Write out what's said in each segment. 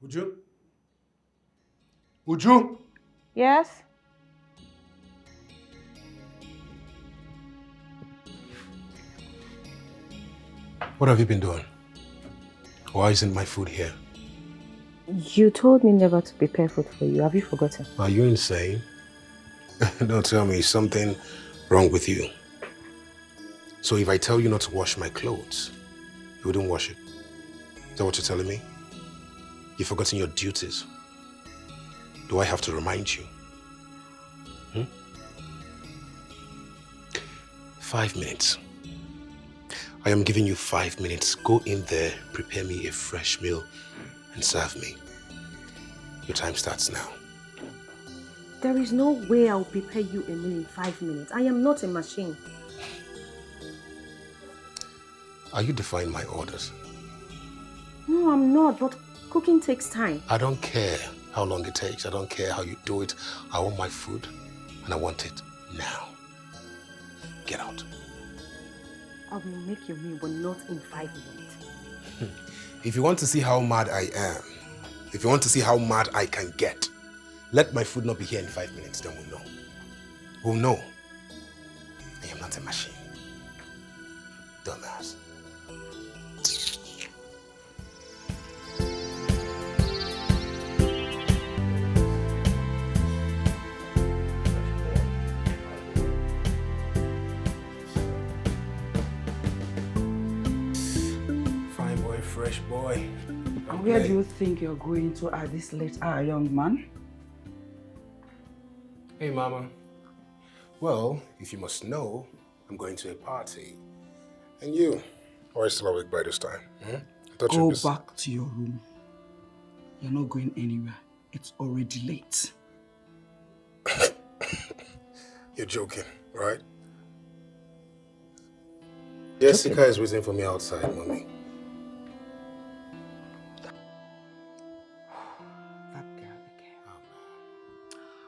Uju? Uju? Yes? What have you been doing? Why isn't my food here? You told me never to prepare food for you. Have you forgotten? Are you insane? Don't tell me something wrong with you. So if I tell you not to wash my clothes, you wouldn't wash it. Is that what you're telling me? You've forgotten your duties. Do I have to remind you? 5 minutes. I am giving you 5 minutes. Go in there, prepare me a fresh meal, and serve me. Your time starts now. There is no way I'll prepare you a meal in 5 minutes. I am not a machine. Are you defying my orders? No, I'm not, but cooking takes time. I don't care how long it takes. I don't care how you do it. I want my food, and I want it now. Get out. I will make your meal, but not in 5 minutes. If you want to see how mad I am, if you want to see how mad I can get, let my food not be here in 5 minutes, then we'll know. We'll know. I am not a machine. Dumbass. Fine boy, fresh boy. And where do you think you're going to at this late hour, young man? Hey, Mama. Well, if you must know, I'm going to a party. And you? Or are you still awake by this time? I thought Go back to your room. You're not going anywhere. It's already late. You're joking, right? Jessica is waiting for me outside, Mommy. That girl again.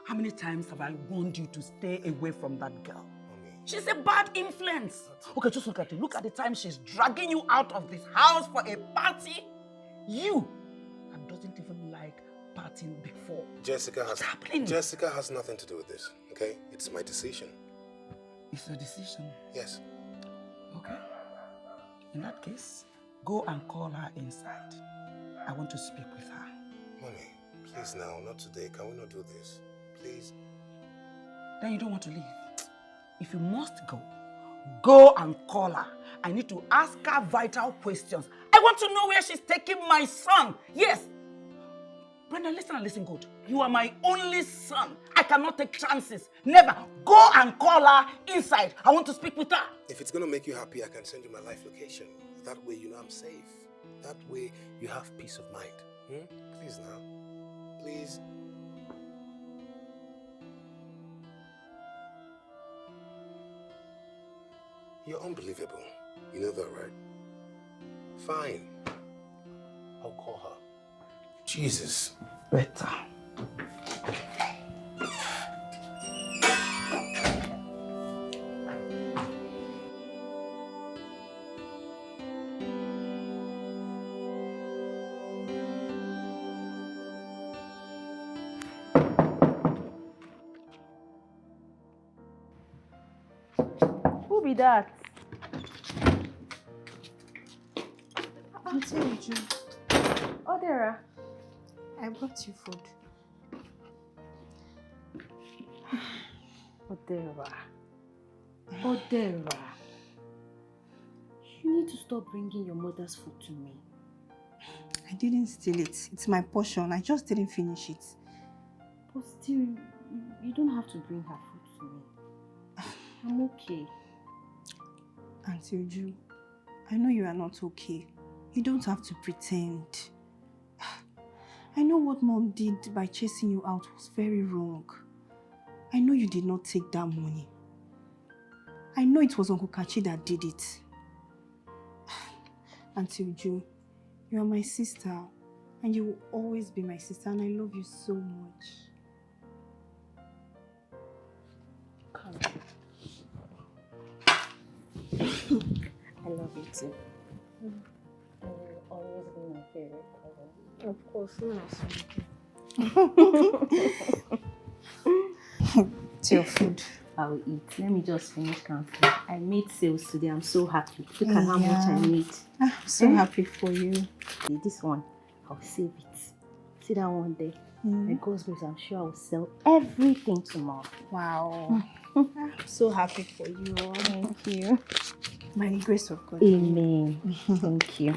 How many times have I warned you to stay away from that girl? Mommy. She's a bad influence. Okay, just look at it. Look at the time she's dragging you out of this house for a party. You that doesn't even like partying before. What's happening? Jessica has nothing to do with this, okay? It's my decision. It's your decision. Yes. Okay. In that case, go and call her inside. I want to speak with her. Mommy, please now, not today. Can we not do this? Please. Then you don't want to leave. If you must go, go and call her. I need to ask her vital questions. I want to know where she's taking my son. Yes. Brenda, listen and listen good. You are my only son. I cannot take chances. Never. Go and call her inside. I want to speak with her. If it's going to make you happy, I can send you my live location. That way you know I'm safe. That way you have peace of mind. Please now. Please. You're unbelievable. You know that, right? Fine. I'll call her. Jesus. Better. Who be that? Auntie Uju, Odera. I brought you food. Odera. You need to stop bringing your mother's food to me. I didn't steal it. It's my portion. I just didn't finish it. But still, you don't have to bring her food to me. I'm okay. Auntie Uju, I know you are not okay. You don't have to pretend. I know what Mom did by chasing you out was very wrong. I know you did not take that money. I know it was Uncle Kachi that did it. Auntie Uju, you are my sister, and you will always be my sister, and I love you so much. Come. I love you too. always be my favorite color. Of course, yes. It's your food. I'll eat. Let me just finish counting. I made sales today. I'm so happy. Look at how much I made. I'm so happy for you. Okay, this one, I'll save it. See that one there? My God's grace, I'm sure I'll sell everything tomorrow. Wow. I'm so happy for you. Thank you. By the grace of God. Amen. Thank you.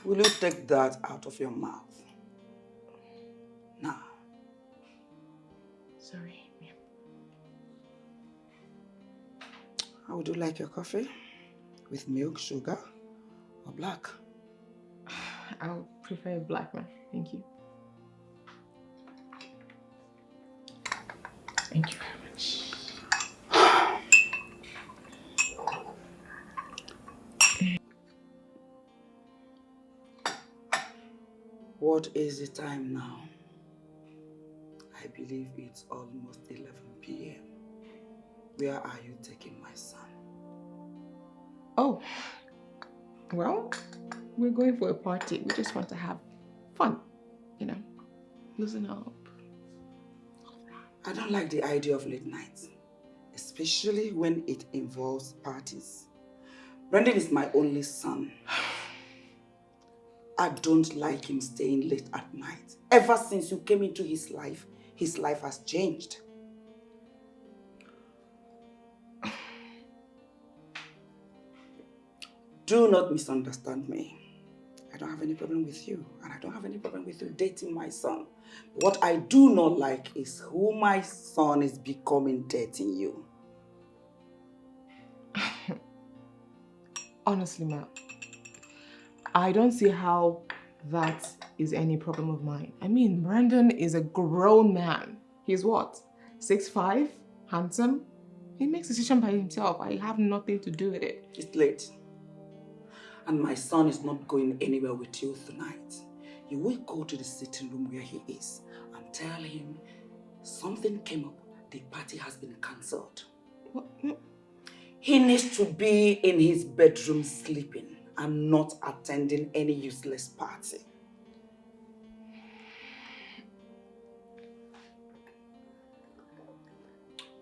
Will you take that out of your mouth? Now. Sorry. How would you like your coffee? With milk, sugar, or black? I would prefer a black one. Thank you. Thank you very much. What is the time now? I believe it's almost 11 p.m. Where are you taking my son? Oh, well, we're going for a party. We just want to have fun, you know, loosen up. I don't like the idea of late nights, especially when it involves parties. Brandon is my only son. I don't like him staying late at night. Ever since you came into his life has changed. Do not misunderstand me. I don't have any problem with you, and I don't have any problem with you dating my son. What I do not like is who my son is becoming dating you. Honestly, Ma, I don't see how that is any problem of mine. I mean, Brandon is a grown man. He's what? 6'5", handsome? He makes decisions by himself. I have nothing to do with it. It's late. And my son is not going anywhere with you tonight. You will go to the sitting room where he is and tell him something came up. The party has been cancelled. What? He needs to be in his bedroom sleeping and not attending any useless party.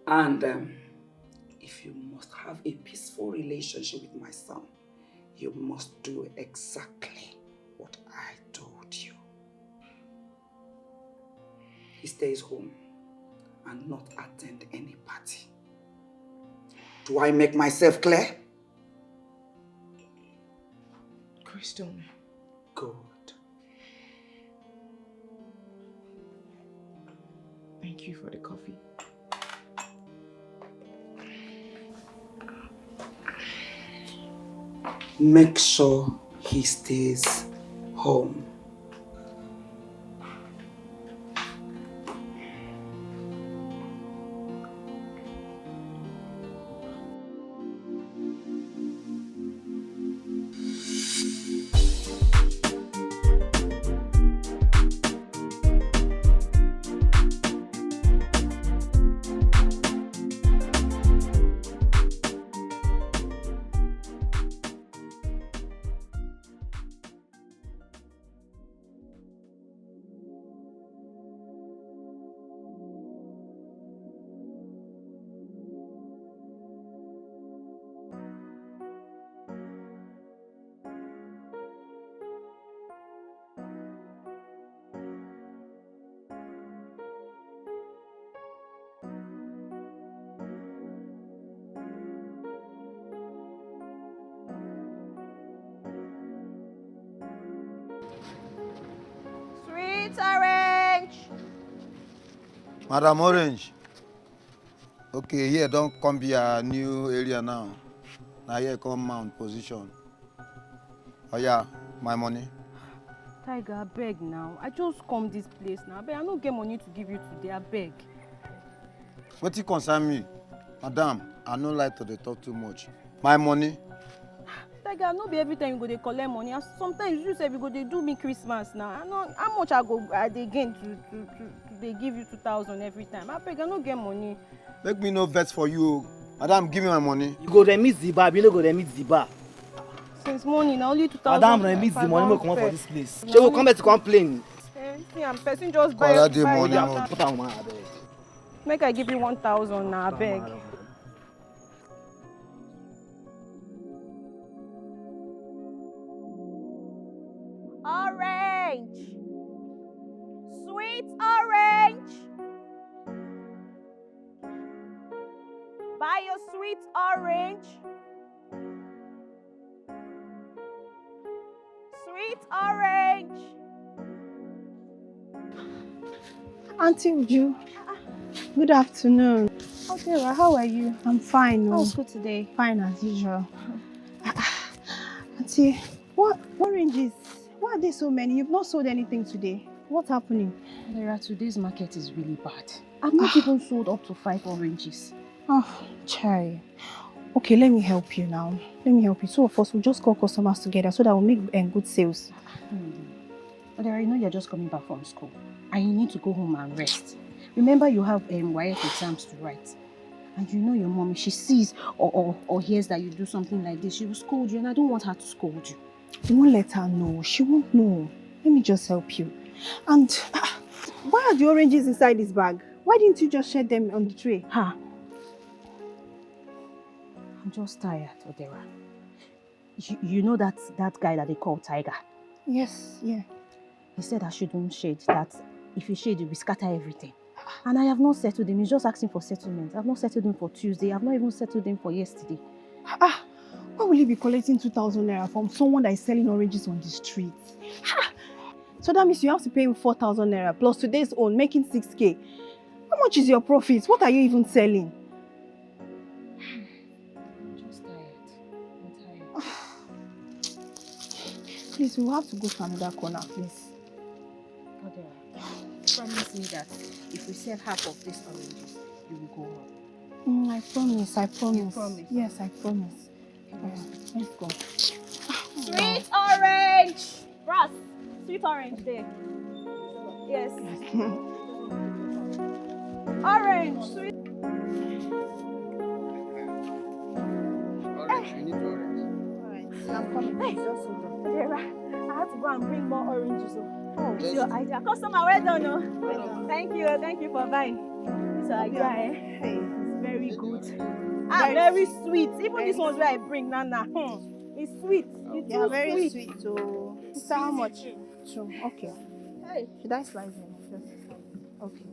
And if you must have a peaceful relationship with my son, you must do exactly what I told you. He stays home and not attend any party. Do I make myself clear? Crystal. Good. Thank you for the coffee. Make sure he stays home. Madam Orange. Okay, here don't come be a new area now. Now here come mount position. Oh yeah, my money. Tiger, I beg now. I just come this place now. I don't get money to give you today. I beg. What you concern me? Madam, I no like to dey talk too much. My money. Tiger, no be every time you go dey collect money. And sometimes you say you go dey do me Christmas now. I know how much I dey gain to they give you 2,000 every time. I beg, I no get money. Make me no vex for you. Madam, give me my money. You go remit the bar, you no go remit the bar. Since morning, na only 2,000. Madam, remit the money, make come out for this place. She will come back to complain. See, I'm person just buy Call the money. Put am on, abeg. Make I give you 1,000 now, I beg. Orange! Sweet orange! Buy your sweet orange. Sweet orange. Auntie Uju, good afternoon. Okay, how are you? I'm fine. How's school today? Fine as usual. Auntie, what oranges? Why are there so many? You've not sold anything today. What's happening? Lera, today's market is really bad. I've not even sold up to 5 oranges. Oh, chai. Okay, let me help you now. Let me help you. Two of us will just call customers together so that we'll make good sales. Lera, you know you're just coming back from school and you need to go home and rest. Remember you have YF exams to write. And you know your mom, if she sees or hears that you do something like this, she will scold you, and I don't want her to scold you. You won't let her know. She won't know. Let me just help you. And why are the oranges inside this bag? Why didn't you just shed them on the tray? I'm just tired, Odera. You know that guy that they call Tiger? Yes, yeah. He said I shouldn't shade, that if you shade, you will scatter everything. And I have not settled him. He's just asking for settlement. I've not settled him for Tuesday. I've not even settled him for yesterday. Why will he be collecting 2,000 naira from someone that is selling oranges on the streets? So that means you have to pay him 4,000 naira plus today's own, making 6K. How much is your profit? What are you even selling? I'm just tired. I'm tired. Please, we'll have to go to another corner, please. Odera, promise me that if we sell half of these oranges, you will go home. I promise. You promise? Yes, I promise. Let's go. Sweet orange! Brass, sweet orange there. Yes. Orange, sweet. Orange, you need orange. Alright, I'm coming. Hey. Just hold on. Odera, I have to go and bring more oranges. Oh, It's your idea. Customer, well done. Thank you for buying. It's your idea, Hey. It's very good. Very sweet. Even this one's where I bring Nana. It's sweet. It's Yeah, too very sweet. sweet. So, how much? Two. Okay. Hey. Should I slice them? Okay.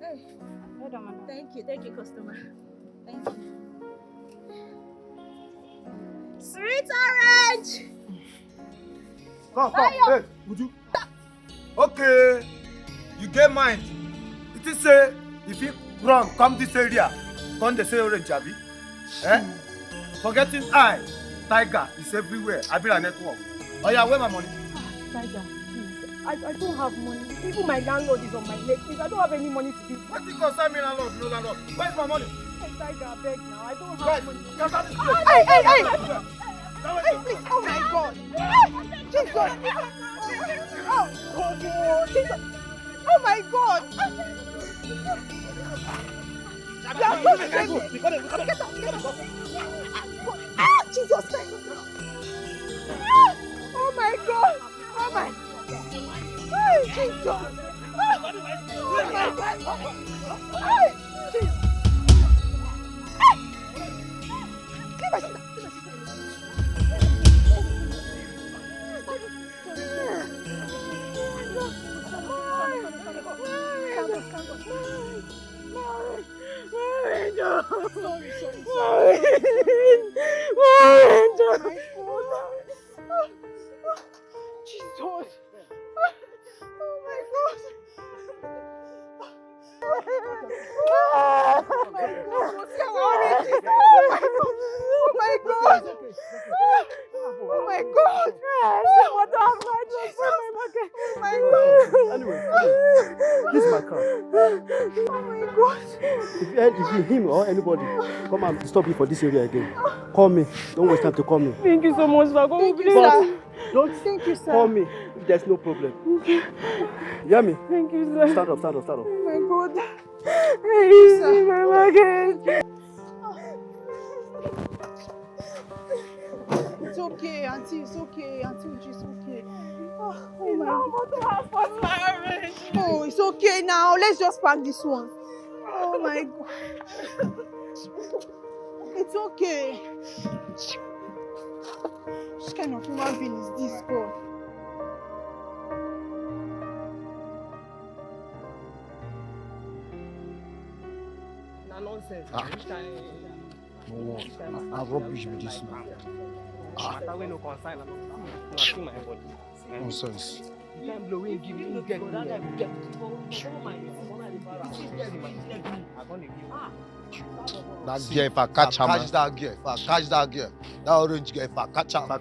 Hey. Hold on, madam. Thank you, customer. Thank you. Sweet orange! Come. Hey, would you? Okay. You get mind. It is say if you run, come this area, come the say orange, Abi. Forgetting Tiger is everywhere. I build a network. Oh yeah, where my money? Tiger, please. I don't have money. Even my landlord is on my neck. Please, I don't have any money to give. What you concern me, landlord? No landlord. Where's my money? Hey, Tiger, I beg now. I don't have Guys, money. get out of this place. Hey! Hey, please. Oh my God. Jesus. Oh, Jesus. Oh my God. You are so shameless. Get up. Jesus Christ. Oh my God. Oh my. Hey, Jesus. Oh my God. Hey, Jesus. Leave my sister. Jesus. Oh my God. What happened? I just broke my market. Oh my God. Anyway, this is my car. Oh my God. If him or anybody come and disturb you for this area again, call me. Don't waste time to call me. Thank you so much, sir. Thank you, But sir. Don't thank you, sir. call me if there's no problem. You hear me? Thank you, sir. Stand up, stand up, stand up. Oh my God. Hey, my market. It's okay, Auntie. It's okay. Auntie Uju, it's okay. Oh my God. Oh, it's okay now. Let's just pack this one. Oh my God. It's okay. Which kind of human being is this, God? Nonsense. Now rubbish with this now. Nonsense. That girl, if I catch her, that girl, that orange girl, if I catch her, if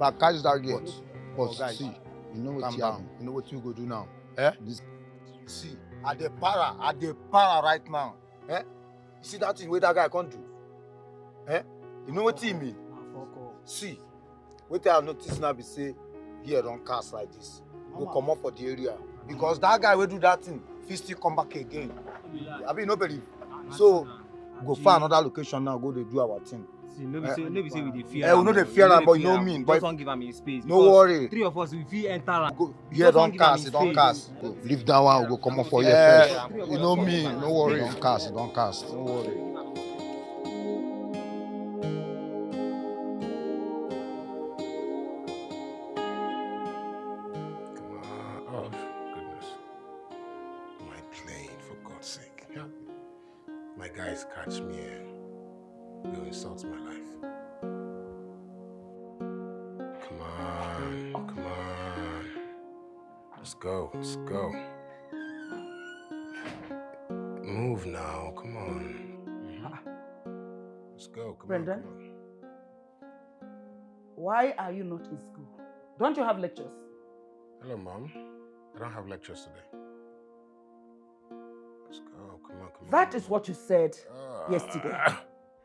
I catch that girl, but guys, see, you know what you know what you go do now? See, at the para right now. You see that thing where that guy can't do? You know what he mean? See, what I notice now be say, here don't cast like this. Go come up for the area. Because that guy will do that thing, he still come back again. I mean, no believe. So, go find another location now, go to do our thing. See, no be say we dey fear. We know they fear am, but you know me. But don't give am his space. No worry. 3 of us we fit enter. Here don't cast, don't cast. Leave that one, we go come up for here first. You know me, no worry. Don't cast. No worry. Oh, goodness. My plane, for God's sake. Yeah. My guys catch me and will insult my life. Come on. Let's go. Move now, come on. Let's go, come Brendan? on. Why are you not in school? Don't you have lectures? Hello, Mom. I don't have lectures today. Let's go, come on. That is what you said yesterday.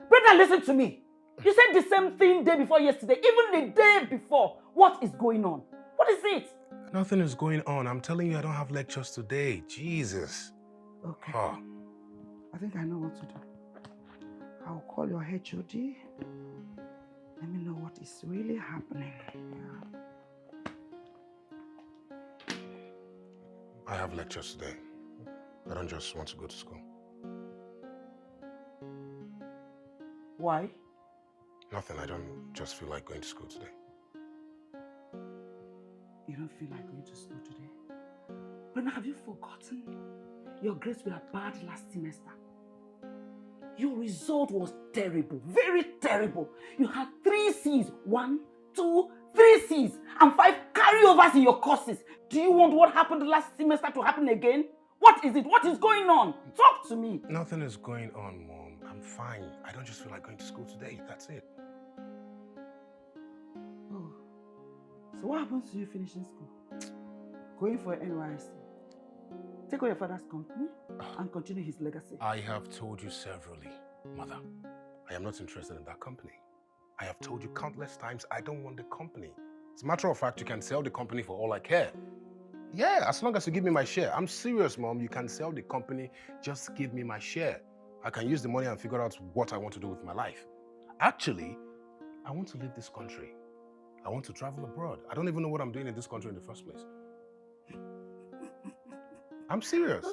Brendan, listen to me. You said the same thing day before yesterday, even the day before. What is going on? What is it? Nothing is going on. I'm telling you, I don't have lectures today. Jesus. Okay. Oh. I think I know what to do. I'll call your HOD. Let me know what is really happening. Yeah. I have lectures today. I don't just want to go to school. Why? Nothing. I don't just feel like going to school today. You don't feel like going to school today? Brendan, have you forgotten? Your grades were bad last semester. Your result was terrible, very terrible. You had 3 C's, 1, 2, 3 C's, and 5 carryovers in your courses. Do you want what happened last semester to happen again? What is it? What is going on? Talk to me. Nothing is going on, Mom. I'm fine. I don't just feel like going to school today. That's it. Oh. So what happens to you finishing school? Going for NYC. Take over your father's company and continue his legacy. I have told you severally, Mother. I am not interested in that company. I have told you countless times I don't want the company. As a matter of fact, you can sell the company for all I care. Yeah, as long as you give me my share. I'm serious, Mom. You can sell the company. Just give me my share. I can use the money and figure out what I want to do with my life. Actually, I want to leave this country. I want to travel abroad. I don't even know what I'm doing in this country in the first place. I'm serious.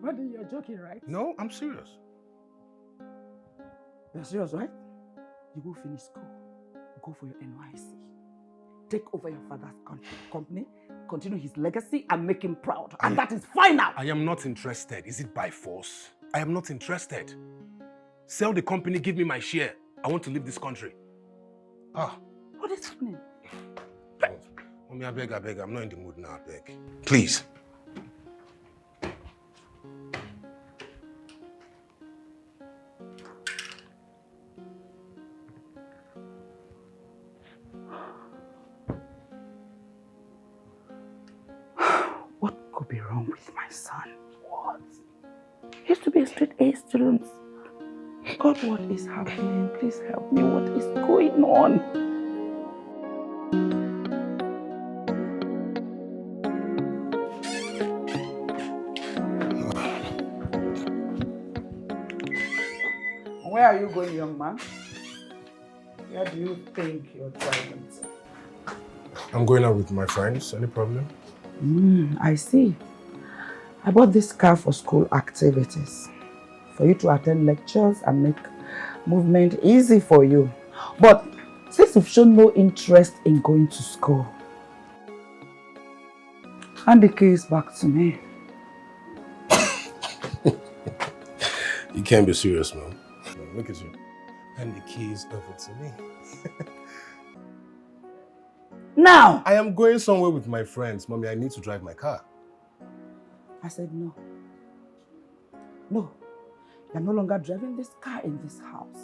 Brother, you're joking, right? No, I'm serious. You're serious, right? You go finish school. Go for your NYC. Take over your father's company, continue his legacy, and make him proud. And that is final. I am not interested. Is it by force? I am not interested. Sell the company, give me my share. I want to leave this country. What is happening? Mommy, I beg. I'm not in the mood now, I beg. Please. My son, what? He used to be a straight A student. God, what is happening? Please help me. What is going on? Where are you going, young man? Where do you think you're driving to? I'm going out with my friends. Any problem? I see. I bought this car for school activities. For you to attend lectures and make movement easy for you. But since you've shown no interest in going to school, hand the keys back to me. You can't be serious, man. Look at you. Hand the keys over to me. Now! I am going somewhere with my friends. Mommy, I need to drive my car. I said no. No. You're no longer driving this car in this house.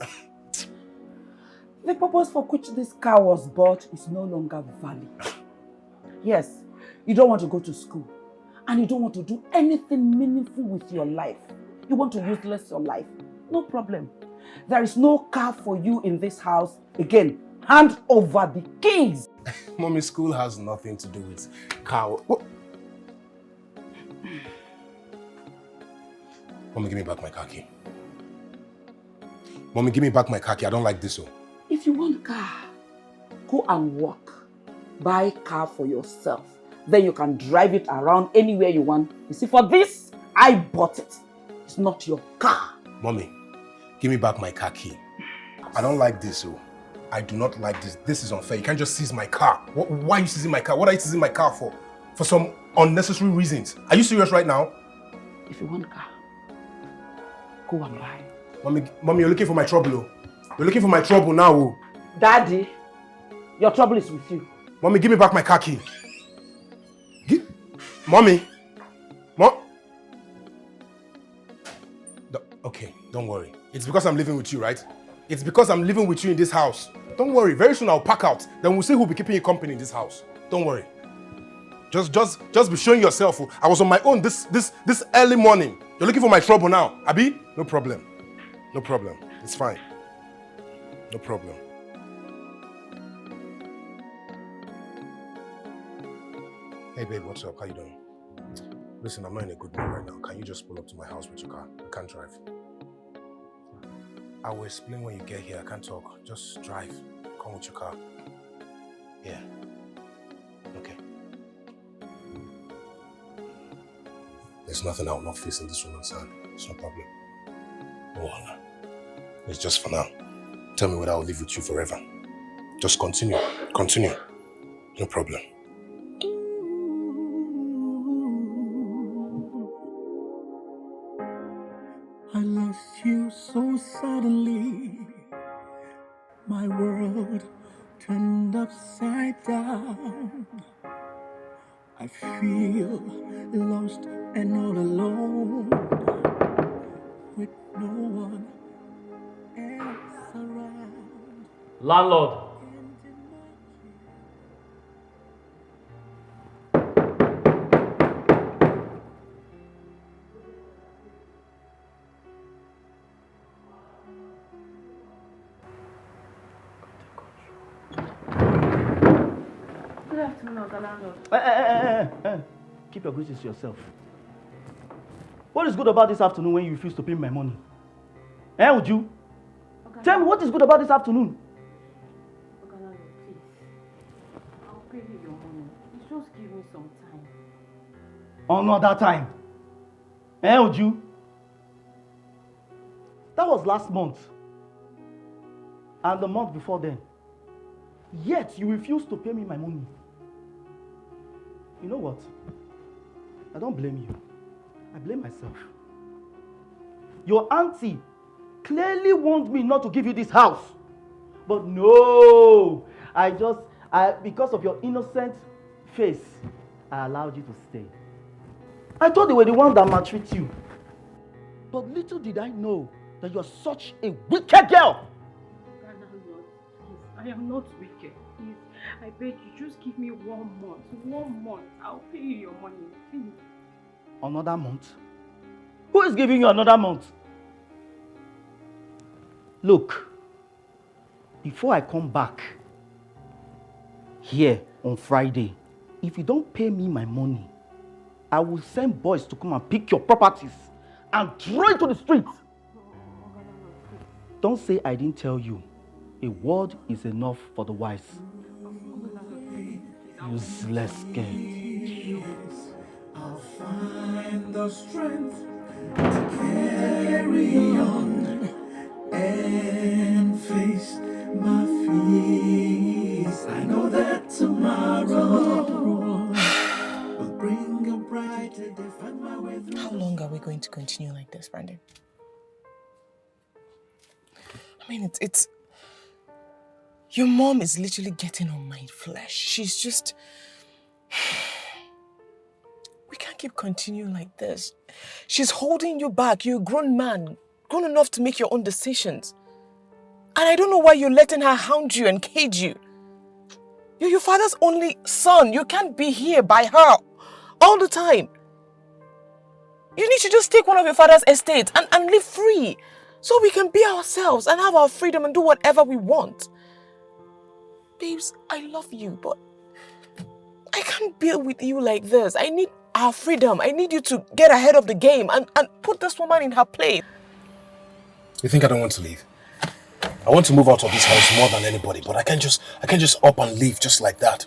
The purpose for which this car was bought is no longer valid. Yes, you don't want to go to school. And you don't want to do anything meaningful with your life. You want to useless your life. No problem. There is no car for you in this house. Again, hand over the keys. Mommy, school has nothing to do with car. What? Mommy, give me back my car key. Mommy, give me back my car key. I don't like this. If you want car, go and walk. Buy a car for yourself. Then you can drive it around anywhere you want. You see, for this, I bought it. It's not your car. Mommy, give me back my car key. I don't like this. I do not like this. This is unfair. You can't just seize my car. Why are you seizing my car? What are you seizing my car for? For some unnecessary reasons. Are you serious right now? If you want car, go and buy. Mommy, you're looking for my trouble. You're looking for my trouble now. Daddy, your trouble is with you. Mommy, give me back my car key. Mommy. Okay, don't worry. It's because I'm living with you, right? It's because I'm living with you in this house. Don't worry. Very soon I'll pack out. Then we'll see who'll be keeping you company in this house. Don't worry. Just be showing yourself. I was on my own this early morning. You're looking for my trouble now, Abi? No problem. No problem. It's fine. No problem. Hey babe, what's up? How you doing? Listen, I'm not in a good mood right now. Can you just pull up to my house with your car? I can't drive. I will explain when you get here. I can't talk. Just drive. Come with your car. Yeah. Okay. There's nothing I will not face in this woman's hand. It's no problem. No honor. It's just for now. Tell me whether I'll live with you forever. Just continue. Continue. No problem. I lost you so suddenly. My world turned upside down. I feel lost and all alone, with no one else around. Landlord. Keep your goods to yourself. What is good about this afternoon when you refuse to pay my money? Would you? Okay. Tell me what is good about this afternoon? Okay, please. I'll pay you your money. Just give me some time. Another time. Would you? That was last month. And the month before then. Yet you refuse to pay me my money. You know what? I don't blame you. I blame myself. Your auntie clearly warned me not to give you this house. But no! Because of your innocent face, I allowed you to stay. I thought they were the ones that maltreat you. But little did I know that you're such a wicked girl! I am not wicked. Please, I beg you, just give me 1 month. 1 month. I'll pay you your money, please. Another month? Who is giving you another month? Look, before I come back here on Friday, if you don't pay me my money, I will send boys to come and pick your properties and throw it to the streets. Don't say I didn't tell you. A word is enough for the wise. Useless girl. I'll find the strength to carry on and face my fears. I know that tomorrow will bring a brighter day. Find my way through. How long are we going to continue like this, Brandon? I mean, it's your mom is literally getting on my flesh. She's just... We can't keep continuing like this. She's holding you back. You're a grown man, grown enough to make your own decisions. And I don't know why you're letting her hound you and cage you. You're your father's only son. You can't be here by her all the time. You need to just take one of your father's estates and live free. So we can be ourselves and have our freedom and do whatever we want. Babes, I love you, but I can't be with you like this. I need our freedom. I need you to get ahead of the game and put this woman in her place. You think I don't want to leave? I want to move out of this house more than anybody, but I can't just up and leave just like that.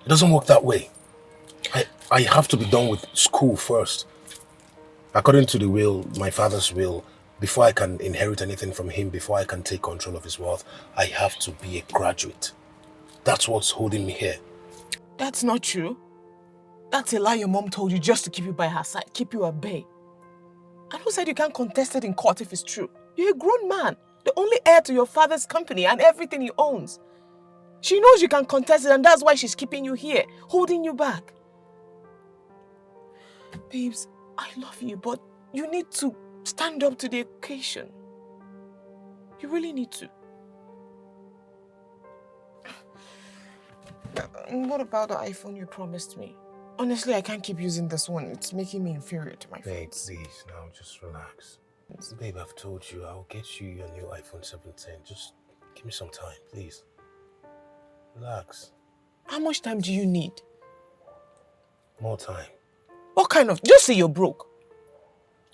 It doesn't work that way. I have to be done with school first. According to the will, my father's will, before I can inherit anything from him, before I can take control of his wealth, I have to be a graduate. That's what's holding me here. That's not true. That's a lie your mom told you just to keep you by her side, keep you at bay. And who said you can't contest it in court if it's true? You're a grown man, the only heir to your father's company and everything he owns. She knows you can contest it and that's why she's keeping you here, holding you back. Babes, I love you, but you need to stand up to the occasion. You really need to. And what about the iPhone you promised me? Honestly, I can't keep using this one. It's making me inferior to my Babe, friends. please, now just relax. Babe, I've told you, I'll get you your new iPhone 17. Just give me some time, please. Relax. How much time do you need? More time. What kind of... Just say you're broke.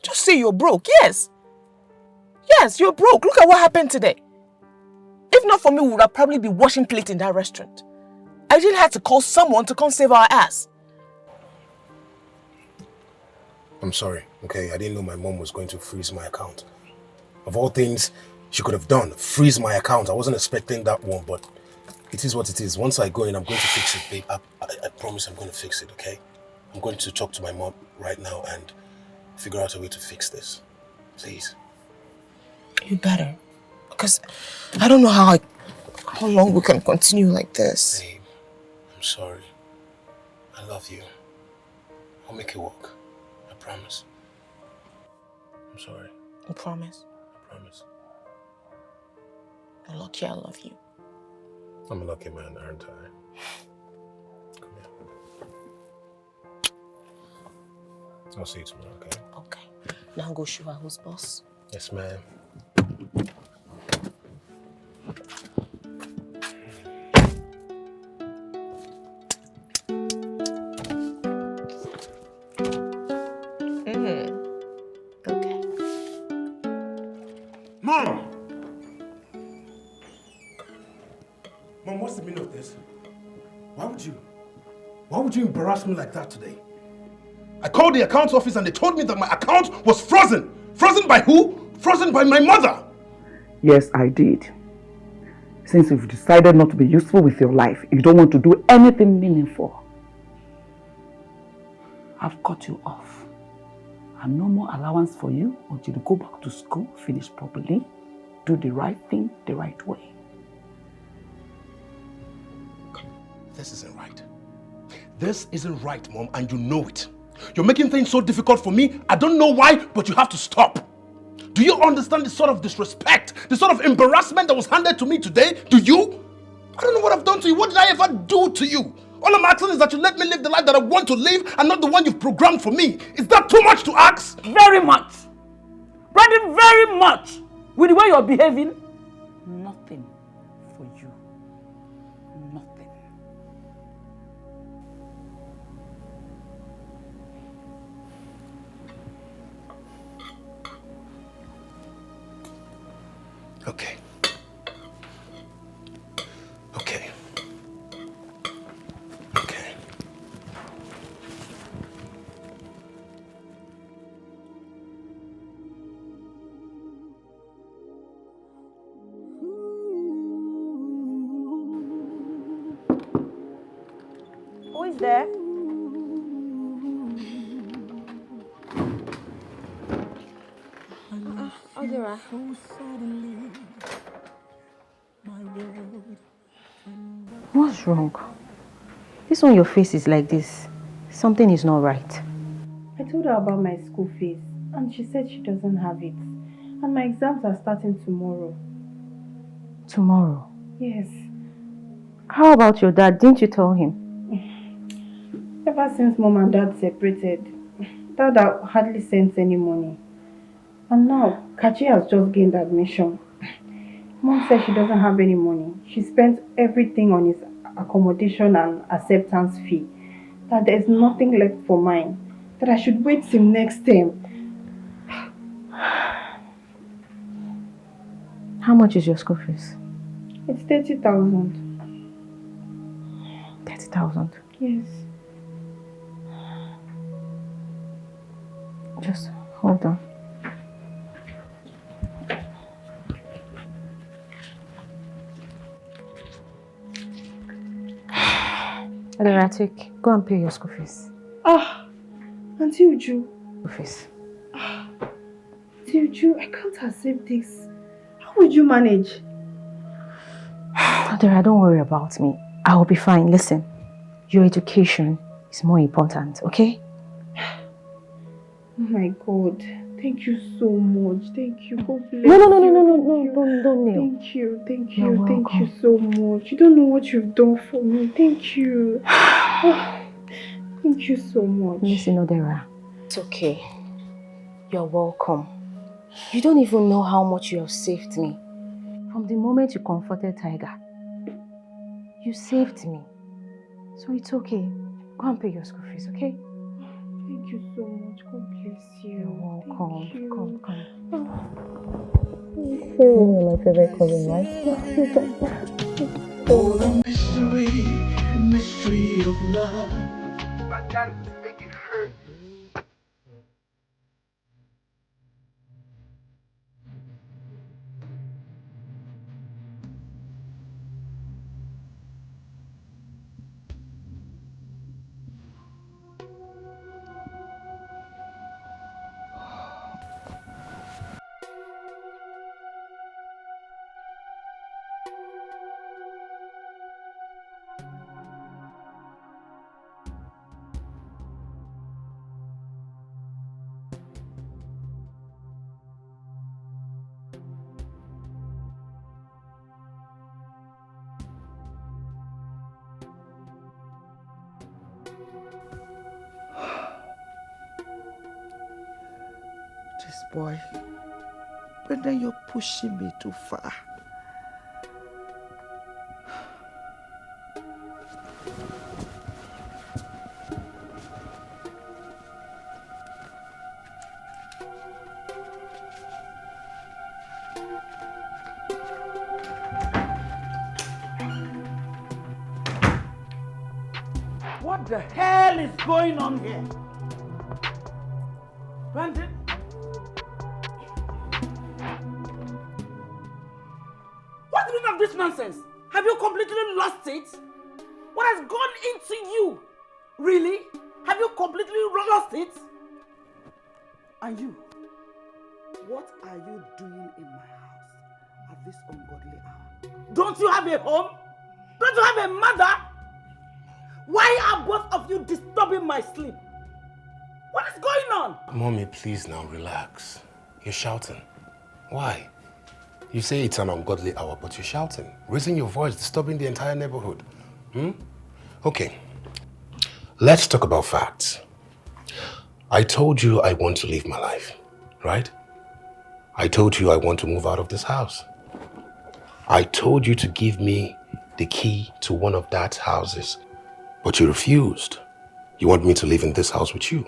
Just say you're broke, yes. Yes, you're broke. Look at what happened today. If not for me, we would have probably been washing plates in that restaurant. I didn't have to call someone to come save our ass. I'm sorry, okay? I didn't know my mom was going to freeze my account. Of all things she could have done, freeze my account. I wasn't expecting that one, but it is what it is. Once I go in, I'm going to fix it, babe. I promise I'm going to fix it, okay? I'm going to talk to my mom right now and figure out a way to fix this. Please. You better. Because I don't know how long we can continue like this. Babe, I'm sorry. I love you. I'll make it work. I promise. I'm sorry. You promise? I promise. You're lucky I love you. I'm a lucky man, aren't I? Come here. I'll see you tomorrow, okay? Okay. Now go show her who's boss. Yes, ma'am. Okay. Mom! Mom, what's the meaning of this? Why would you embarrass me like that today? I called the accounts office and they told me that my account was frozen. Frozen by who? Frozen by my mother. Yes, I did. Since you've decided not to be useful with your life, you don't want to do anything meaningful, I've cut you off. And no more allowance for you until you go back to school, finish properly, do the right thing the right way. This isn't right. This isn't right, Mom, and you know it. You're making things so difficult for me. I don't know why, but you have to stop. Do you understand the sort of disrespect, the sort of embarrassment that was handed to me today? Do you? I don't know what I've done to you. What did I ever do to you? All I'm asking is that you let me live the life that I want to live and not the one you've programmed for me. Is that too much to ask? Very much. Brandon, very much. With the way you're behaving, nothing for you. Nothing. Okay. Okay. Okay. Who is there? Odira. What's wrong? This on your face is like this. Something is not right. I told her about my school fees and she said she doesn't have it. And my exams are starting tomorrow. Tomorrow? Yes. How about your dad? Didn't you tell him? Ever since mom and dad separated, dad hardly sends any money. And now, Kachi has just gained admission. Mom says she doesn't have any money. She spent everything on his accommodation and acceptance fee. That there's nothing left for mine. That I should wait till next term. How much is your school fees? It's 30,000. 30,000? Yes. Just hold on. Adiratik, go and pay your school fees. Auntie Uju. School fees. Auntie Uju, I can't accept this. How would you manage? Adira, don't worry about me. I will be fine. Listen, your education is more important, okay? Oh my God. Thank you so much. Thank you. God bless No, you. don't kneel. Thank you. Thank You're you. Thank you welcome. so much. You don't know what you've done for me. Thank you. Thank you so much. Listen, Odira. It's okay. You're welcome. You don't even know how much you have saved me. From the moment you comforted Tiger, you saved me. So it's okay. Go and pay your school fees, okay? Thank you so much. God bless you. You're welcome. Thank you. Come. You're my favorite cousin, right? Oh, the mystery of love. My dad make it hurt. This boy, Brenda, you're pushing me too far. What the hell is going on here? Brandon? What's the meaning of this nonsense? Have you completely lost it? What has gone into you? Really? Have you completely lost it? And you? What are you doing in my house at this ungodly hour? Don't you have a home? Don't you have a mother? Why are both of you disturbing my sleep? What is going on? Mommy, please now relax. You're shouting. Why? You say it's an ungodly hour, but you're shouting. Raising your voice, disturbing the entire neighborhood. Okay, let's talk about facts. I told you I want to live my life, right? I told you I want to move out of this house. I told you to give me the key to one of Dad's houses, but you refused. You want me to live in this house with you.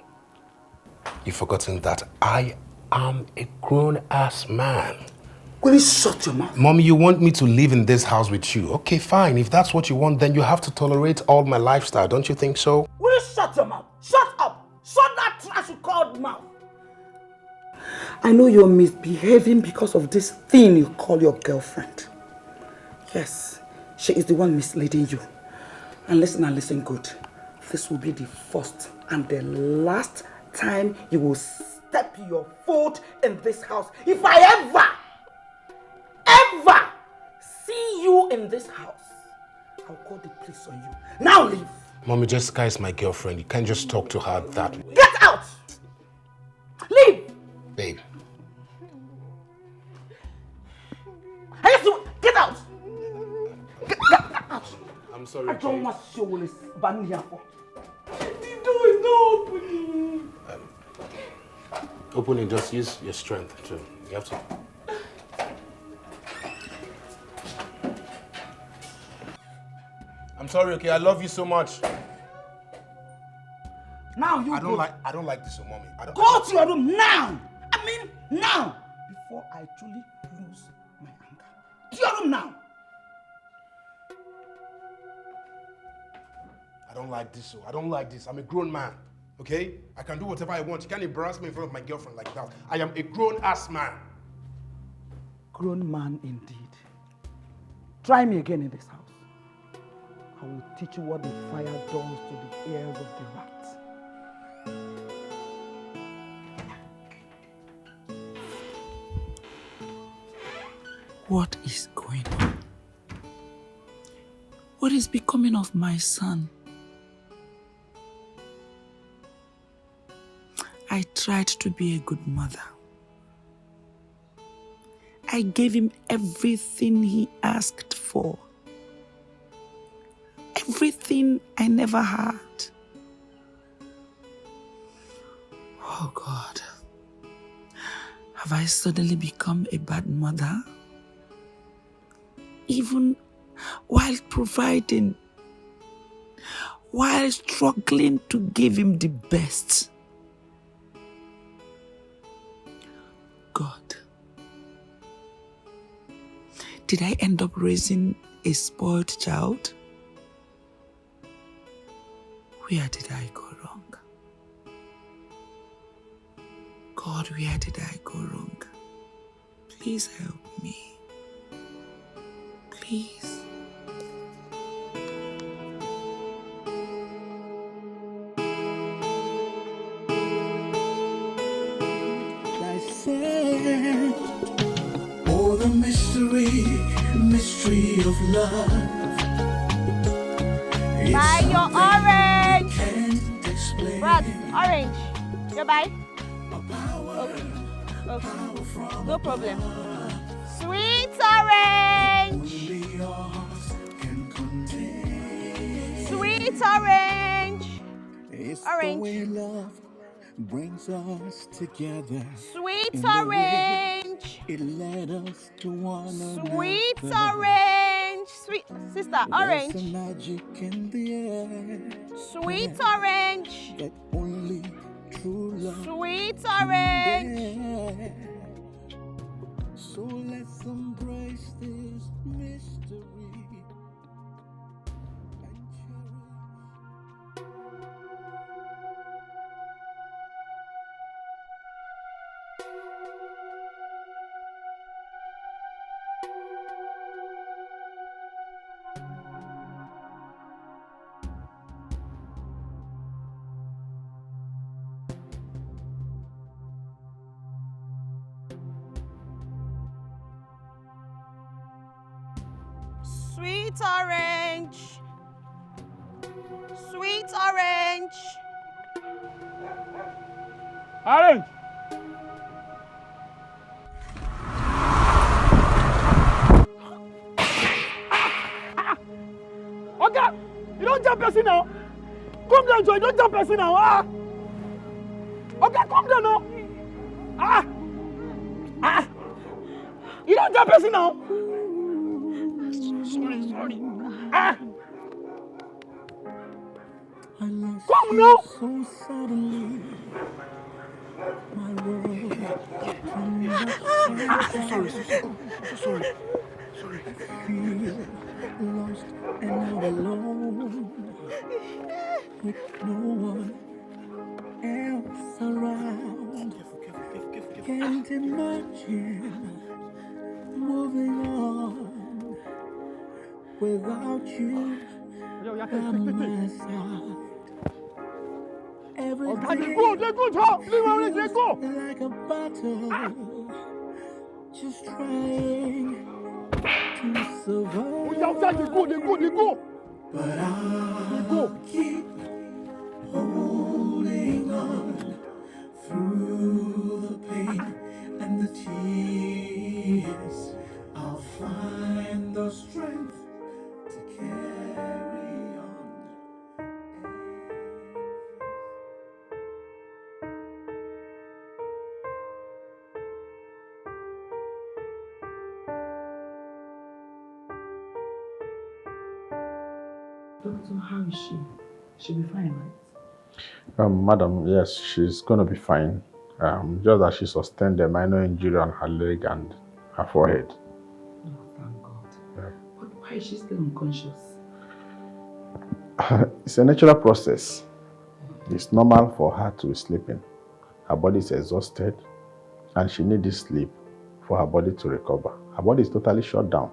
You've forgotten that I am a grown-ass man. Will you shut your mouth? Mommy, you want me to live in this house with you. Okay, fine. If that's what you want, then you have to tolerate all my lifestyle. Don't you think so? Will you shut your mouth? Shut up! Shut that trash you called mouth! I know you're misbehaving because of this thing you call your girlfriend. Yes, she is the one misleading you. And listen good. This will be the first and the last time you will step your foot in this house. If I ever see you in this house, I'll call the police on you. Now leave. Mommy, Jessica is my girlfriend. You can't just talk to her that way. Get out! Leave! Babe. Get out! Get out! I'm sorry. I don't want to show this ban here for. The door is not opening. Open it, just use your strength too. You have to. I'm sorry, okay? I love you so much. Now you I go. don't like this, Mommy. Go to your room now! I mean, now! Before I truly lose my anger. To your room now! I don't like this, I don't like this. I'm a grown man, okay? I can do whatever I want. You can't embarrass me in front of my girlfriend like that. I am a grown-ass man. Grown man indeed. Try me again in this house. I will teach you what the fire does to the ears of the rats. What is going on? What is becoming of my son? I tried to be a good mother. I gave him everything he asked for. Everything I never had. Oh God. Have I suddenly become a bad mother? Even while providing, while struggling to give him the best. God, did I end up raising a spoiled child? Where did I go wrong? God, where did I go wrong? Please help me. Please. Oh, the mystery of love. Buy your orange. Can't explain. Brad, orange. You buy? Okay. No problem. Sweet orange. Sweet orange. Orange. Brings us together. Sweet orange. It led us to one another. Sweet orange. Sweet sister, orange. There's a magic in the air. Sweet orange. That only true love. Sweet orange. So let's embrace this mystery. Sweet orange. Sweet orange. Orange. Okay, you don't jump person now. Come down, Joy. Don't jump person now. Ah. Okay, come down now. Ah. Ah. You don't jump person now. Sorry. Ah. Come now. So suddenly, my world sorry. I feel lost and all alone, with no one else around. Can't imagine moving on without you by my side. Everything Let go, Tom. Let go. like a battle, just trying to survive. They go. But I'll keep holding on through the pain and the tears. I'll find the strength to carry on. Doctor, how is she? She'll be fine, right? Madam, yes, she's going to be fine. Just that she sustained a minor injury on her leg and her forehead. Oh, thank God. Yeah. But why is she still unconscious? It's a natural process. It's normal for her to be sleeping. Her body is exhausted and she needs this sleep for her body to recover. Her body is totally shut down.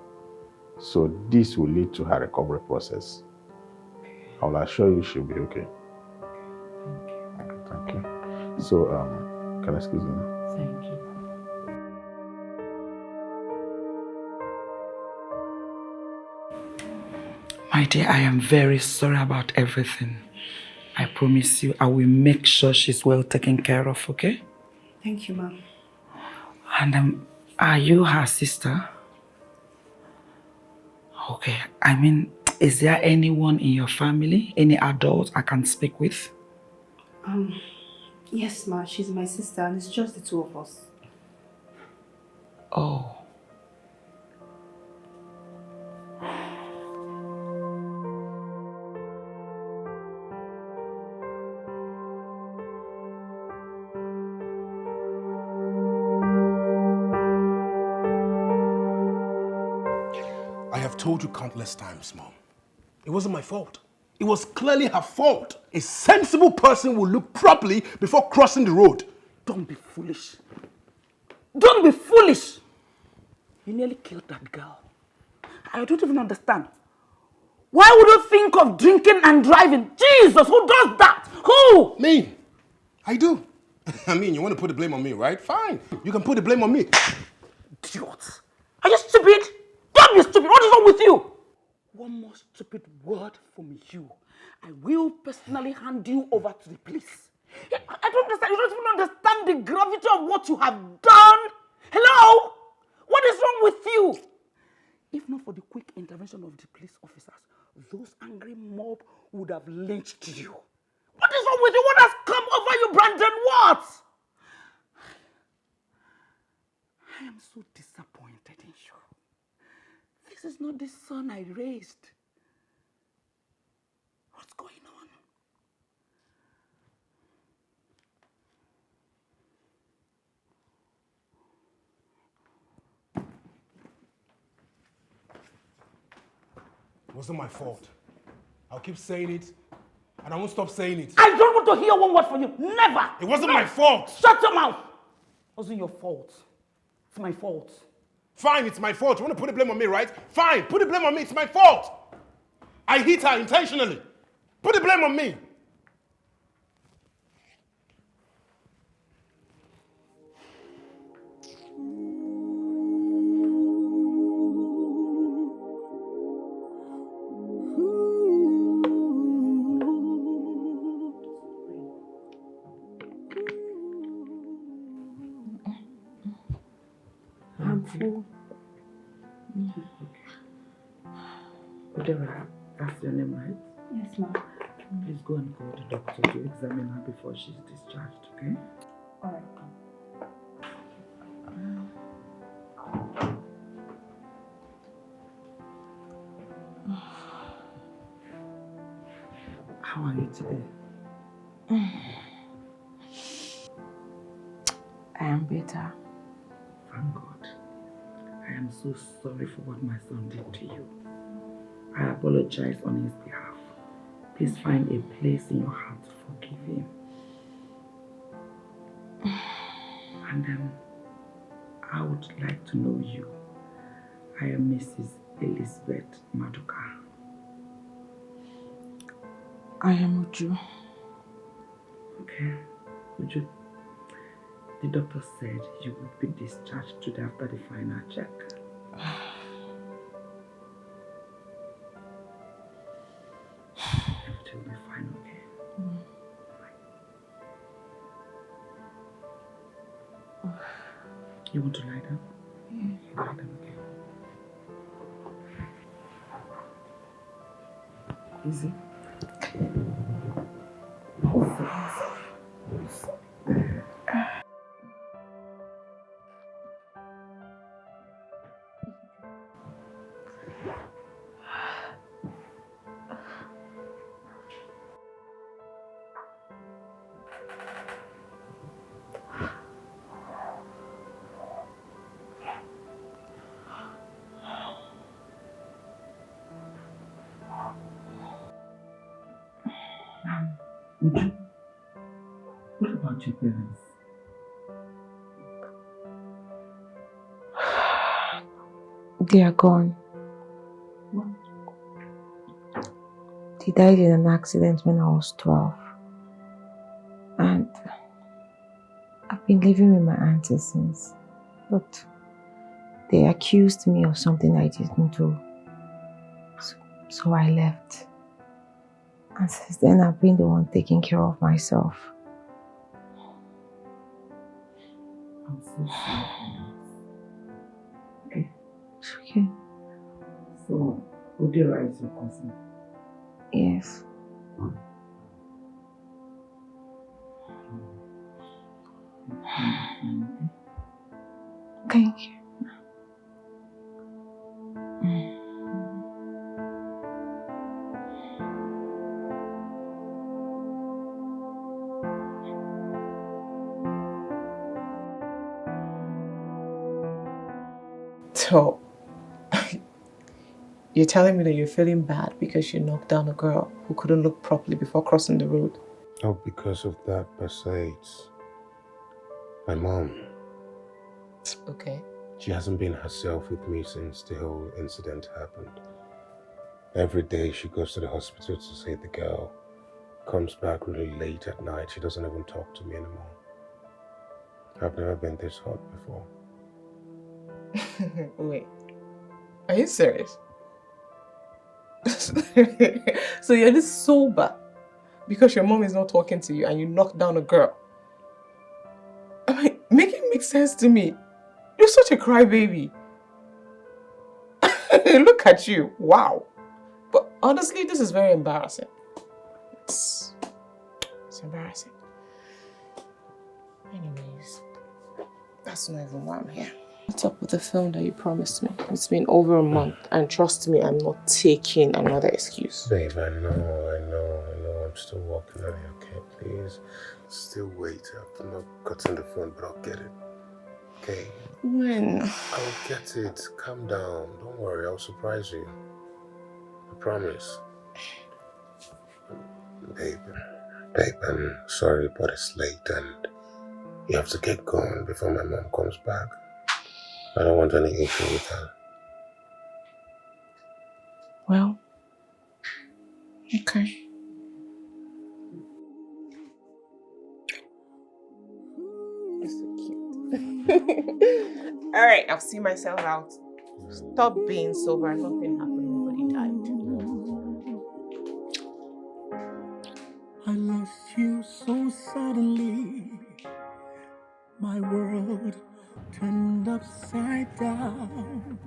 So this will lead to her recovery process. I will assure you she'll be okay. Thank you. So, can I excuse me? Thank you. My dear, I am very sorry about everything. I promise you, I will make sure she's well taken care of, okay? Thank you, ma'am. And are you her sister? Okay, I mean, is there anyone in your family, any adult I can speak with? Yes, ma. She's my sister, and it's just the two of us. Oh. I have told you countless times, Mom. It wasn't my fault. It was clearly her fault. A sensible person will look properly before crossing the road. Don't be foolish. Don't be foolish! You nearly killed that girl. I don't even understand. Why would you think of drinking and driving? Jesus, who does that? Who? Me. I do. I mean, you want to put the blame on me, right? Fine. You can put the blame on me. Idiots. Are you stupid? Don't be stupid. What is wrong with you? One more stupid word from you. I will personally hand you over to the police. I don't understand. You don't even understand the gravity of what you have done. Hello? What is wrong with you? If not for the quick intervention of the police officers, those angry mob would have lynched you. What is wrong with you? What has come over you, Brandon? What? I am so disappointed in you. This is not the son I raised. What's going on? It wasn't my fault. I'll keep saying it, and I won't stop saying it. I don't want to hear one word from you. Never. It wasn't my fault. Shut your mouth. It wasn't your fault. It's my fault. Fine, it's my fault. You want to put the blame on me, right? Fine, put the blame on me. It's my fault. I hit her intentionally. Put the blame on me. Udera, that's your name, right? Yes, ma'am. Please go and call the doctor to examine her before she's discharged, okay? All right. How are you today? I am better. Thank God. I am so sorry for what my son did to you. I apologize on his behalf. Please find a place in your heart to forgive him. And I would like to know you. I am Mrs. Elizabeth Maduka. I am Uju. Okay, Uju. The doctor said you would be discharged today after the final check. Everything will be fine, okay? You want to lie down? Yeah. Lie down, okay? Easy. Uju, what about your parents? They are gone. What? They died in an accident when I was 12. And I've been living with my auntie since. But they accused me of something I didn't do. So I left. And since then, I've been the one taking care of myself. I'm so sorry. Okay. It's okay. So, would you write your consent? Yes. Thank you. So, you're telling me that you're feeling bad because you knocked down a girl who couldn't look properly before crossing the road? Oh, because of that, besides, my mom. Okay. She hasn't been herself with me since the whole incident happened. Every day she goes to the hospital to see the girl. Comes back really late at night. She doesn't even talk to me anymore. I've never been this hot before. Wait. Are you serious? So you're this sober because your mom is not talking to you and you knocked down a girl? I mean, make it make sense to me. You're such a crybaby. Look at you. Wow. But honestly, this is very embarrassing. It's embarrassing. Anyways, that's not even why I'm here. What's up with the film that you promised me? It's been over a month, and trust me, I'm not taking another excuse. Babe, I know. I'm still working on it, okay? Please. Still wait. I've not gotten the phone, but I'll get it. Okay? When? I'll get it. Calm down. Don't worry, I'll surprise you. I promise. Babe, I'm sorry, but it's late and you have to get going before my mom comes back. I don't want any issue with her. Well, okay. You're so cute. Alright, I'll see myself out. Stop being sober. Nothing happened. Nobody died. I lost you so suddenly. My world turned upside down.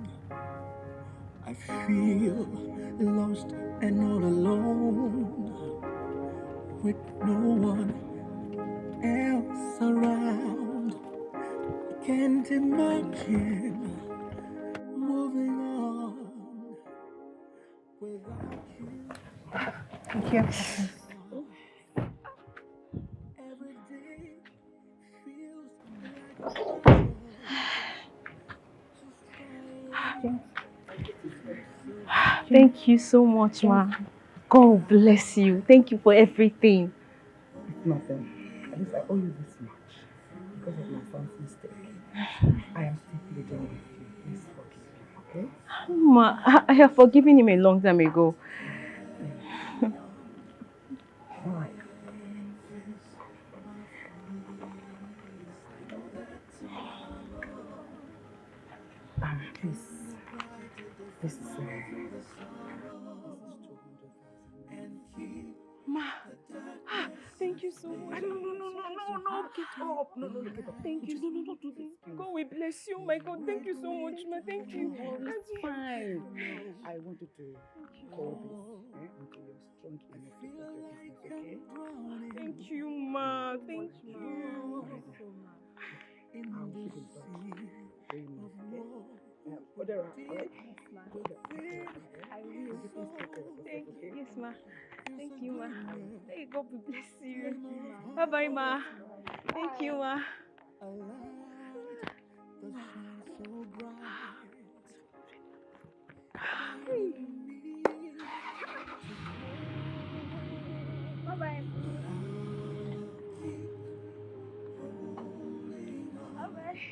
I feel lost and all alone. with no one else around. I can't imagine moving on without you. Thank you. Every day feels like Thank you so much, ma. God bless you. Thank you for everything. It's nothing. At least I owe you this much because of my son's mistake. I am still pleading with you. Please forgive him, okay? Ma, I have forgiven him a long time ago. Alright. Please. This is 200,000. Ma, thank you so much. No, get up. No, get up. Thank you. No, don't do this. God will bless you. My God, thank you so much, ma. Thank you. It's fine. I wanted to call this until you're strong enough to start your business, okay? Thank you, ma. Thank you. I'll keep in touch. Very much, okay? Odera, alright? Yes, ma. I will. Please take care of yourself, Thank you. okay? Yes, ma. Thank you, ma. Hey, God will bless you. Bye-bye, ma. Thank you, ma. Bye-bye. Bye-bye.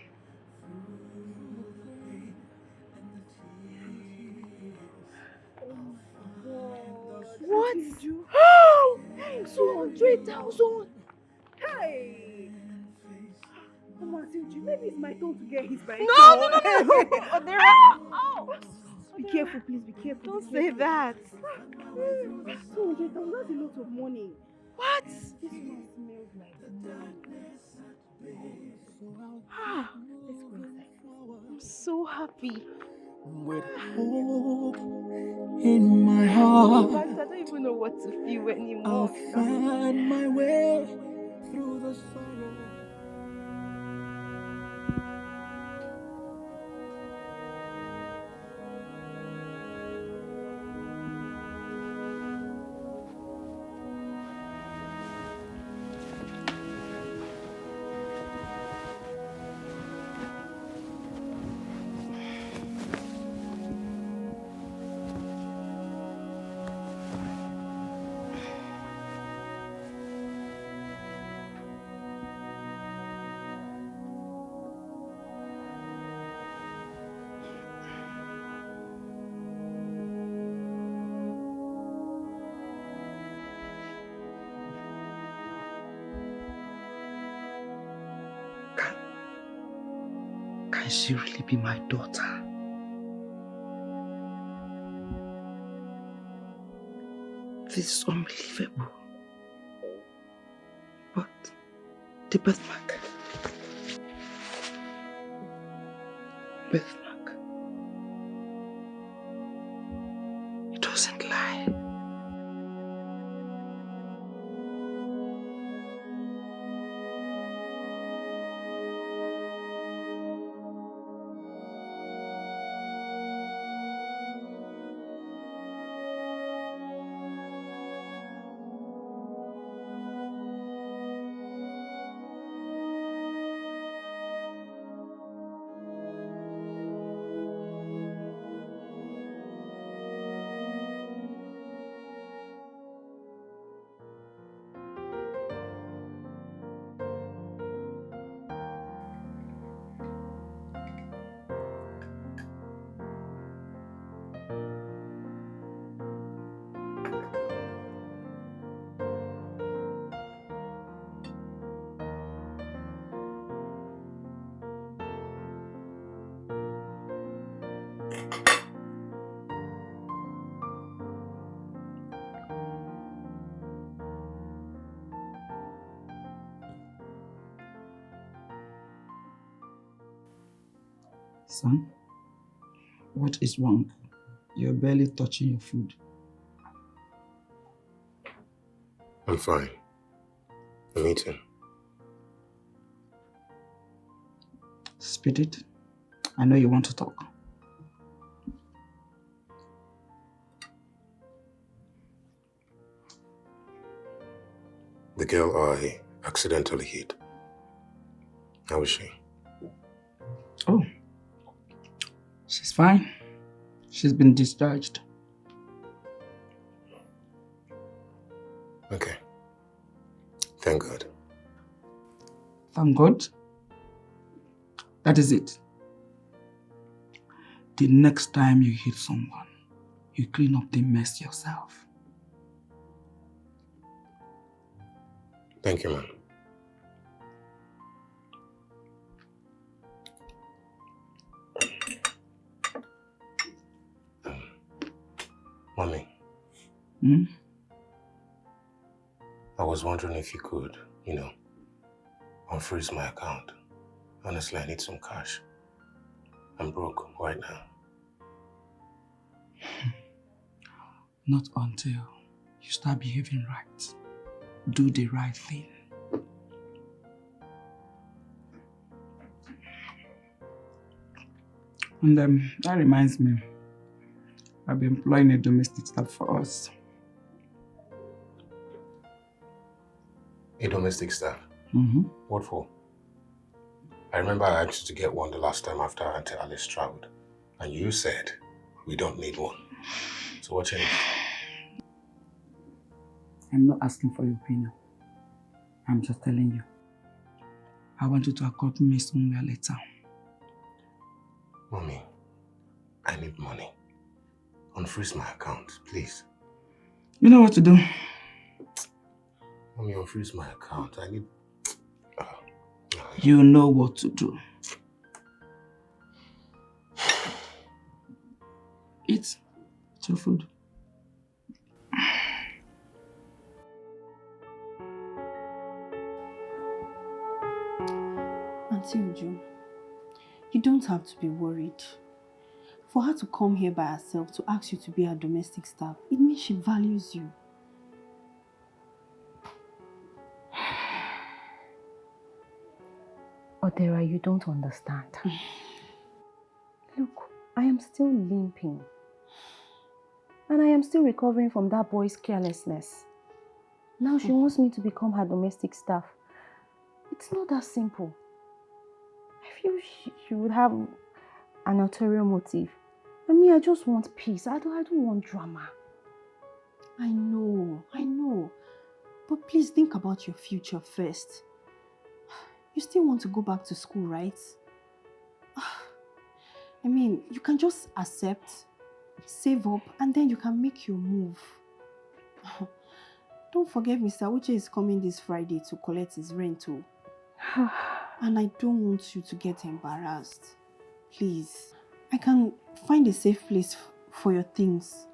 What? Did you? 200,000! Hey! Come on, Silji, maybe it's my turn to get hit by a No, car. no, no, no, no. Odera. Oh. Be careful, please, be careful. Don't say that. 200,000, that's a lot of money. What? This one smells like money. Let's go inside. I'm so happy. With hope in my In heart, fact, I don't even know what to feel I'll anymore. find my way through the sorrow. Can she really be my daughter? This is unbelievable. But the birthmark. Birthmark. It doesn't lie. Son, what is wrong? You're barely touching your food. I'm fine. A meeting. Speed it. I know you want to talk. The girl I accidentally hit. How is she? Oh. She's fine. She's been discharged. Okay. Thank God. Thank God. That is it. The next time you hit someone, you clean up the mess yourself. Thank you, man. Mommy. Hmm? I was wondering if you could, unfreeze my account. Honestly, I need some cash. I'm broke right now. Not until you start behaving right. Do the right thing. And that reminds me, I'll be employing a domestic staff for us. A domestic staff? Mm-hmm. What for? I remember I asked you to get one the last time after Auntie Alice traveled. And you said we don't need one. So what changed? I'm not asking for your opinion. I'm just telling you. I want you to accompany me somewhere later. Mommy, I need money. Unfreeze my account, please. You know what to do. Mommy, unfreeze my account. I need... You know what to do. Eat. It's your food. Auntie Uju, you don't have to be worried. For her to come here by herself to ask you to be her domestic staff, it means she values you. Odera, you don't understand. Look, I am still limping. And I am still recovering from that boy's carelessness. Now she wants me to become her domestic staff. It's not that simple. I feel she would have an ulterior motive. I mean, I just want peace. I don't want drama. I know. But please think about your future first. You still want to go back to school, right? I mean, you can just accept, save up, and then you can make your move. Don't forget Mr. Uche is coming this Friday to collect his rent too. And I don't want you to get embarrassed. Please. I can find a safe place for your things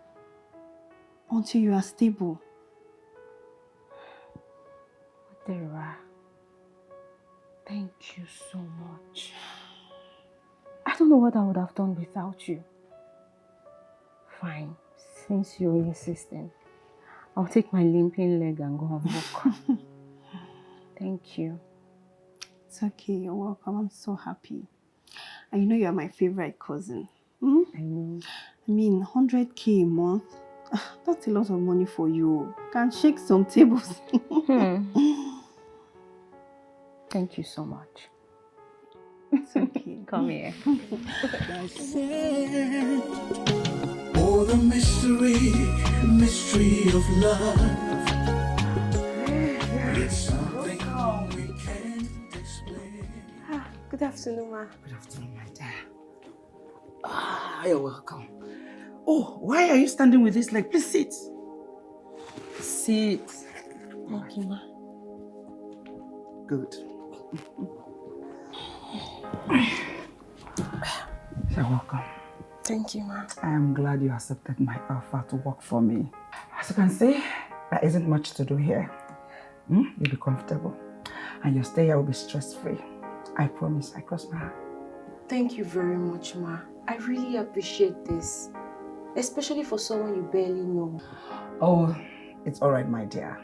until you are stable. Odera, thank you so much. I don't know what I would have done without you. Fine, since you're insisting, I'll take my limping leg and go and walk. Thank you. It's okay, you're welcome. I'm so happy. And you know you're my favorite cousin. Hmm? I know. I mean, 100K a month, that's a lot of money for you. Can shake some tables. Thank you so much. It's okay. Come here. Oh, the mystery of love. It's something we can't explain. Good afternoon, ma. Good afternoon, my dear. You're welcome. Oh, why are you standing with this leg? Please sit. Sit. Thank you, ma. Good. You're welcome. Thank you, ma. I am glad you accepted my offer to work for me. As you can see, there isn't much to do here. You'll be comfortable. And your stay here will be stress-free. I promise, I cross my heart. Thank you very much, ma. I really appreciate this. Especially for someone you barely know. Oh, it's all right, my dear.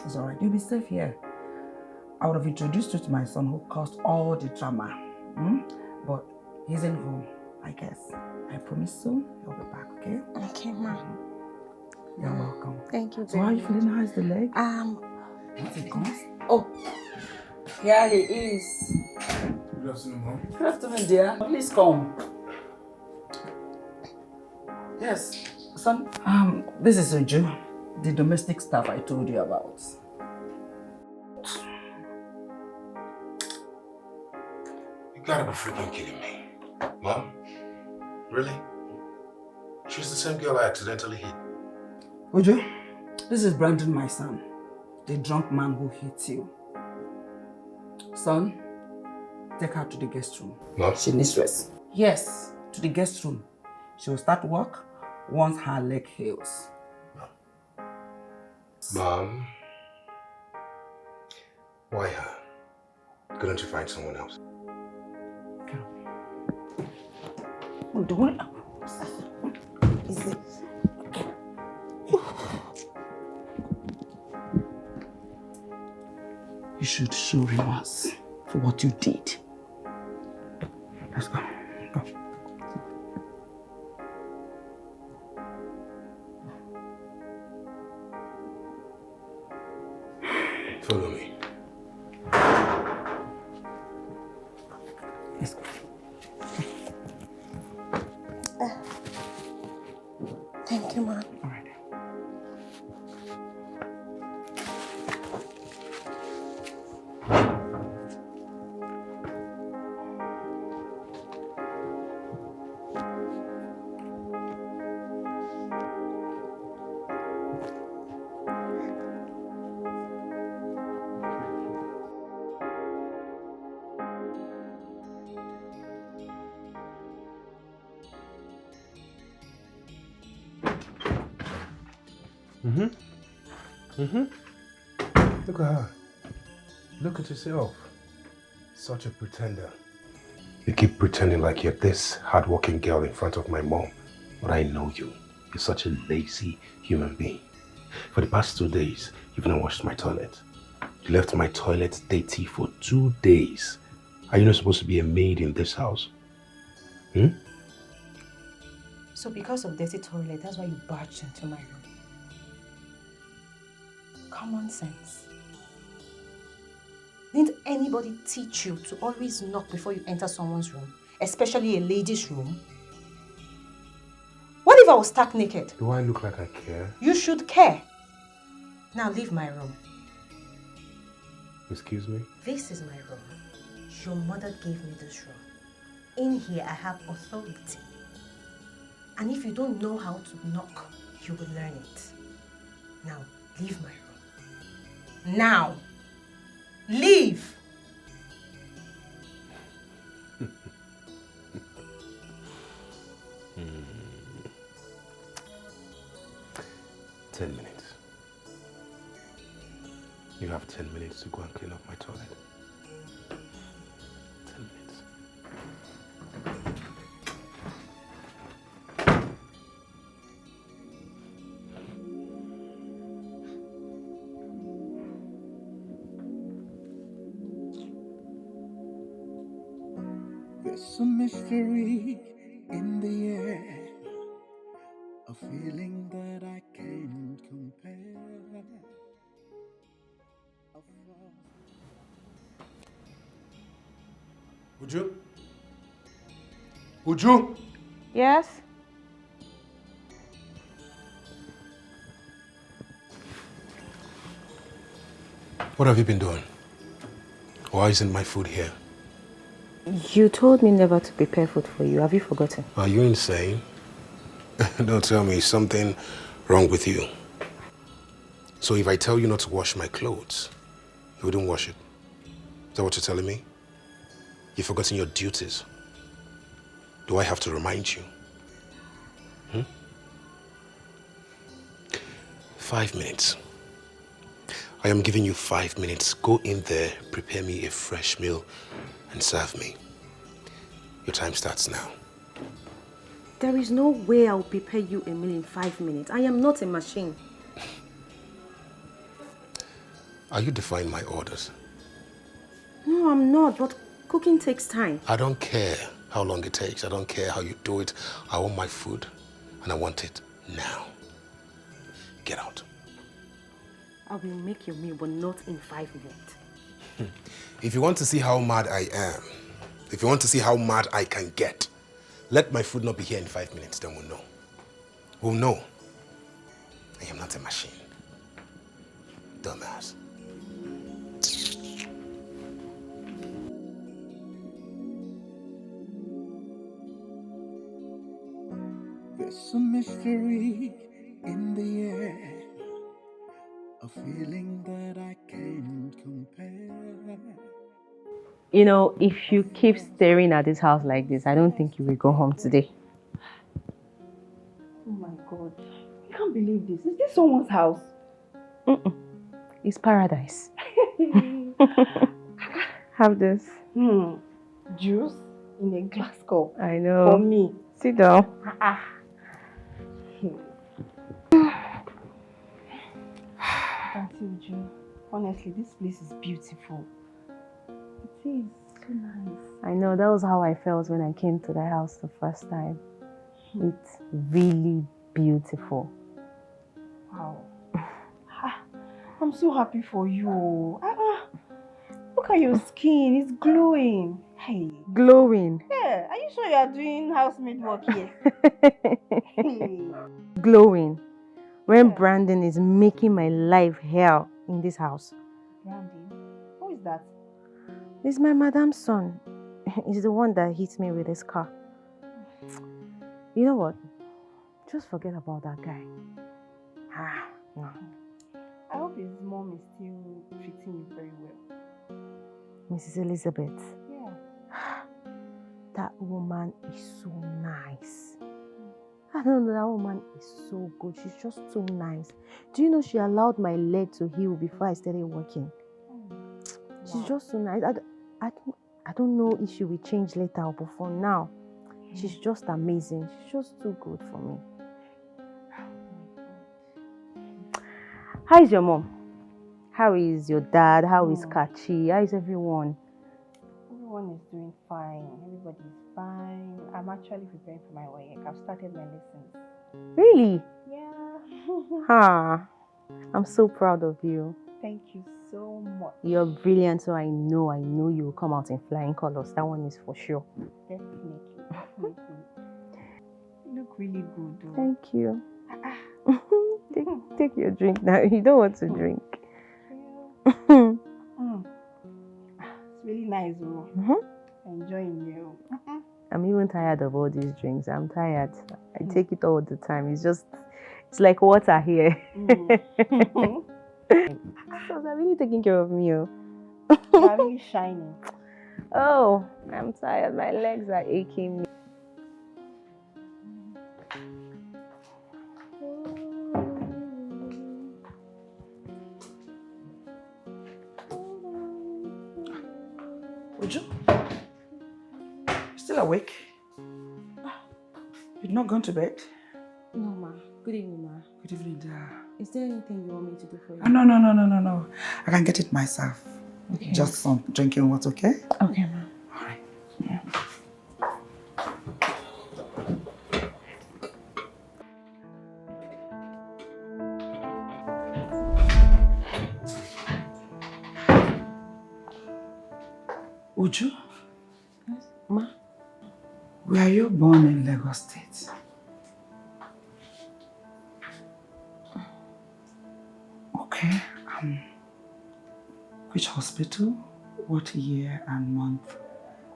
It's all right. You'll be safe here. I would have introduced you to my son who caused all the drama. But he's in home, I guess. I promise soon he'll be back, okay? Okay, ma. You're welcome. Thank you So how are you feeling? How is the leg? Once it comes. Oh, Here he is. Good afternoon, Mom. Good afternoon, dear. Please come. Yes, son. This is Orji, the domestic staff I told you about. You gotta be freaking kidding me. Mom? Really? She's the same girl I accidentally hit. Orji, this is Brandon, my son. The drunk man who hit you. Son, take her to the guest room. No? She needs rest. Yes, to the guest room. She will start work once her leg heals. Mom? Why her? Couldn't you find someone else? Oh, don't worry. Is it? You should show remorse for what you did. Let's go. Go. Follow me. Let's go. Thank you, ma. All right. Look at her. Look at yourself. Such a pretender. You keep pretending like you're this hardworking girl in front of my mom. But I know you. You're such a lazy human being. For the past 2 days, you've not washed my toilet. You left my toilet dirty for 2 days. Are you not supposed to be a maid in this house? So because of dirty toilet, that's why you barged into my room. Common sense. Didn't anybody teach you to always knock before you enter someone's room? Especially a lady's room? What if I was stark naked? Do I look like I care? You should care. Now leave my room. Excuse me? This is my room. Your mother gave me this room. In here, I have authority. And if you don't know how to knock, you will learn it. Now, leave my room. Now! Leave! Ten minutes. You have 10 minutes to go and clean up my toilet. 10 minutes. There's a mystery in the air, a feeling that I can't compare. Uju? Uju? Yes? What have you been doing? Why isn't my food here? You told me never to prepare food for you. Have you forgotten? Are you insane? Don't tell me something wrong with you. So if I tell you not to wash my clothes, you wouldn't wash it. Is that what you're telling me? You've forgotten your duties. Do I have to remind you? 5 minutes. I am giving you 5 minutes. Go in there, prepare me a fresh meal, and serve me. Your time starts now. There is no way I'll prepare you a meal in 5 minutes. I am not a machine. Are you defying my orders? No, I'm not, but cooking takes time. I don't care how long it takes. I don't care how you do it. I want my food, and I want it now. Get out. I will make your meal, but not in 5 minutes. If you want to see how mad I am, if you want to see how mad I can get, let my food not be here in 5 minutes, then we'll know. We'll know. I am not a machine. Dumbass. There's a mystery in the air, a feeling that I can't compare. You know, if you keep staring at this house like this, I don't think you will go home today. Oh my God. I can't believe this. Is this someone's house? It's paradise. Have this. Juice in a glass cup. I know. For me. Sit down. Auntie Uju, honestly, this place is beautiful. It is so nice. I know, that was how I felt when I came to the house the first time. It's really beautiful. Wow. I'm so happy for you. Look at your skin, it's glowing. Hey. Glowing? Yeah, are you sure you are doing housemaid work here? Glowing. When Brandon is making my life hell in this house. Brandon? Who is that? He's my madam's son. He's the one that hit me with his car. You know what? Just forget about that guy. No. I hope his mom is still treating you very well. Mrs. Elizabeth. Yeah. That woman is so nice. I don't know, that woman is so good. She's just so nice. Do you know she allowed my leg to heal before I started working? She's just so nice. I don't know if she will change later, but for now, she's just amazing. She's just too good for me. How is your mom? How is your dad? How is Kachi? How is everyone? Everyone is doing fine. Everybody is fine. I'm actually preparing for my work. I've started my lessons. Really? Yeah. I'm so proud of you. Thank you so much. You're brilliant, so I know you will come out in flying colors. That one is for sure. Definitely. You look really good, though. Thank you. Take your drink now. You don't want to drink. It's really nice, though. Enjoying you. I'm even tired of all these drinks. I'm tired. I take it all the time. It's like water here. So they're really taking care of me. You're really shining. Oh, I'm tired. My legs are aching me. Uju? Still awake? You've not gone to bed? No, ma. Good evening, ma. Good evening, dear. Is there anything you want me to do for you? No. I can get it myself. Okay. Just some drinking water, okay? Okay, ma. All right. Yeah. Uju? Yes, ma. Were you born in Lagos State? Okay. Which hospital? What year and month,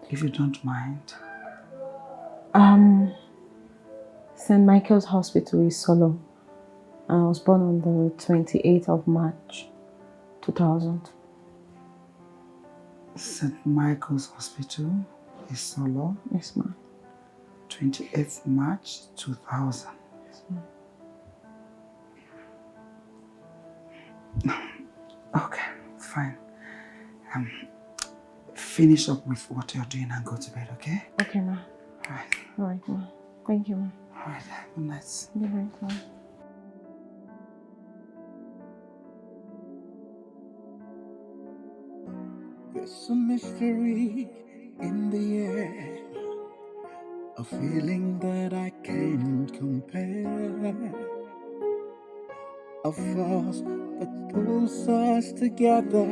if you don't mind? St. Michael's Hospital is Solo. I was born on the 28th of March, 2000. St. Michael's Hospital is Solo? Yes, ma'am. 28th March 2000. Yes, ma'am. Okay, fine. Finish up with what you're doing and go to bed, okay? Okay, ma'am. All right. All right, ma'am. Thank you, ma'am. All right, good night. Good night, ma'am. There's a mystery in the air, a feeling that I can't compare, a force that pulls us together,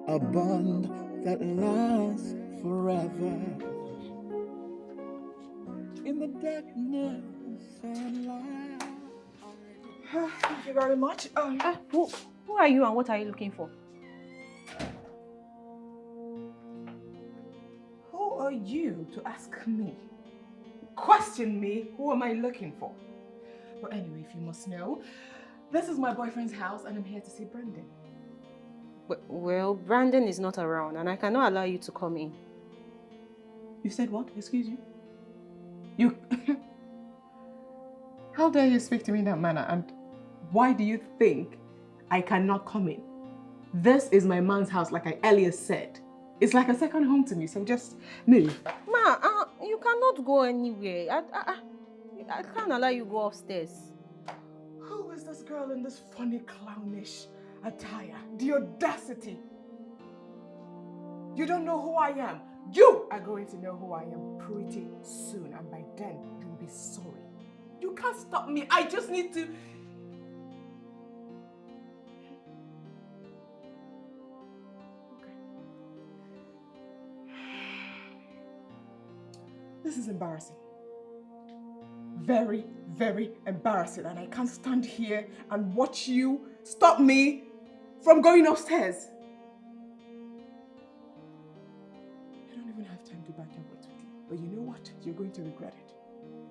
a bond that lasts forever. In the darkness and light. Thank you very much. Who are you and what are you looking for? Who are you to ask me? Question me, who am I looking for? But anyway, if you must know, this is my boyfriend's house and I'm here to see Brandon. Well, Brandon is not around and I cannot allow you to come in. You said what? Excuse you? You... How dare you speak to me in that manner? And why do you think I cannot come in? This is my man's house, like I earlier said. It's like a second home to me, so just move. Ma, you cannot go anywhere. I can't allow you go upstairs. Who is this girl in this funny clownish attire? The audacity. You don't know who I am. You are going to know who I am pretty soon, and by then you'll be sorry. You can't stop me. I just need to... Okay. This is embarrassing. Very, very embarrassing, and I can't stand here and watch you stop me from going upstairs. I don't even have time to back and forth with you, but you know what? You're going to regret it.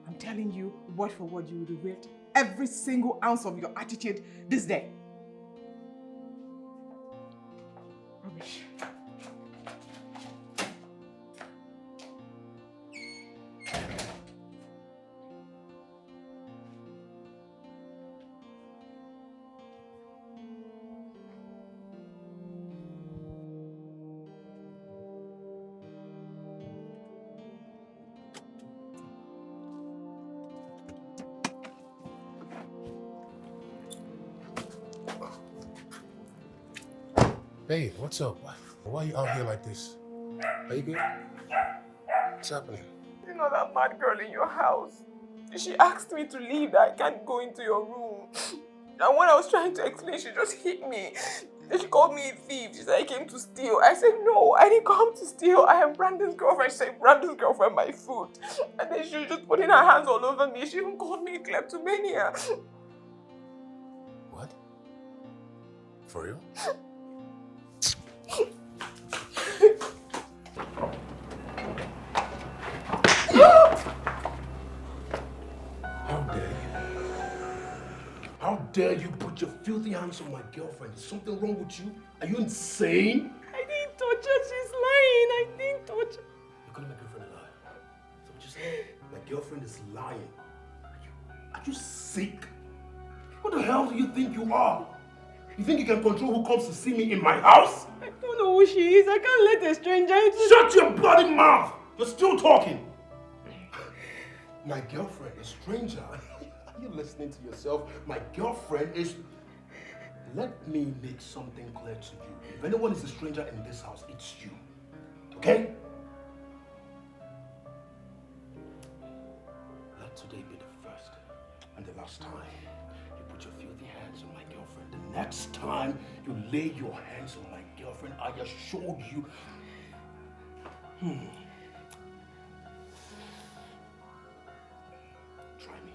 I'm telling you, word for word, you will regret every single ounce of your attitude this day. Rubbish. Babe, what's up? Why are you out here like this? Are you good? What's happening? You know that mad girl in your house? She asked me to leave, that I can't go into your room. And when I was trying to explain, she just hit me. Then she called me a thief. She said I came to steal. I said, no, I didn't come to steal. I am Brandon's girlfriend. She said, Brandon's girlfriend, my food. And then she was just putting her hands all over me. She even called me a kleptomania. What? For real? How dare you? How dare you put your filthy hands on my girlfriend? Is something wrong with you? Are you insane? I didn't touch her. She's lying. I didn't touch her. You're calling my girlfriend a liar? Is that what you said? My girlfriend is lying. Are you sick? What the hell do you think you are? You think you can control who comes to see me in my house? I don't know who she is. I can't let a stranger into... Shut your bloody mouth! You're still talking. My girlfriend, a stranger. Are you listening to yourself? My girlfriend is... Let me make something clear to you. If anyone is a stranger in this house, it's you. Okay? Let today be the first and the last time you put your filthy hands on my girlfriend. The next time you lay your hands on my girlfriend, I assure you... Try me.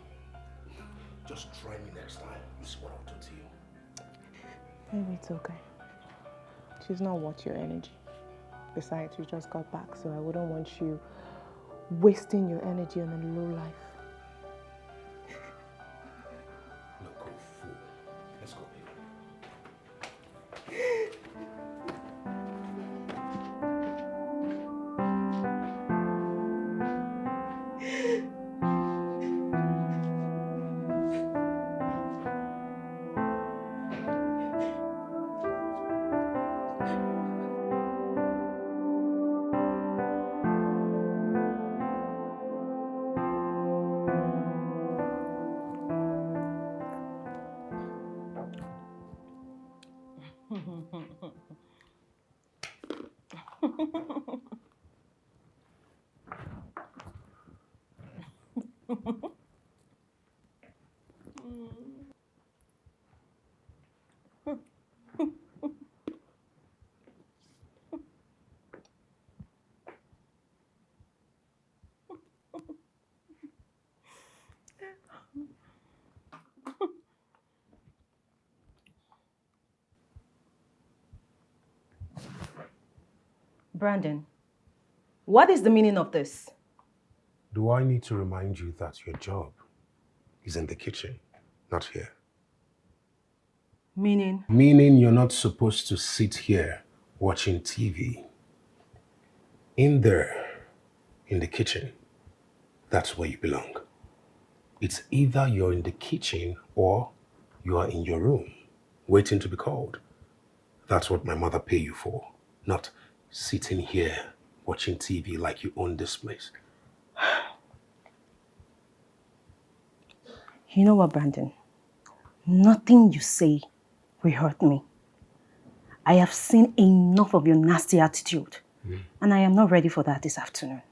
Just try me next time. This is what I'll do to you. Maybe it's okay. She's not worth your energy. Besides, you just got back, so I wouldn't want you wasting your energy on a low life. Look, oh fool. Let's go, baby. Brandon, what is the meaning of this? Do I need to remind you that your job is in the kitchen, not here? Meaning? Meaning you're not supposed to sit here watching TV. In there, in the kitchen, that's where you belong. It's either you're in the kitchen or you are in your room, waiting to be called. That's what my mother paid you for, not sitting here watching TV like you own this place. You know what, Brandon? Nothing you say will hurt me. I have seen enough of your nasty attitude, and I am not ready for that this afternoon.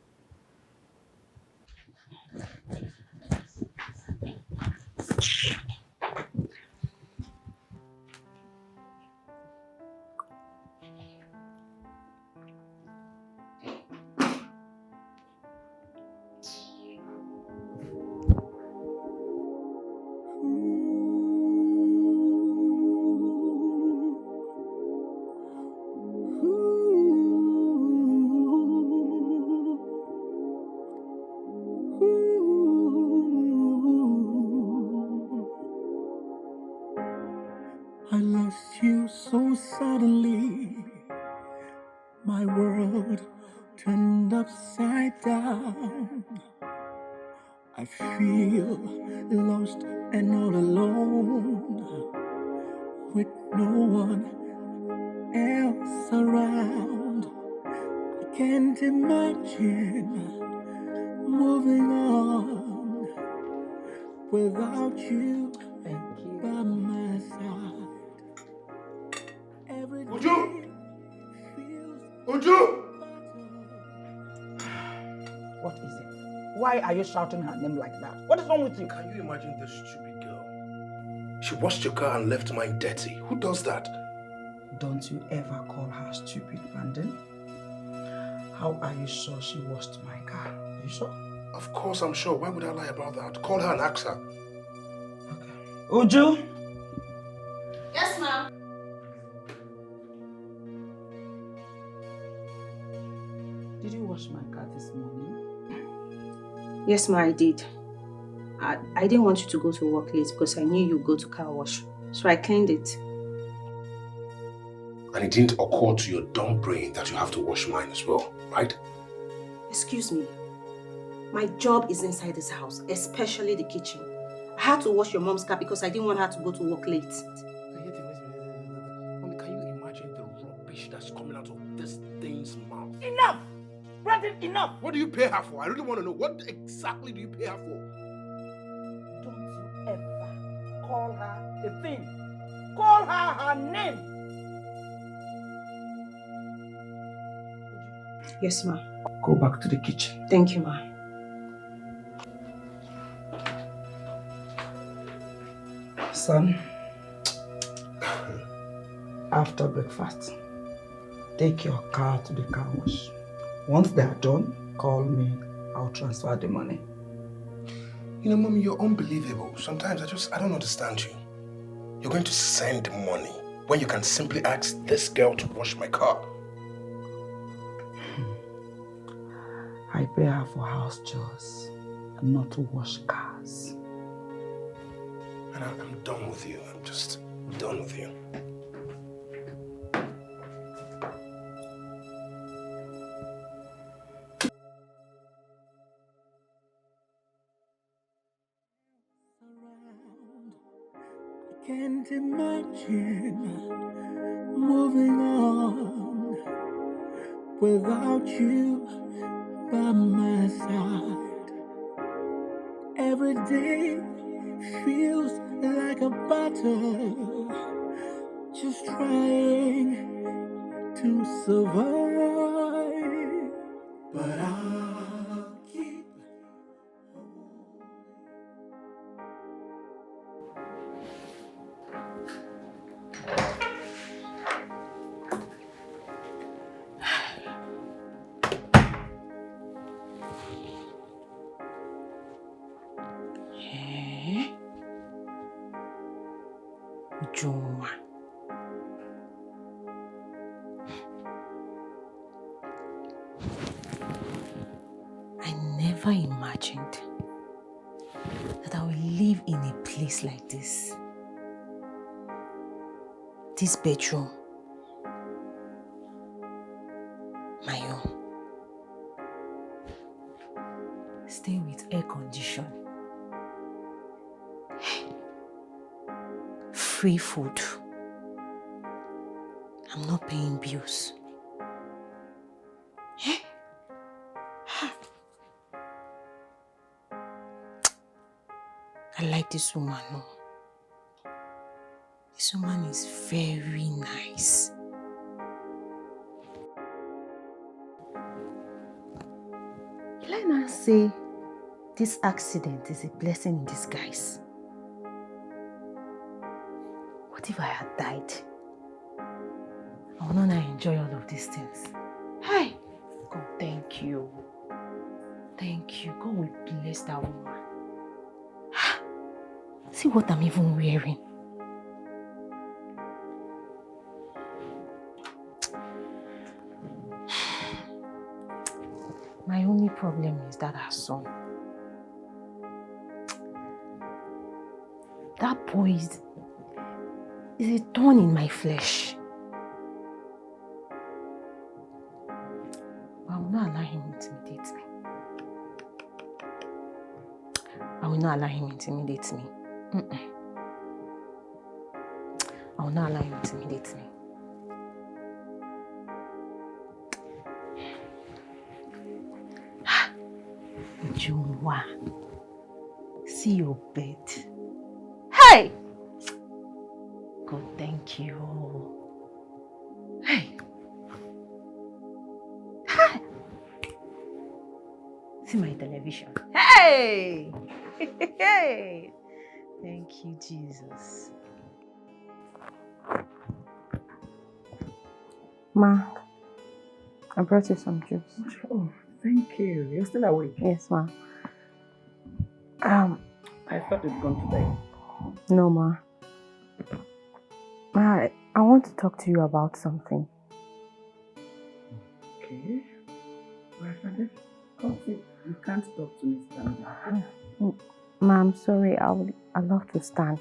I lost you so suddenly. My world turned upside down. I feel lost and all alone, with no one else around. I can't imagine moving on without you by my side. Uju! Uju! What is it? Why are you shouting her name like that? What is wrong with you? Can you imagine this stupid girl? She washed your car and left mine dirty. Who does that? Don't you ever call her stupid, Brandon. How are you sure she washed my car? Are you sure? Of course I'm sure. Why would I lie about that? Call her and ask her. Uju? Yes, ma'am. Did you wash my car this morning? Yes, ma, I did. I didn't want you to go to work late because I knew you'd go to car wash. So I cleaned it. And it didn't occur to your dumb brain that you have to wash mine as well, right? Excuse me. My job is inside this house, especially the kitchen. I had to wash your mom's car because I didn't want her to go to work late. Mommy, can you imagine the rubbish that's coming out of this thing's mouth? Enough! Brandon, enough! What do you pay her for? I really want to know. What exactly do you pay her for? Don't you ever call her a thing. Call her her name. Yes, ma. Go back to the kitchen. Thank you, ma. Son, after breakfast, take your car to the car wash. Once they are done, call me. I'll transfer the money. You know, Mommy, you're unbelievable. Sometimes I don't understand you. You're going to send money when you can simply ask this girl to wash my car. I pay her for house chores and not to wash cars. And I'm done with you. I'm just done with you. I can't imagine moving on without you by my side. Every day feels like a battle, just trying to survive. Ujoma. I never imagined that I would live in a place like this. This bedroom, my own. Stay with air condition. Free food. I'm not paying bills. I like this woman. No. This woman is very nice. Will I not say this accident is a blessing in disguise? What if I had died? I would not enjoy all of these things. Hey! God, thank you. Thank you. God will bless that woman. See what I'm even wearing. My only problem is that her son. That boy is a thorn in my flesh. But I will not allow him intimidate me. I will not allow him intimidate me. I will not allow him intimidate me. Ujumwa, see your bed. Hey! God, thank you. Hey! Hey! See my television. Hey! Hey! Thank you, Jesus. Ma, I brought you some juice. Oh, thank you. You're still awake? Yes, ma. I thought you'd gone to bed. No, ma. Ma, I want to talk to you about something. Okay. Well, Father, come sit. You can't talk to me standing. Ma, I'm sorry. I'd love to stand.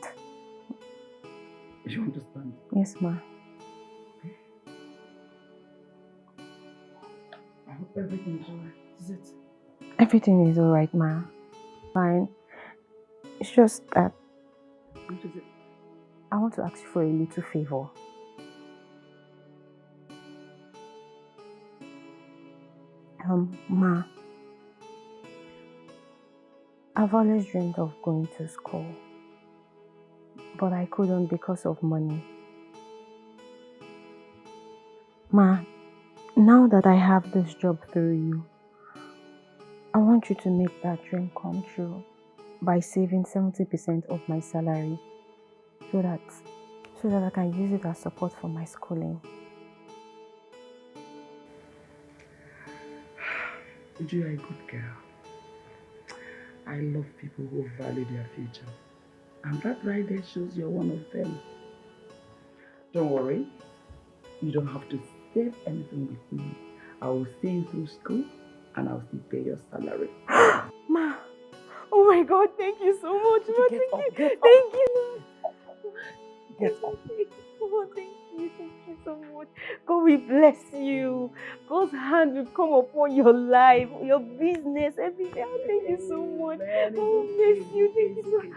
You want to stand? Yes, ma. Okay. I hope everything's alright. Is it? Everything is alright, ma. Fine. It's just that What is it? I want to ask you for a little favor. Ma, I've always dreamed of going to school, but I couldn't because of money. Ma, now that I have this job through you, I want you to make that dream come true by saving 70% of my salary so that I can use it as support for my schooling. You are a good girl. I love people who value their future. And that right there shows you're one of them. Don't worry. You don't have to save anything with me. I will see you through school and I'll still pay your salary. Ma! Oh my God, thank you so much. Ma, thank you. Thank you. Get up. Oh, thank you so much. God will bless you. God's hand will come upon your life, your business, everything. Oh, thank you so much. Oh, bless you. Thank you so much.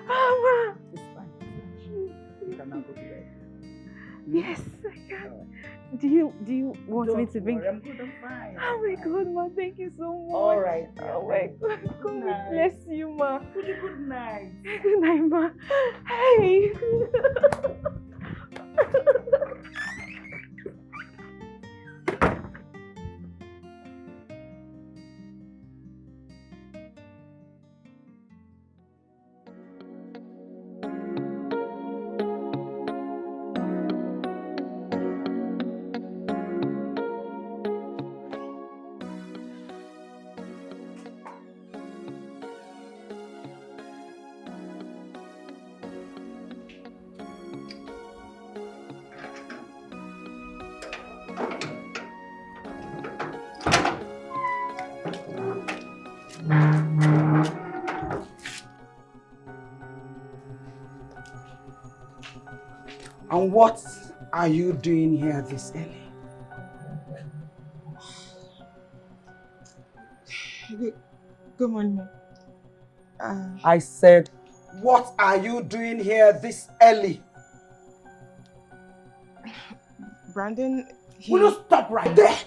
Oh, Ma. It's fine. You can now go to bed. Yes, I can. Do you want me to bring? I'm good, I'm fine. Oh my God, Ma, thank you so much. All right. Oh my God. God will bless you, Ma. Good night. Good night, Ma. Hey. What are you doing here this early? Good morning. I said, what are you doing here this early? Brandon, Will you stop right there?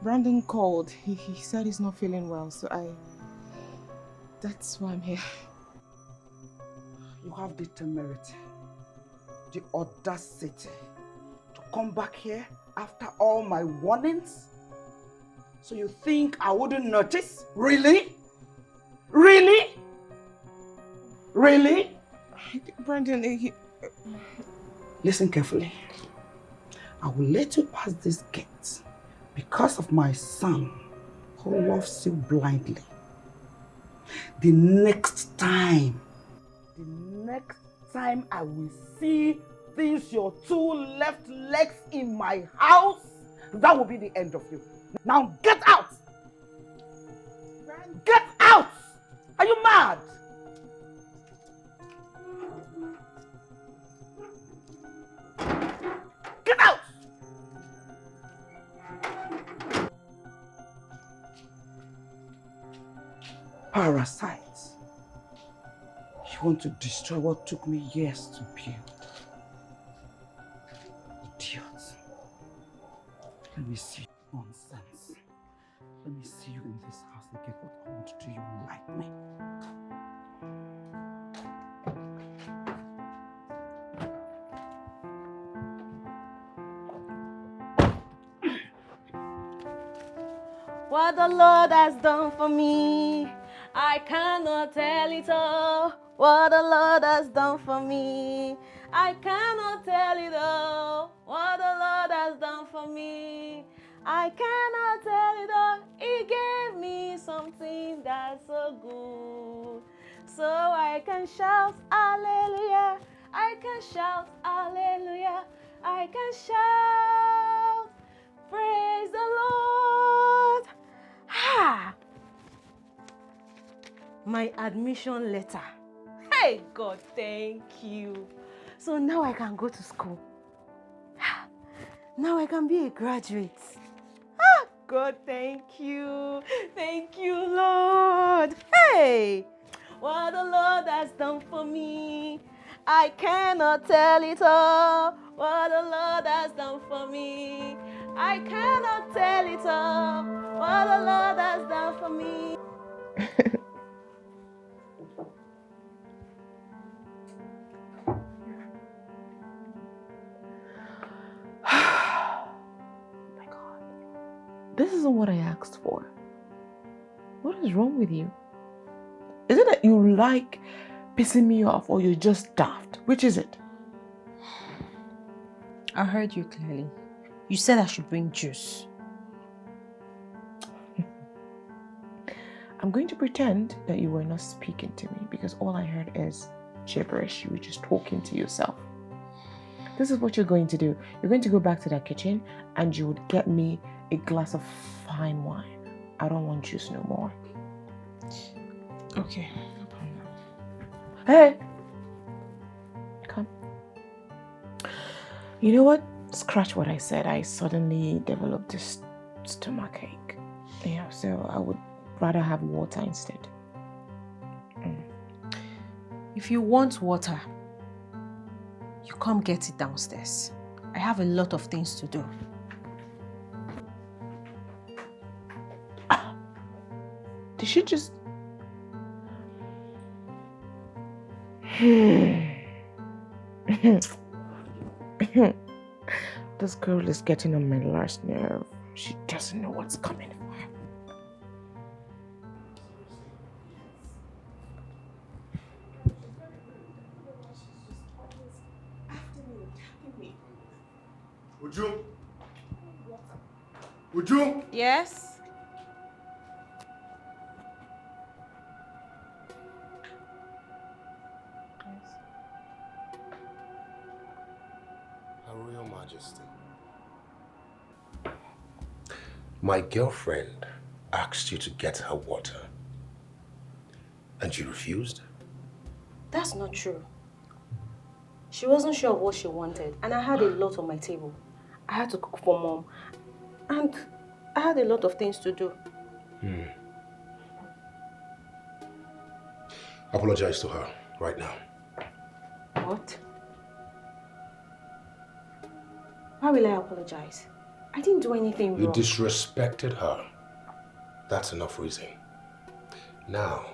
Brandon called. He said he's not feeling well, so that's why I'm here. You have the temerity, the audacity to come back here after all my warnings? So you think I wouldn't notice? Really? Really? Really? Brandon, Listen carefully. I will let you pass this gate because of my son who loves you blindly. The next time I will see these your two left legs in my house, that will be the end of you. Now get out! Get out! Are you mad? Get out! Parasites. You want to destroy what took me years to build. Idiots. Let me see you. Nonsense. Let me see you in this house and get what I want to do. You will like me. What the Lord has done for me, I cannot tell it all. What the Lord has done for me, I cannot tell it all. What the Lord has done for me, I cannot tell it all. He gave me something that's so good, so I can shout hallelujah. I can shout hallelujah. I can shout praise the Lord. Ha! My admission letter. Hey God, thank you. So now I can go to school. Now I can be a graduate. Ah, God, thank you. Thank you, Lord. Hey! What the Lord has done for me, I cannot tell it all. What the Lord has done for me, I cannot tell it all. What the Lord has done for me. My God. This isn't what I asked for. What is wrong with you? Is it that you like pissing me off or you're just daft? Which is it? I heard you clearly. You said I should bring juice. I'm going to pretend that you were not speaking to me because all I heard is gibberish. You were just talking to yourself. This is what you're going to do. You're going to go back to that kitchen and you would get me a glass of fine wine. I don't want juice no more. Okay, no problem. Hey! Come. You know what? Scratch what I said. I suddenly developed this stomachache. Yeah, so I would rather have water instead. If you want water, you come get it downstairs. I have a lot of things to do. Did she just... This girl is getting on my last nerve. She doesn't know what's coming for her. Uju? Uju? Yes? Her Royal Majesty. My girlfriend asked you to get her water. And you refused? That's not true. She wasn't sure of what she wanted, and I had a lot on my table. I had to cook for Mom, and I had a lot of things to do. Apologize to her right now. What? Why will I apologize? I didn't do anything wrong. You disrespected her. That's enough reason. Now,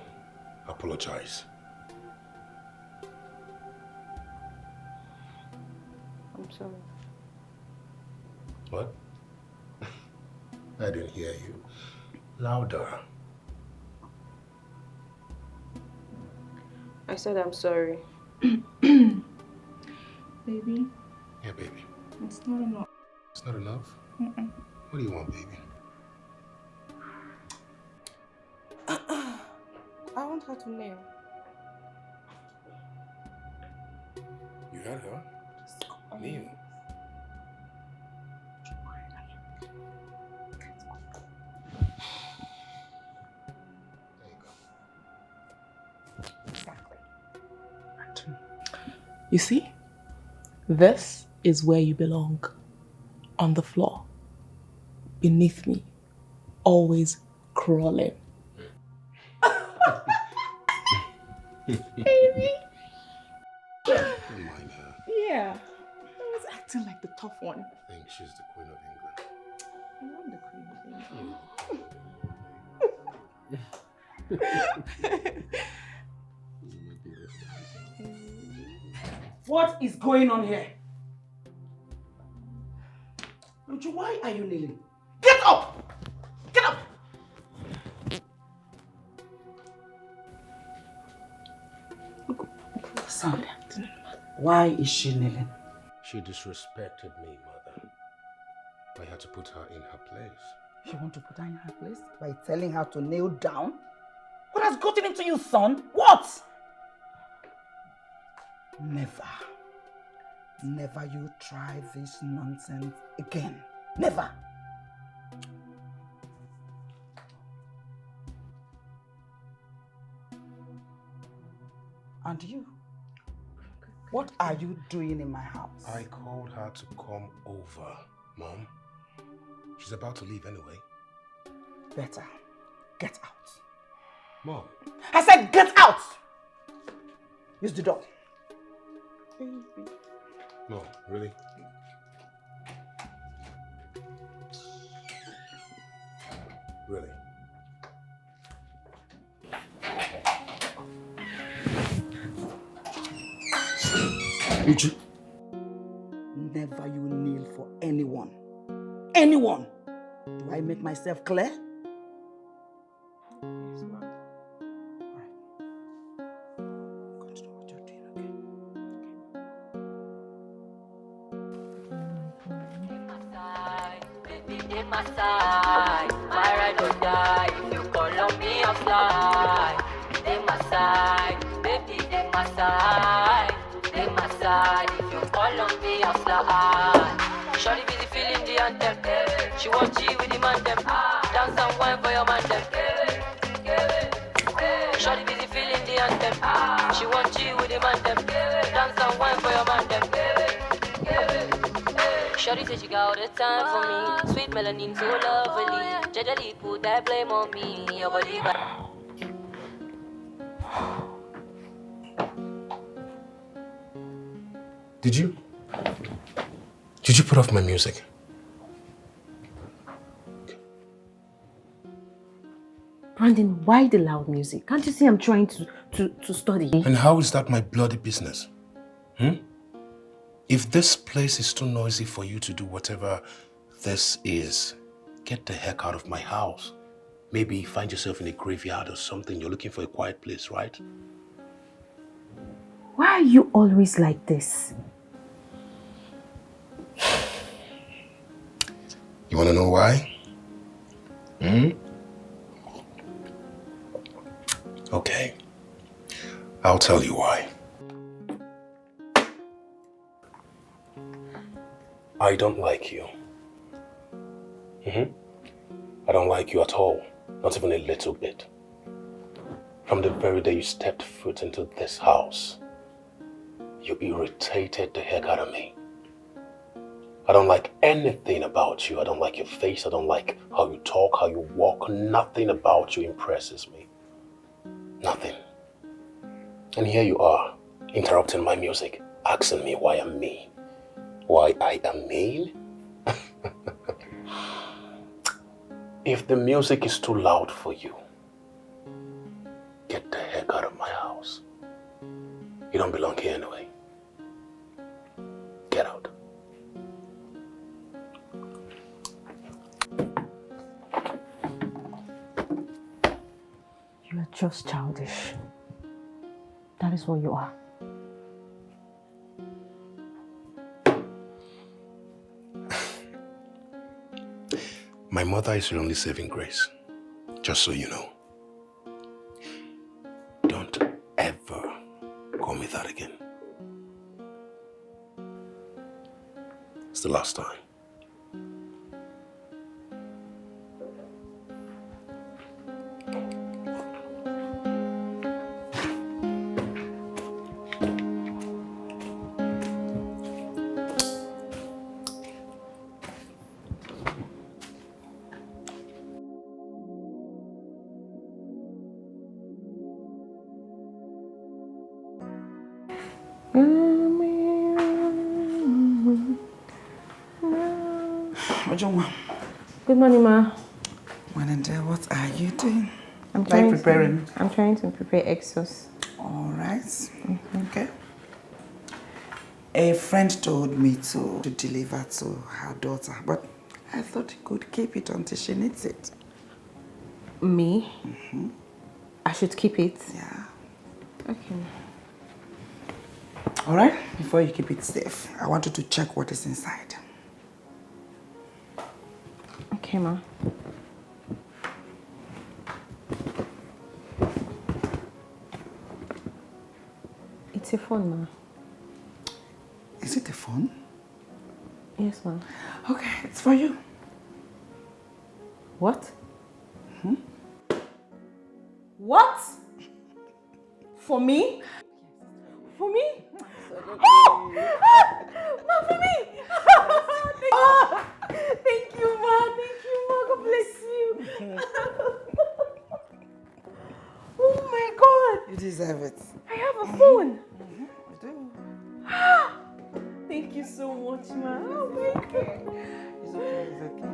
apologize. I'm sorry. What? I didn't hear you. Louder. I said I'm sorry. Baby? Yeah, baby. It's not enough. It's not enough? Mm-mm. What do you want, baby? I want her to nail. You had her? Kneel. You see? This is where you belong. On the floor. Beneath me. Always crawling. Baby. Don't mind her. Yeah. I was acting like the tough one. I think she's the Queen of England. I am the Queen of England. What is going on here? Orji, why are you kneeling? Get up! Get up! Son, why is she kneeling? She disrespected me, Mother. I had to put her in her place. You want to put her in her place by telling her to kneel down? What has gotten into you, son? What? Never you try this nonsense again. Never. And you? What are you doing in my house? I called her to come over, Mom. She's about to leave anyway. Better. Get out. Mom. I said get out! Use the door. No, really? Really? Orji. Never you kneel for anyone. Anyone! Do I make myself clear? Yes, ma'am. Alright. Continue what you're doing, okay? Baby, my side, my ride or die. If you call on me, I'll fly. Stay my side, baby, stay my side. Stay my side, if you call on me, I'll fly. Shorty busy feeling the anthem. She want G with the man them. Dance and wine for your man them. Shorty busy feeling the anthem. She want G with the man them. Dance and wine for your man them. Shorty said she got all the time for me. Sweet melanin, so lovely. Jejely put that blame on me. Your body back. Did you put off my music? Brandon, why the loud music? Can't you see I'm trying to study? And how is that my bloody business? If this place is too noisy for you to do whatever this is, get the heck out of my house. Maybe find yourself in a graveyard or something. You're looking for a quiet place, right? Why are you always like this? You want to know why? Okay. I'll tell you why. I don't like you. I don't like you at all. Not even a little bit. From the very day you stepped foot into this house, you irritated the heck out of me. I don't like anything about you. I don't like your face. I don't like how you talk, how you walk. Nothing about you impresses me. Nothing. And here you are, interrupting my music, asking me why I'm mean. Why I am mean? If the music is too loud for you, get the heck out of my house. You don't belong here anyway. Get out. You are just childish. That is what you are. My mother is your only saving grace. Just so you know. Don't ever call me that again. It's the last time. Good morning, Ma. Morning, dear. What are you doing? I'm trying to prepare egg sauce. All right. Okay. A friend told me to deliver to her daughter, but I thought you could keep it until she needs it. Me? I should keep it? Yeah. Okay. All right. Before you keep it safe, I want you to check what is inside. Okay, Ma. It's a phone, Ma. Is it a phone? Yes, Ma. Okay, it's for you. What? What? For me? For me? Oh! Ma, for me! Thank you, Ma. Thank you, Ma. God bless you. Oh my God. You deserve it. I have a phone. You do. Thank you so much, Ma. Oh my God. It's okay. It's okay.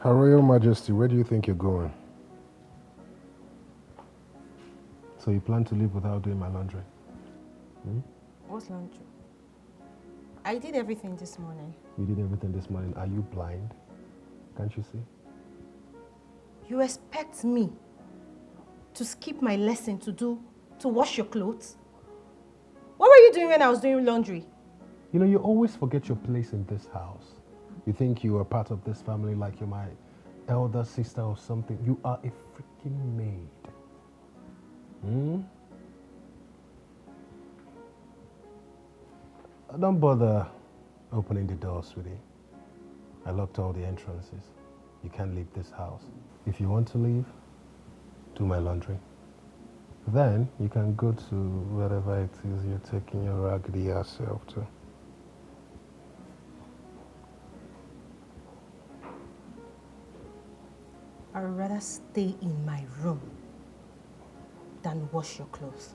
Her Royal Majesty, where do you think you're going? So you plan to leave without doing my laundry? What's laundry? I did everything this morning. You did everything this morning. Are you blind? Can't you see? You expect me to skip my lesson to wash your clothes? What were you doing when I was doing laundry? You know, you always forget your place in this house. You think you are part of this family like you're my elder sister or something. You are a freaking maid. Don't bother opening the door, sweetie. I locked all the entrances. You can't leave this house. If you want to leave, do my laundry. Then you can go to wherever it is you're taking your raggedy ass self to. I'd rather stay in my room than wash your clothes.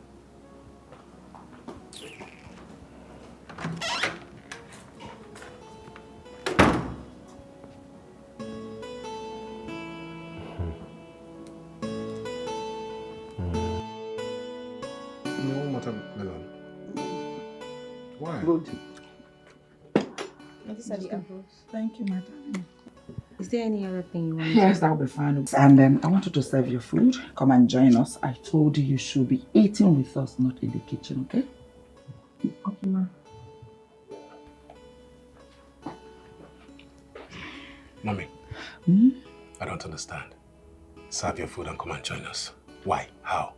No watermelon. Why? Good. These are the apples. Thank you, madam. Is there any other thing you want? Yes, that'll be fine. And then I want you to serve your food. Come and join us. I told you should be eating with us, not in the kitchen, okay? Okay, Ma. Mommy, I don't understand. Serve your food and come and join us. Why? How?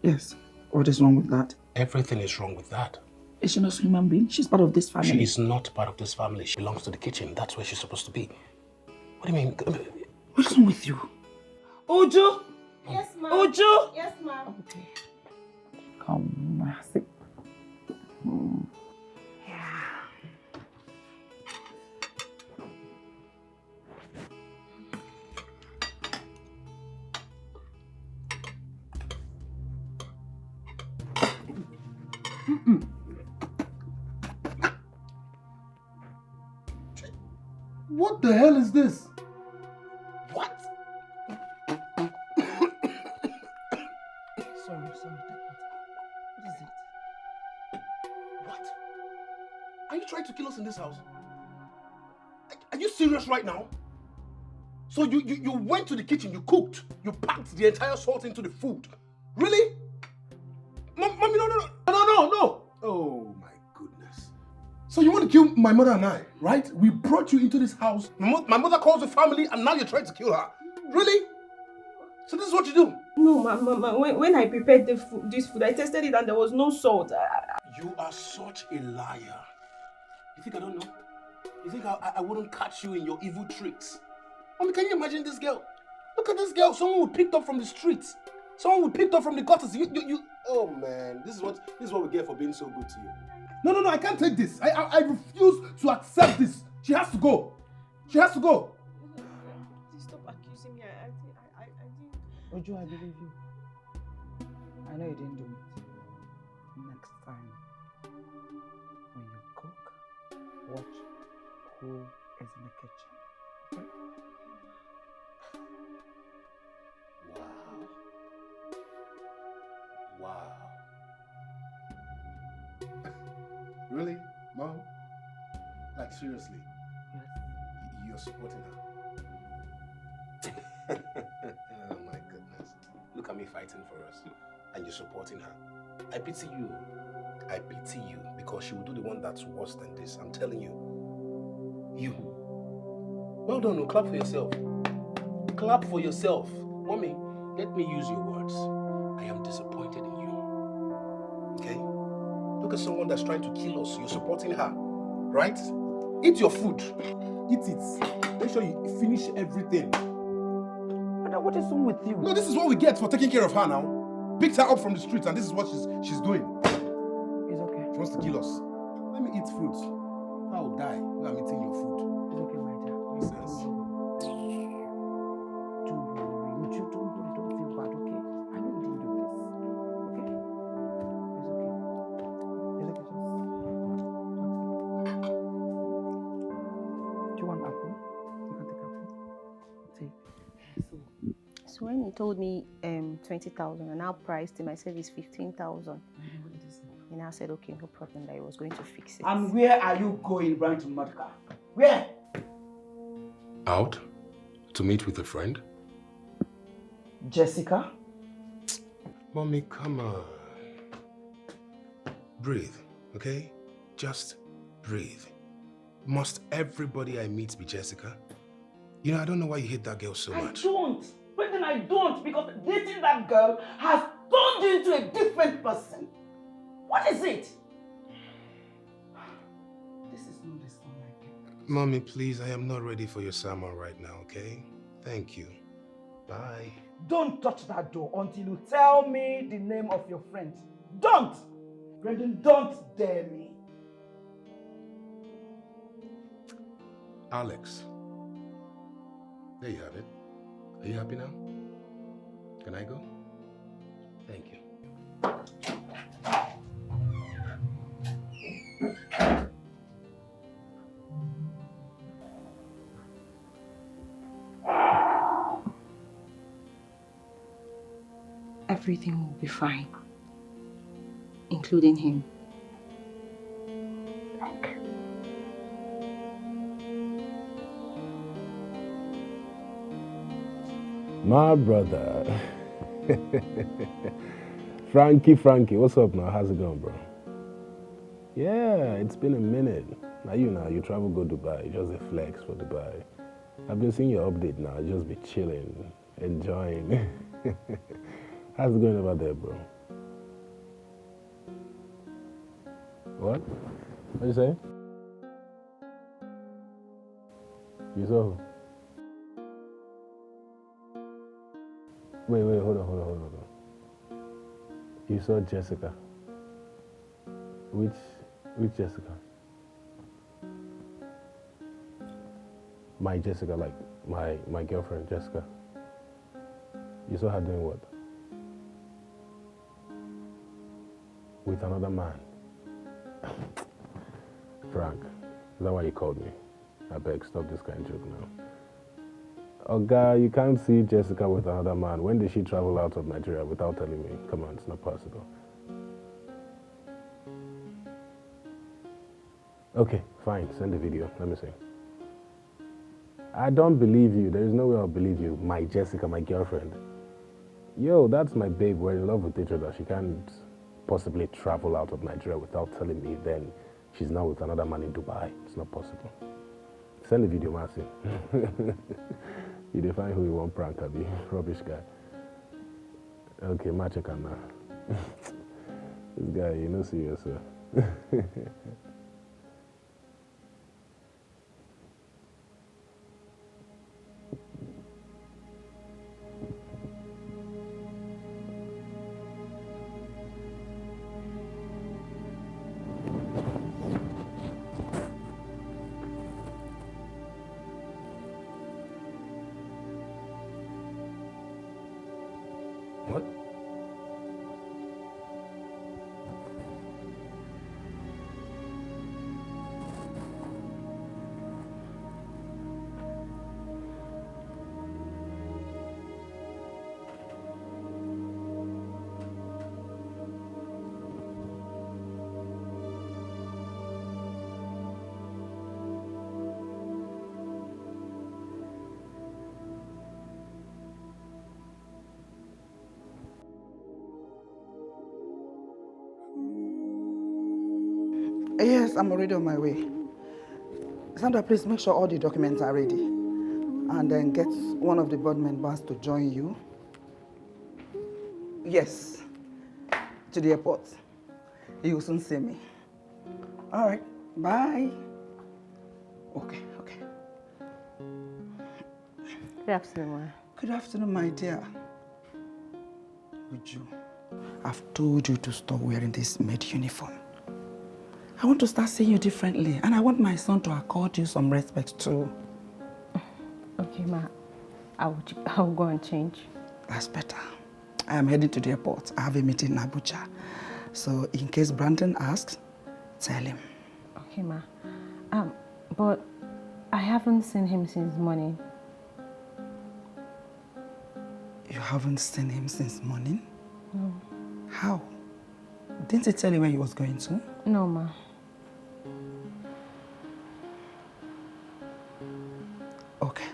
Yes. What is wrong with that? Everything is wrong with that. Is she not a human being? She's part of this family. She is not part of this family. She belongs to the kitchen. That's where she's supposed to be. What do you mean? What is wrong with you? Uju? Yes, ma'am. Uju? Yes, ma'am. Okay. Come, sit. What the hell is this? What? Sorry. What is it? What? Are you trying to kill us in this house? Are you serious right now? So you went to the kitchen, you cooked, you packed the entire salt into the food. Really? Mommy, no. Oh my goodness. So you want to kill my mother and I, right? We brought you into this house. My mother calls the family and now you're trying to kill her. Really? So this is what you do? No, Mama. When I prepared this food, I tested it and there was no salt. You are such a liar. You think I don't know? You think I wouldn't catch you in your evil tricks? Mommy, can you imagine this girl? Look at this girl. Someone who picked up from the streets. Someone who picked up from the gutters. Oh man, this is what we get for being so good to you. No, I can't take this. I refuse to accept this. She has to go. She has to go. Stop accusing me. I didn't. Uju, I believe you. I know you didn't do it. Next time, when you cook, watch who is in the kitchen. Okay? Wow. Really, Mom? Like seriously? Yes. You're supporting her? Oh my goodness. Look at me fighting for us. And you're supporting her. I pity you. I pity you because she will do the one that's worse than this. I'm telling you. You. Well done. No, clap for yourself. Clap for yourself. Mommy, let me use your words. I am disappointed in you. Okay? Look at someone that's trying to kill us. You're supporting her. Right? Eat your food. Eat it. Make sure you finish everything. But what is wrong with you? No, this is what we get for taking care of her now. Picked her up from the streets and this is what she's doing. It's okay. She wants to kill us. Let me eat fruit. I will die when I'm eating your food. It's okay, my dear. Nonsense. Don't worry. Uju, don't worry. Don't feel bad, okay? I know you didn't do this. Okay? It's okay. It's okay, do you want apple? You can take apple. Take. So when he told me 20,000 and I priced him, I said it's 15,000. And I said, okay, no problem, that he was going to fix it. And where are you going, Brandon Madka? Where? Out? To meet with a friend? Jessica? Mommy, come on. Breathe, okay? Just breathe. Must everybody I meet be Jessica? You know, I don't know why you hate that girl so much. I don't. Brendan, I don't, because dating that girl has turned you into a different person. What is it? This is not the song I get. Mommy, please, I am not ready for your sermon right now, okay? Thank you. Bye. Don't touch that door until you tell me the name of your friend. Don't! Brendan, don't dare me. Alex. There you have it. Are you happy now? Can I go? Thank you. Everything will be fine, including him. My brother. Frankie, what's up now? How's it going, bro? Yeah, it's been a minute. Now you travel go Dubai, just a flex for Dubai. I've been seeing your update now, just be chilling, enjoying. How's it going over there, bro? What? What you say? You saw who? Wait, hold on. You saw Jessica. Which Jessica? My Jessica, like my girlfriend Jessica. You saw her doing what? With another man. Frank, is that why you called me? I beg, stop this kind of joke now. Oh, guy, you can't see Jessica with another man. When did she travel out of Nigeria without telling me? Come on, it's not possible. Okay, fine, send the video. Let me see. I don't believe you. There is no way I'll believe you. My Jessica, my girlfriend. Yo, that's my babe. We're in love with each other. She can't possibly travel out of Nigeria without telling me. Then she's now with another man in Dubai. It's not possible. Send the video, Marcy. You define who you want prank, Abi. Rubbish guy. Okay, check on now. This guy, you know, serious, sir. What? Yes, I'm already on my way. Sandra, please make sure all the documents are ready. And then get one of the board members to join you. Yes, to the airport. You will soon see me. All right, bye. Okay. Good afternoon, ma. Good afternoon, my dear. Uju, I've told you to stop wearing this maid uniform. I want to start seeing you differently, and I want my son to accord you some respect too. Okay, ma. I'll go and change. That's better. I am heading to the airport. I have a meeting in Abuja. So in case Brandon asks, tell him. Okay, ma. But I haven't seen him since morning. You haven't seen him since morning? No. How? Didn't he tell you where he was going to? No, ma. Okay.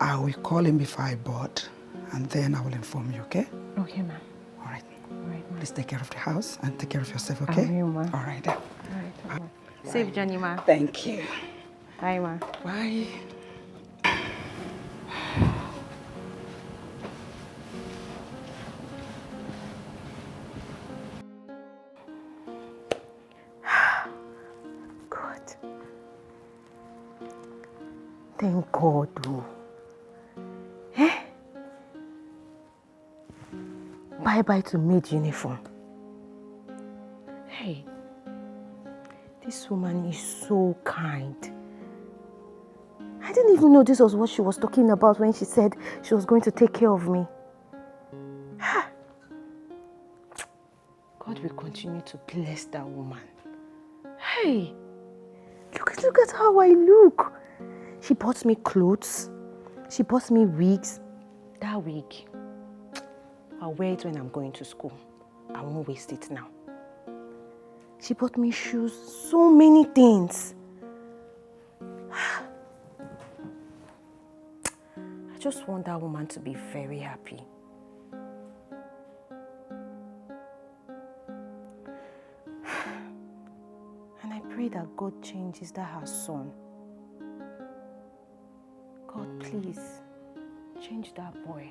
I will call him before I board, and then I will inform you, okay? Okay, ma. All right. All right, ma. Please take care of the house and take care of yourself, okay? I will, ma. All right, then. All right, ma. Safe journey, ma. Thank you. Bye, ma. Bye. God. Thank God, oh. Bye-bye to maid uniform. Hey, this woman is so kind. I didn't even know this was what she was talking about when she said she was going to take care of me. God will continue to bless that woman. Hey, look at how I look. She bought me clothes. She bought me wigs. That wig, I'll wear it when I'm going to school. I won't waste it now. She bought me shoes, so many things. I just want that woman to be very happy. And I pray that God changes that her son. God, please, change that boy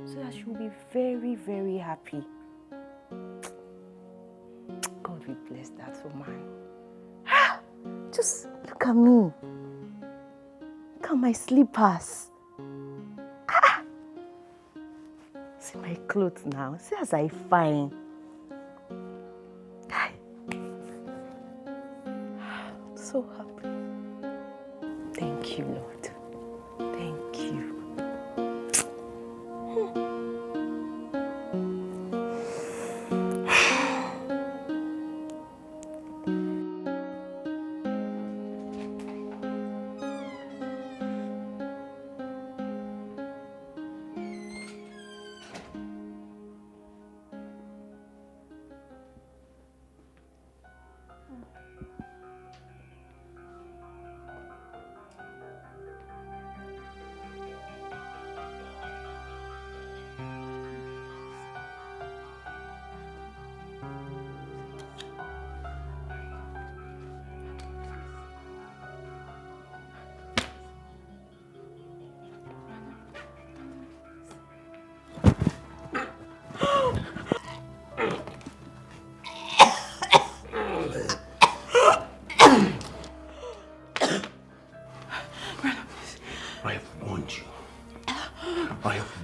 so that she will be very, very happy. God, we bless that woman. Just look at me. Look at my slippers. See my clothes now. See as I fine. I'm so happy. Thank you, Lord. Thank you.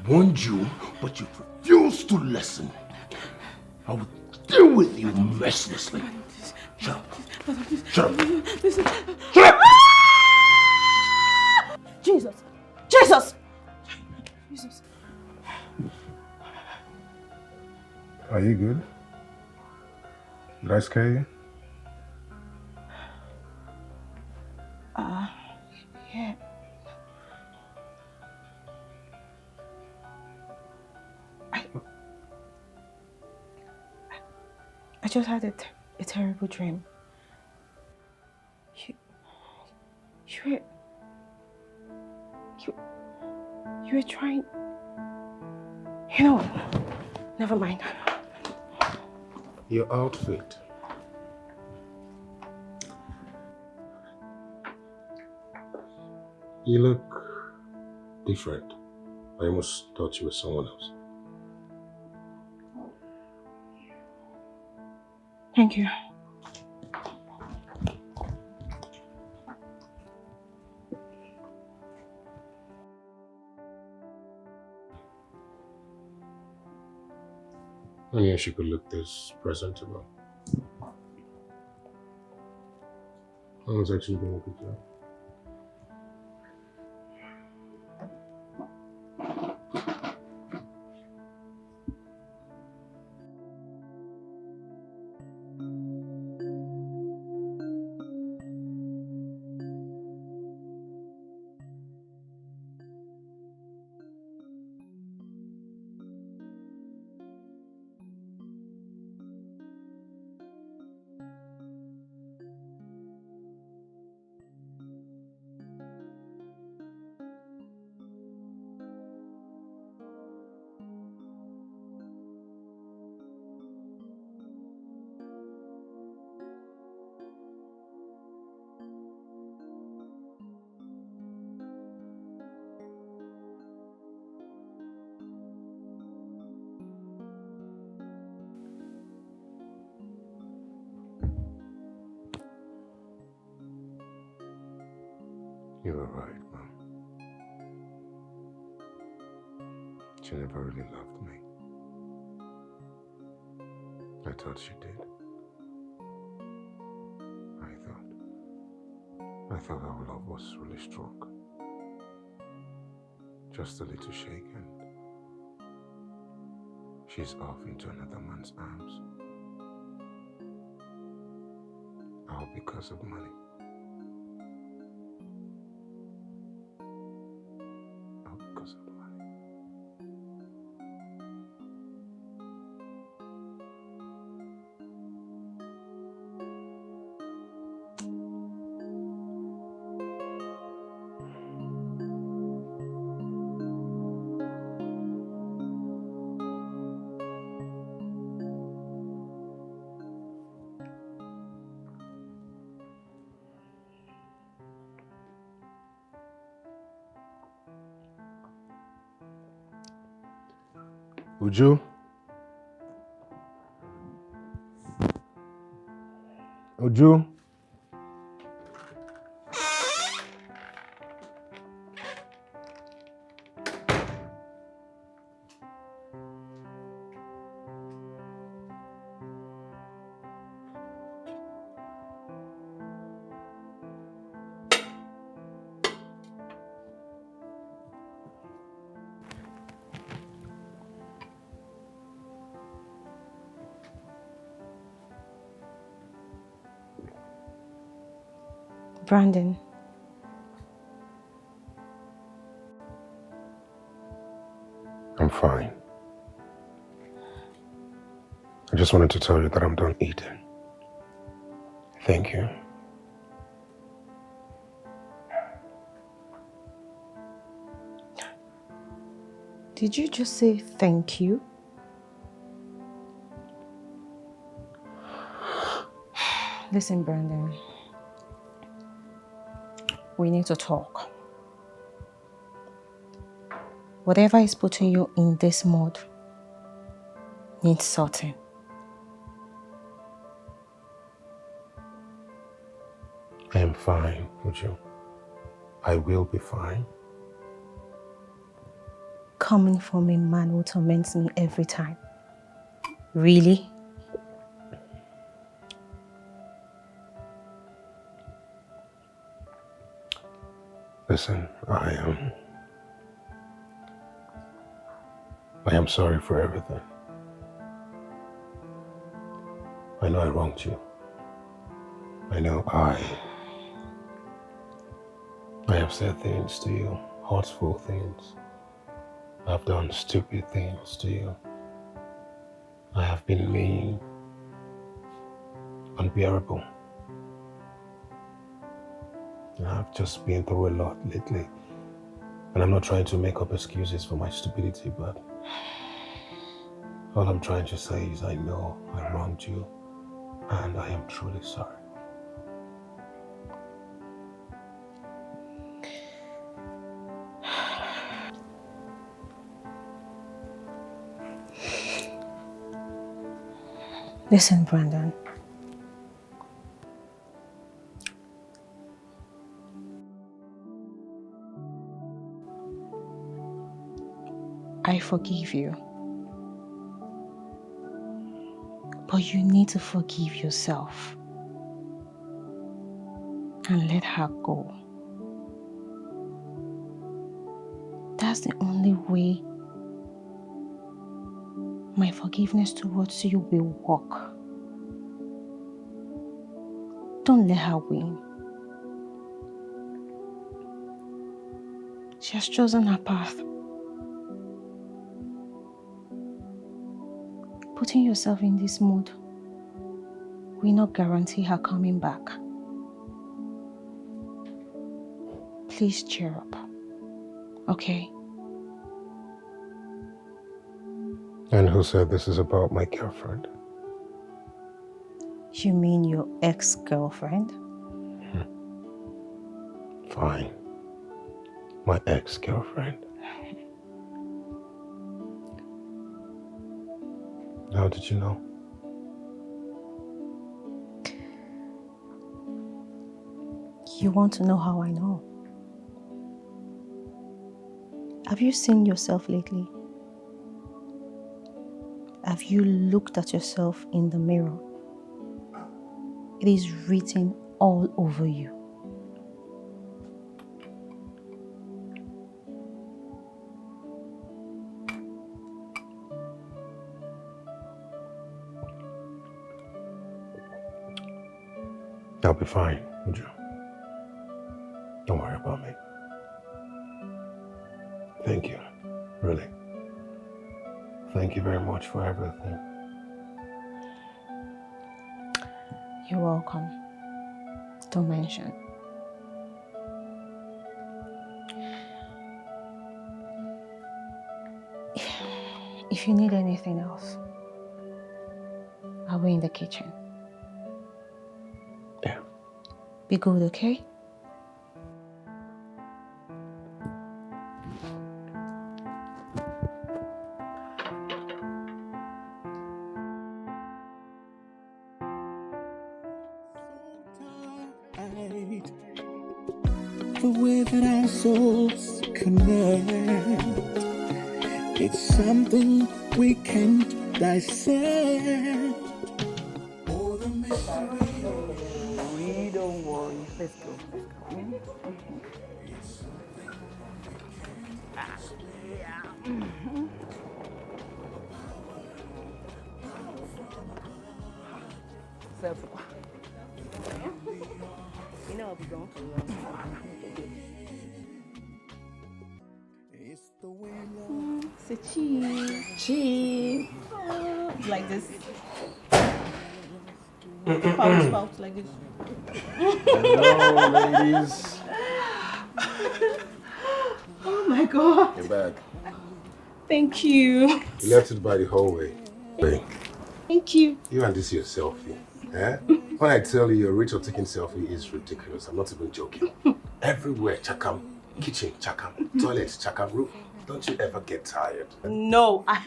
Warned you, but you refused to listen. I will deal with you mercilessly. Shut up. Shut up. Shut up! Jesus! Jesus! Jesus. Are you good? Did I scare you? Yeah. I just had a terrible dream. You were trying. You know what? Never mind. Your outfit. You look different. I almost thought you were someone else. Thank you. I knew she could look this presentable. I was actually doing a good job. You were right, Mom. She never really loved me. I thought she did. I thought our love was really strong. Just a little shake and she's off into another man's arms. All because of money. All because of money. Uju? Oju. Brandon. I'm fine. I just wanted to tell you that I'm done eating. Thank you. Did you just say thank you? Listen, Brandon. We need to talk. Whatever is putting you in this mood needs sorting. I am fine, Uju. I will be fine. Coming from a man who torments me every time. Really? Listen, I am sorry for everything. I know I wronged you. I know I have said things to you, hurtful things. I've done stupid things to you. I have been mean, unbearable. I've just been through a lot lately. And I'm not trying to make up excuses for my stupidity, but all I'm trying to say is I know I wronged you, and I am truly sorry. Listen, Brandon. I forgive you. But you need to forgive yourself. And let her go. That's the only way my forgiveness towards you will work. Don't let her win. She has chosen her path. Putting yourself in this mood will not guarantee her coming back. Please cheer up, okay? And who said this is about my girlfriend? You mean your ex-girlfriend? Fine. My ex-girlfriend. How did you know? You want to know how I know? Have you seen yourself lately? Have you looked at yourself in the mirror? It is written all over you. I'll be fine, Uju. Don't worry about me. Thank you, really. Thank you very much for everything. You're welcome. Don't mention. If you need anything else, I'll be in the kitchen. Yeah. Be good, okay? the way that our souls connect. It's something we can't dissect. Oh, the mystery. We don't worry. Let's go. You know I'll be going to So cheese. Cheese. Like this. Spout like this. Hello, ladies. Oh my God. You're back. Thank you. You left it by the hallway. Hey, Thank you. you and this your selfie. Eh? When I tell you your rate of taking selfie is ridiculous, I'm not even joking. Everywhere, chakam. Kitchen, chakam. Toilet, chakam. Room. Don't you ever get tired? No, I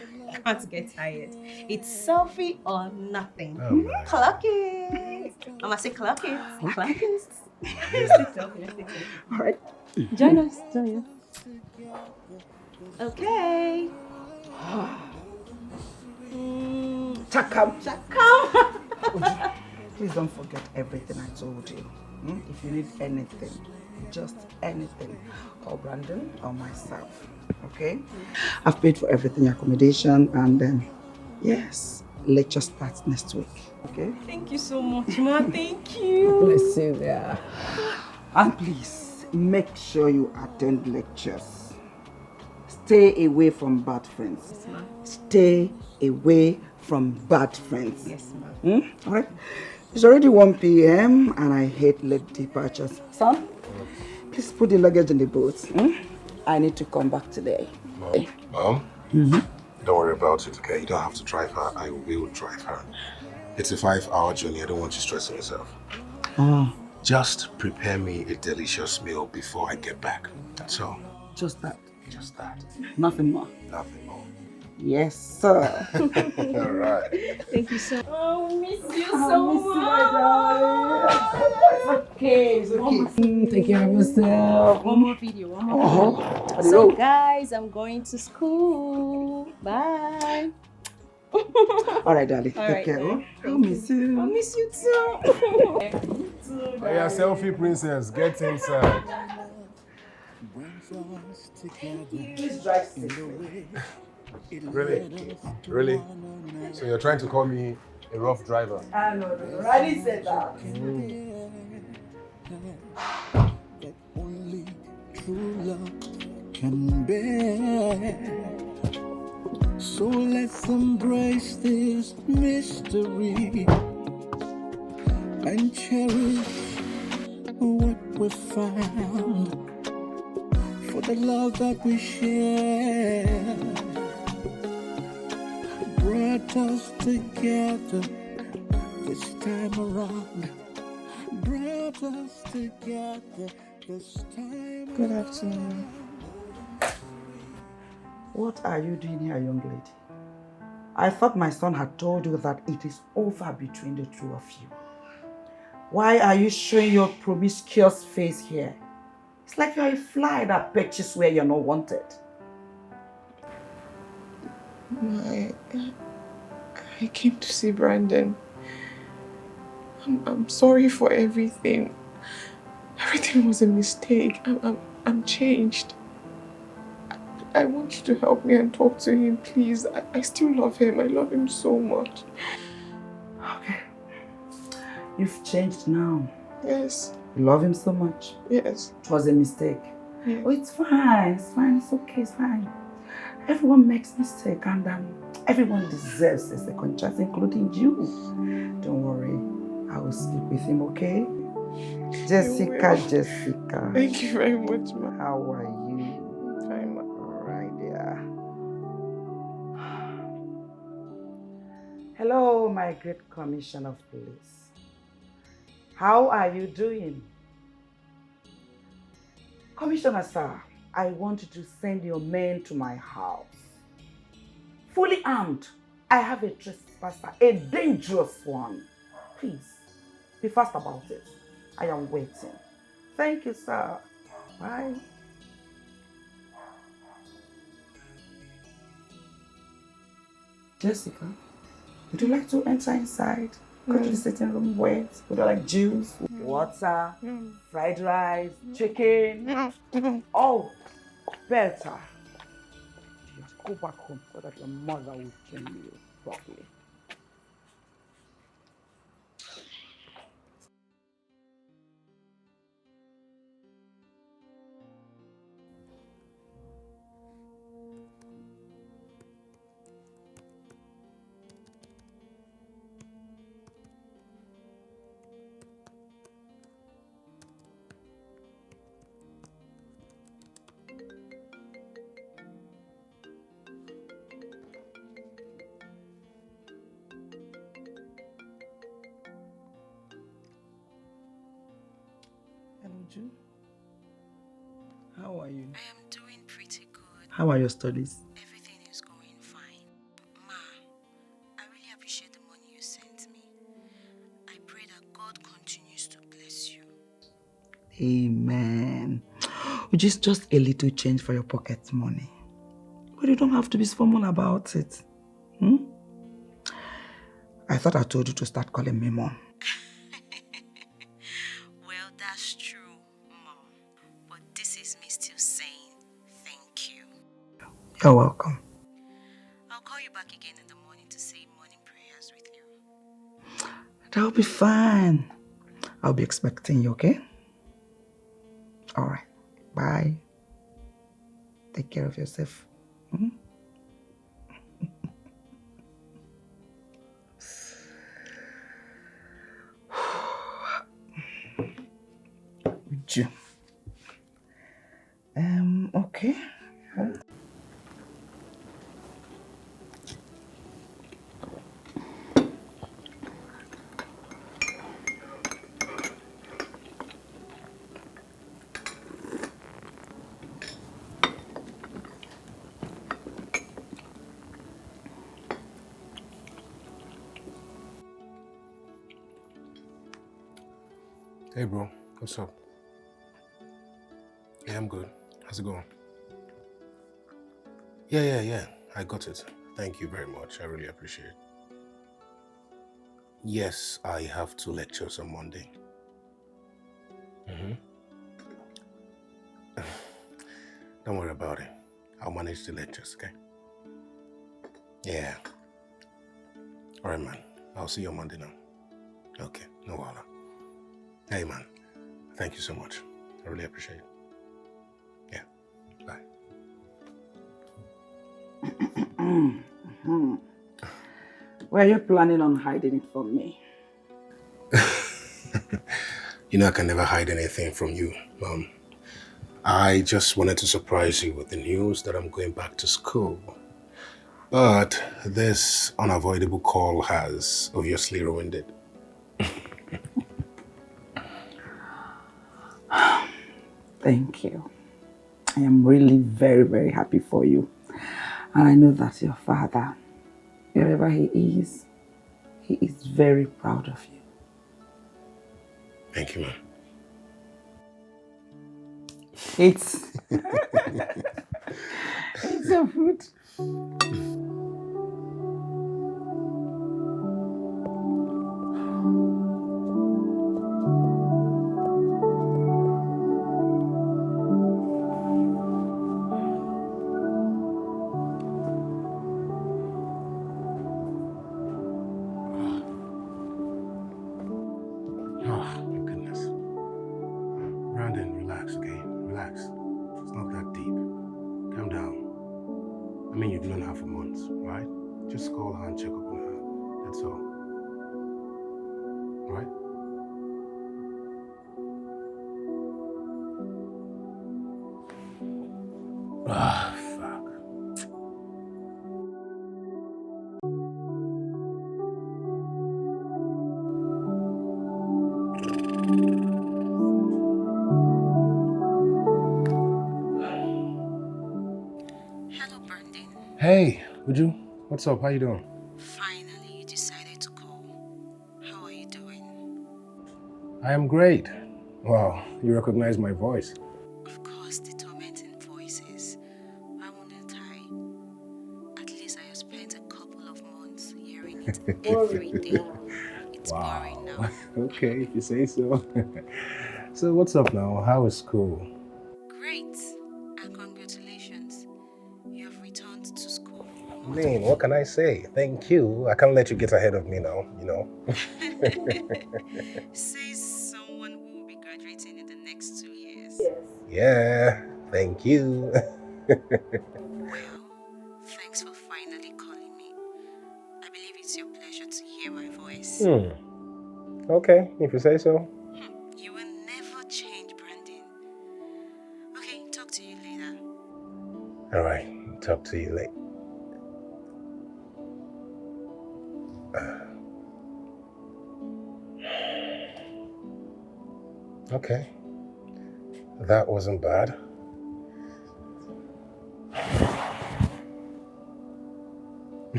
can't get tired. It's selfie or nothing. Oh, Clock it. Mama say clock it. Clock it. All right. Join us. Okay. Chakam. Chakam. Please don't forget everything I told you. If you need anything, just anything, call Brandon or myself. Okay? I've paid for everything, accommodation, and then, yes, lecture starts next week. Okay? Thank you so much, Ma. Thank you. Bless you there. And please, make sure you attend lectures. Stay away from bad friends. Yes, ma'am. Stay away from bad friends. Yes, ma'am. All right? It's already 1 p.m. and I hate late departures. Son, please put the luggage in the boat. I need to come back today. Mom? Don't worry about it, okay? You don't have to drive her. I will drive her. It's a 5-hour journey. I don't want you stressing yourself. Oh. Just prepare me a delicious meal before I get back. That's all. Just that. Just that. Nothing more. Nothing more. Yes, sir. All right. Thank you so much. Oh, miss you so much. It's okay. Take care of yourself. One more video. So, guys, I'm going to school. Bye. All right, darling. All Take right, care. then. I'll miss you. I miss you too. Oh, yeah, selfie princess. Get inside. Please drive safely. Really? Really? So you're trying to call me a rough driver? I know. I didn't say that. That only true love can bear. So let's embrace this mystery and cherish what we found. For the love that we share brought us together this time around. Brought us together this time. Good afternoon. What are you doing here, young lady? I thought my son had told you that it is over between the two of you. Why are you showing your promiscuous face here? It's like you're a fly that perches where you're not wanted. I came to see Brandon. I'm sorry for everything. Everything was a mistake. I'm changed. I want you to help me and talk to him, please. I still love him. I love him so much. Okay. You've changed now. Yes. You love him so much. Yes. It was a mistake. Yes. Oh, it's fine. It's fine. It's okay. It's fine. Everyone makes mistakes, and everyone deserves a second chance, including you. Don't worry. I will speak with him, okay? Jessica. Thank you very much, ma. How are you? Fine, ma. All right, yeah. Hello, my great commissioner of police. How are you doing? Commissioner, sir, I want you to send your men to my house. Fully armed. I have a trespasser, a dangerous one. Please, be fast about it. I am waiting. Thank you, sir. Bye. Jessica, would you like to enter inside? Go to the sitting room, wait. Would you like juice, water, fried rice, chicken? Oh, better. Just go back home so that your mother will train you properly. Hello, Ju. How are you? I am doing pretty good. How are your studies? Everything is going fine. Ma, I really appreciate the money you sent me. I pray that God continues to bless you. Amen. Which is just a little change for your pocket money. But you don't have to be formal about it. I thought I told you to start calling me Mom. Well, that's true, Mom. But this is me still saying thank you. You're welcome. I'll call you back again in the morning to say morning prayers with you. That'll be fine. I'll be expecting you, okay? All right. Bye. Take care of yourself. Ju. Okay. Hey, bro. What's up? Yeah, I'm good. How's it going? Yeah. I got it. Thank you very much. I really appreciate it. Yes, I have 2 lectures on Monday. Don't worry about it. I'll manage the lectures, okay? Yeah. All right, man. I'll see you on Monday now. Okay, no problem. Hey, man. Thank you so much. I really appreciate it. Yeah. Bye. Were you planning on hiding it from me? You know I can never hide anything from you, Mom. I just wanted to surprise you with the news that I'm going back to school. But this unavoidable call has obviously ruined it. Thank you. I am really very, very happy for you. And I know that your father, wherever he is very proud of you. Thank you, man. It's a food. Relax, okay? Relax. It's not that deep. Calm down. I mean, you've known her for months, right? Just call her and check up on her. That's all. Right? Fuck. Hello, Brandon. Hey, Uju. What's up? How you doing? Finally, you decided to call. How are you doing? I am great. Wow, you recognize my voice. Of course. Everything. It's boring Wow. now. Okay, if you say so. So what's up now? How is school? Great. And congratulations. You have returned to school. I mean, what can I say? Thank you. I can't let you get ahead of me now, you know. Says someone who will be graduating in the next 2 years. Yeah, thank you. Well, thanks for finally calling me. I believe it's your pleasure to hear my voice. Okay, if you say so. You will never change, Brandon. Okay, talk to you later. All right, talk to you later. Okay, that wasn't bad.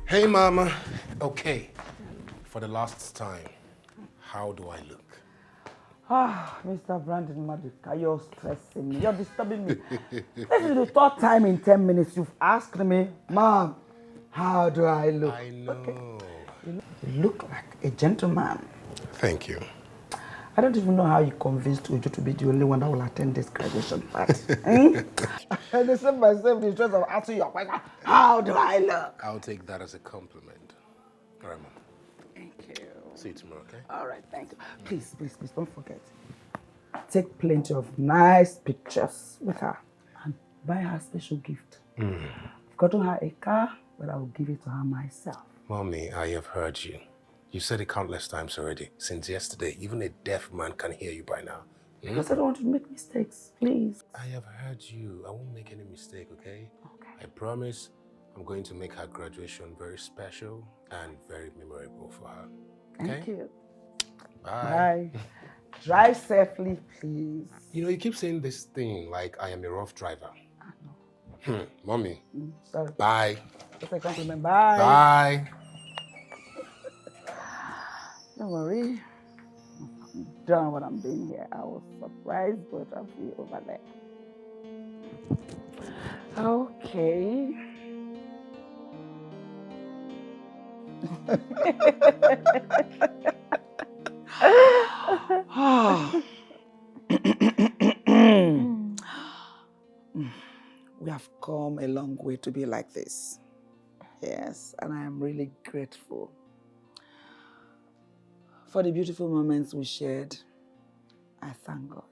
Hey, Mama. Okay, for the last time, how do I look? Mr. Brandon Maduka, you're stressing me. You're disturbing me. This is the third time in 10 minutes you've asked me, Mom, how do I look? I know. Okay. You look like a gentleman. Thank you. I don't even know how you convinced Uju to be the only one that will attend this graduation party. I understand myself the stress of answering your question. How do I look? I'll take that as a compliment. All right, Mom. Thank you. See you tomorrow, okay? All right, thank you. Please, don't forget. Take plenty of nice pictures with her and buy her a special gift. I've gotten her a car, but I will give it to her myself. Mommy, I have heard you. You said it countless times already. Since yesterday, even a deaf man can hear you by now. Because I don't want to make mistakes, please. I have heard you. I won't make any mistake, okay? Okay. I promise I'm going to make her graduation very special and very memorable for her. Okay? Thank you. Bye. Bye. Drive safely, please. You know, you keep saying this thing like I am a rough driver. I know. Mommy. Sorry. Bye. Just a compliment. Bye. Bye. Don't worry. I'm done what I'm doing here. I was surprised, but I'll be over there. Okay. We have come a long way to be like this. Yes, and I am really grateful for the beautiful moments we shared. I thank God.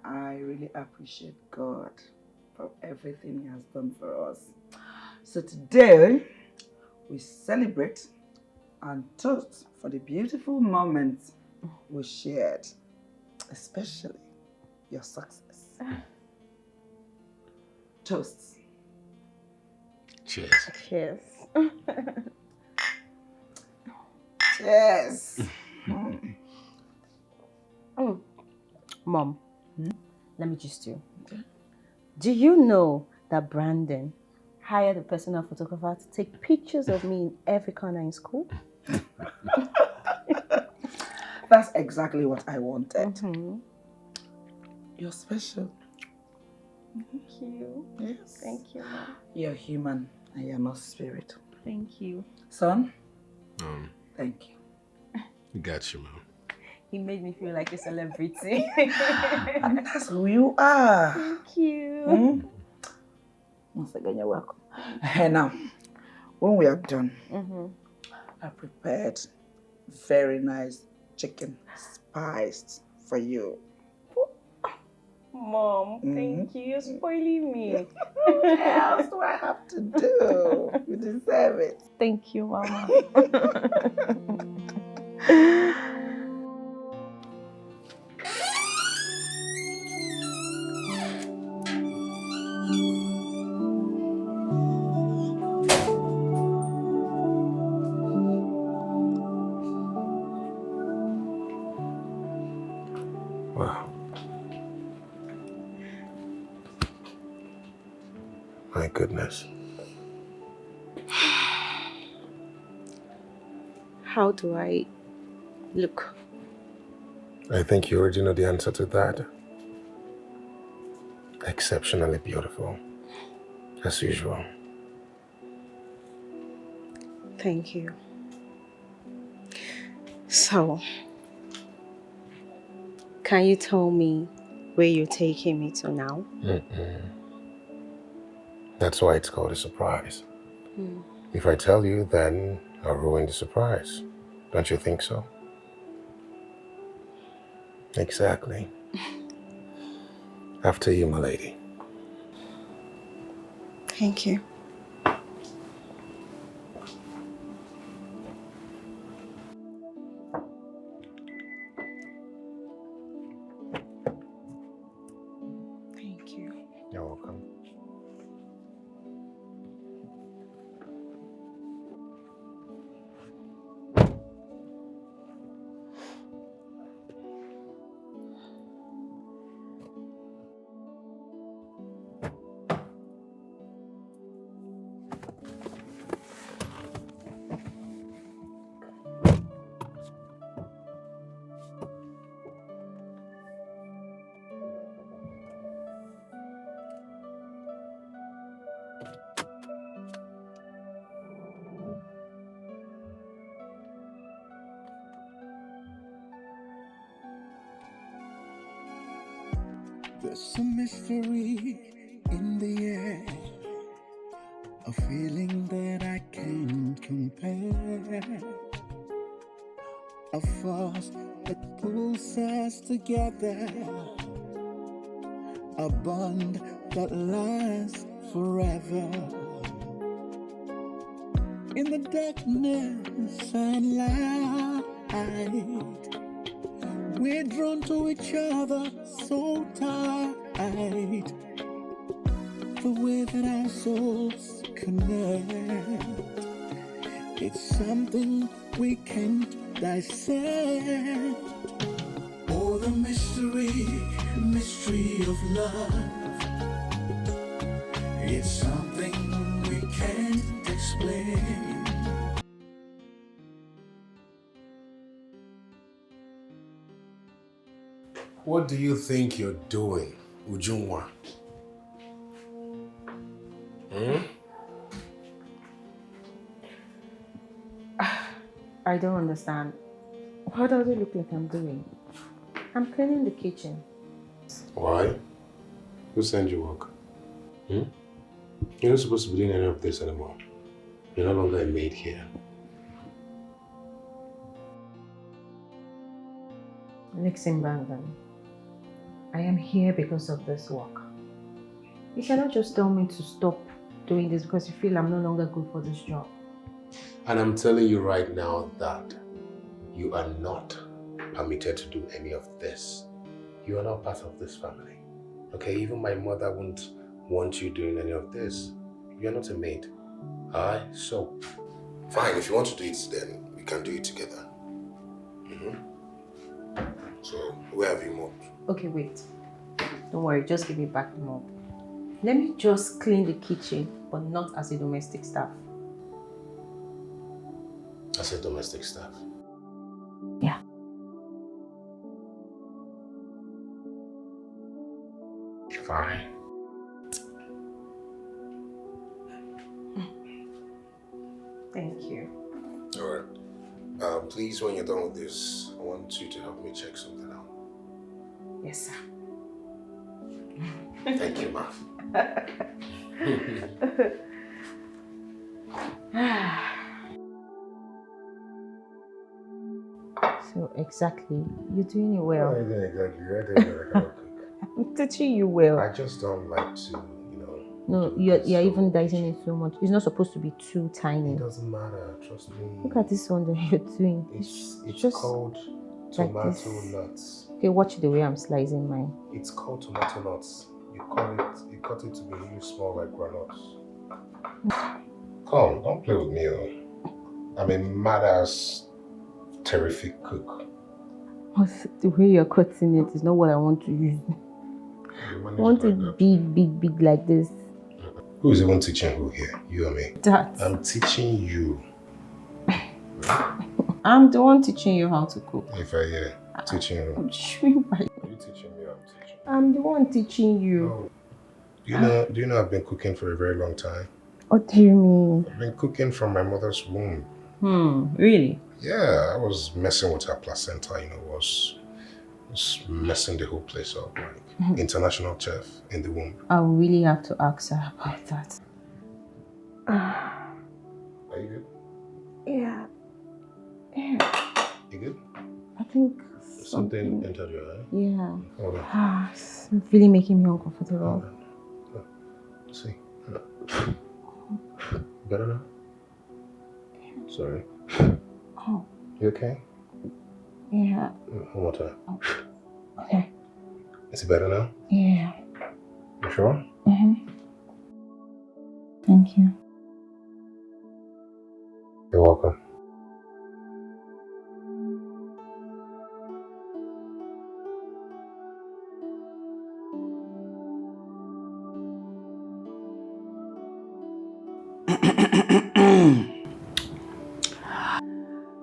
I really appreciate God for everything He has done for us. So today, we celebrate and toast for the beautiful moments we shared, especially your success. Toast. Cheers. Cheers. Cheers. Mom, let me just you. Do you know that Brandon hired a personal photographer to take pictures of me in every corner in school? That's exactly what I wanted. You're special. Thank you. Yes. Thank you, Mom. You're human and you're not spirit. Thank you. Son, thank you. You got you, Mom. He made me feel like a celebrity. And that's who you are. Thank you. Once again, you're welcome. And now, when we are done, I prepared very nice chicken spiced for you. Mom, thank you. You're spoiling me. What else do I have to do? You deserve it. Thank you, Mama. Wow. My goodness. How do I look? I think you already know the answer to that. Exceptionally beautiful, as usual. Thank you. So, can you tell me where you're taking me to now? That's why it's called a surprise. If I tell you, then I'll ruin the surprise. Don't you think so? Exactly. After you, my lady. Thank you. Thank you. You're welcome. There's a mystery in the air, a feeling that I can't compare, a force that pulls us together, a bond that lasts forever. In the darkness and light, we're drawn to each other so tight. The way that our souls connect, it's something we can't dissect. Oh, the mystery of love. It's something we can't explain. What do you think you're doing, Ujunwa? I don't understand. What does it look like I'm doing? I'm cleaning the kitchen. Why? Who sent you work? You're not supposed to be doing any of this anymore. You're no longer a maid here. Listen, Brandon. I am here because of this work. You cannot just tell me to stop doing this because you feel I'm no longer good for this job. And I'm telling you right now that you are not permitted to do any of this. You are not part of this family. Okay, even my mother wouldn't want you doing any of this. You're not a maid. Alright, so fine, if you want to do it, then we can do it together. So, where have you moved? Okay, wait. Don't worry, just give me back the mop. Let me just clean the kitchen, but not as a domestic staff. As a domestic staff? Yeah. Fine. Thank you. Alright. Please, when you're done with this, I want you to help me check something out. Yes, sir. Thank you, ma. So exactly, you're doing it well. What are you doing exactly? You're doing it like I'm teaching you well. I just don't like to, No, you're even dicing it so much. It's not supposed to be too tiny. It doesn't matter, trust me. Look at this one that you're doing. It's just called like tomato this. nuts. Okay, watch the way I'm slicing mine. It's called tomato nuts. You cut it to be really small like granules. Come, don't play with me. I'm a mad-ass, terrific cook. The way you're cutting it is not what I want to use. I want it big like this. Who is even teaching who here? You or me? Dad. I'm teaching you. I'm the one teaching you how to cook. If I hear teaching you. I'm teaching Are you teaching me? I'm teaching. I'm the one teaching you. No. Do you know I've been cooking for a very long time? What do you mean? I've been cooking from my mother's womb. Really? Yeah, I was messing with her placenta, was messing the whole place up, like international chef in the womb. I really have to ask her about that. Are you good? Yeah. You good? I think something entered your eye? Yeah. Hold on. It's really making me uncomfortable. Let's see. Better now? Sorry. Oh. You okay? Yeah. One more time. Oh. Okay. Is it better now? Yeah. You sure? Thank you. You're welcome.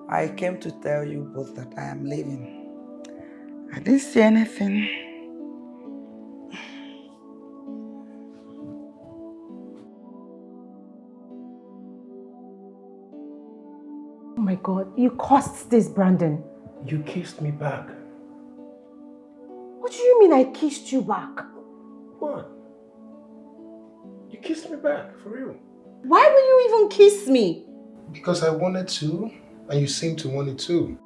I came to tell you both that I am leaving. I didn't see anything. Oh my God, you caused this, Brandon. You kissed me back. What do you mean I kissed you back? What? You kissed me back, for real. Why will you even kiss me? Because I wanted to, and you seemed to want it too.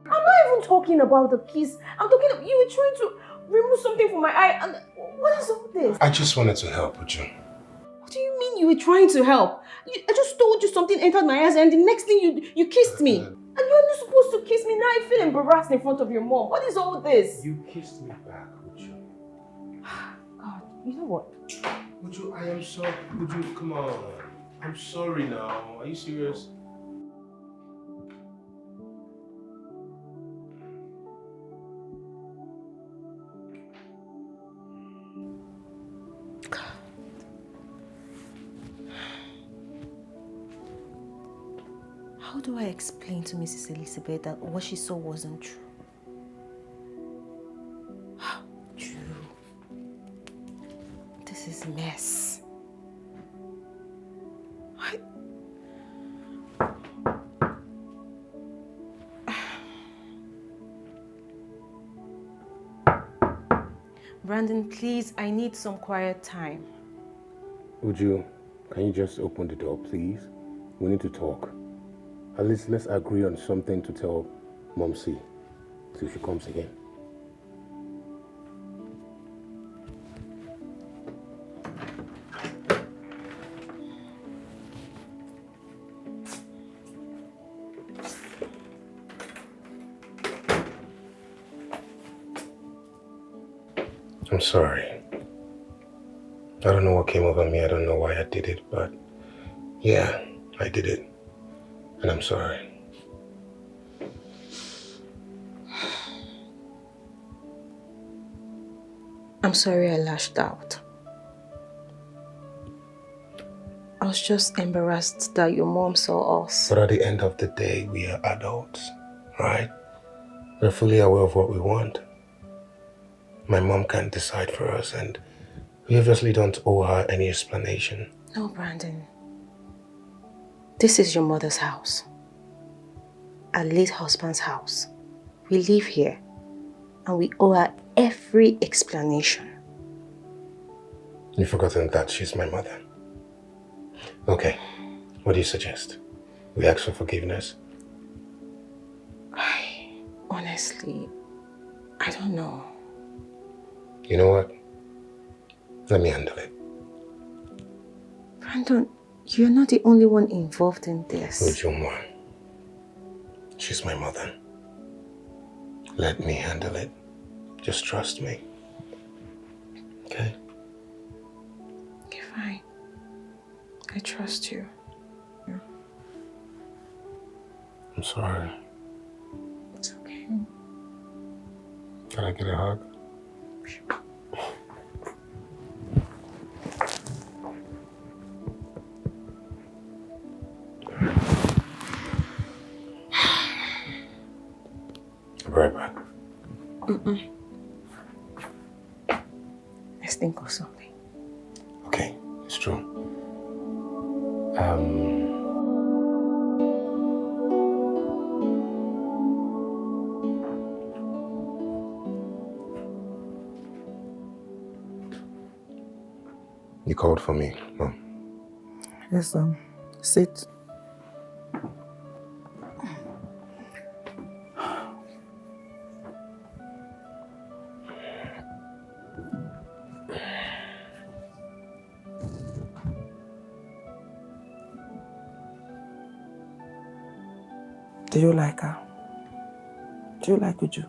I'm not even talking about the kiss. I'm talking about you were trying to remove something from my eye. And what is all this? I just wanted to help with you. What do you mean you were trying to help? I just told you something entered my eyes and the next thing you kissed me. And you're not supposed to kiss me. Now I feel embarrassed in front of your mom. What is all this? You kissed me back, Uju. God, you know what? Uju, I am sorry. Uju, come on. I'm sorry now. Are you serious? How do I explain to Mrs. Elizabeth that what she saw wasn't true? Drew, this is a mess. Brandon, please, I need some quiet time. Uju, can you just open the door, please? We need to talk. At least let's agree on something to tell Momsy till she comes again. I'm sorry. I don't know what came over me. I don't know why I did it, but yeah, I did it. And I'm sorry. I'm sorry I lashed out. I was just embarrassed that your mom saw us. But at the end of the day, we are adults, right? We're fully aware of what we want. My mom can't decide for us, and we obviously don't owe her any explanation. No, Brandon. This is your mother's house. her late husband's house. We live here and we owe her every explanation. You've forgotten that she's my mother. Okay, what do you suggest? We ask for forgiveness? Honestly, I don't know. You know what? Let me handle it. Brandon, you're not the only one involved in this. Ujumwa, she's my mother. Let me handle it. Just trust me. Okay? Okay, fine. I trust you. Yeah. I'm sorry. It's okay. Can I get a hug? Sure. I'll be right back. Let's think of something. Okay, it's true. You called for me, Mom. Yes, sit. Do you like her? Do you like Uju?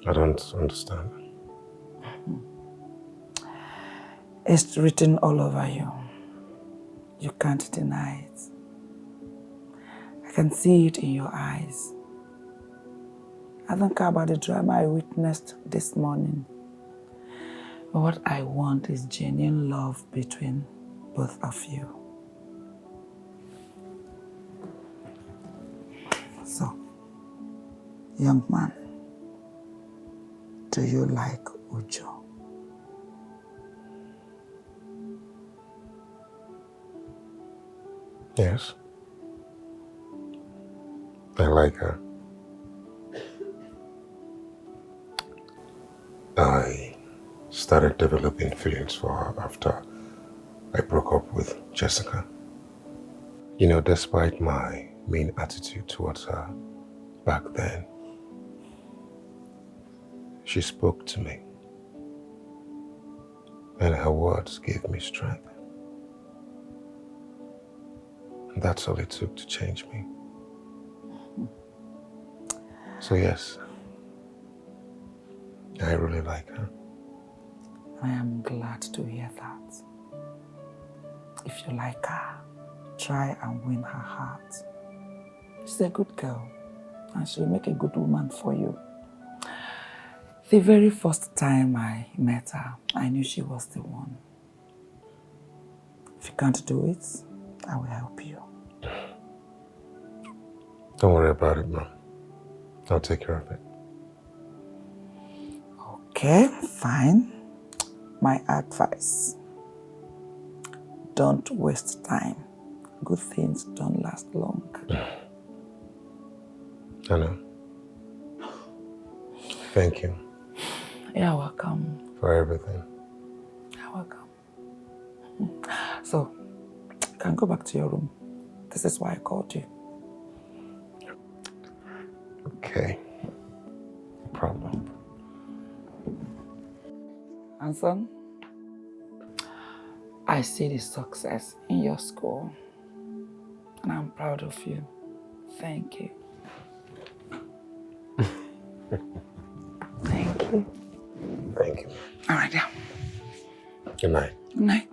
I don't understand. It's written all over you. You can't deny it. I can see it in your eyes. I don't care about the drama I witnessed this morning. But what I want is genuine love between both of you. So, young man, do you like Uju? Yes. I like her. I started developing feelings for her after I broke up with Jessica. You know, despite my mean attitude towards her back then, she spoke to me. And her words gave me strength. And that's all it took to change me. So yes, I really like her. I am glad to hear that. If you like her, try and win her heart. She's a good girl, and she'll make a good woman for you. The very first time I met her, I knew she was the one. If you can't do it, I will help you. Don't worry about it, Mom. I'll take care of it. Okay, fine. My advice: don't waste time. Good things don't last long. I know. Thank you. You're welcome. For everything. You're welcome. So, you can go back to your room. This is why I called you. Okay. No problem. And son, I see the success in your school. And I'm proud of you. Thank you. Thank you. Thank you. All right, yeah. Good night. Good night.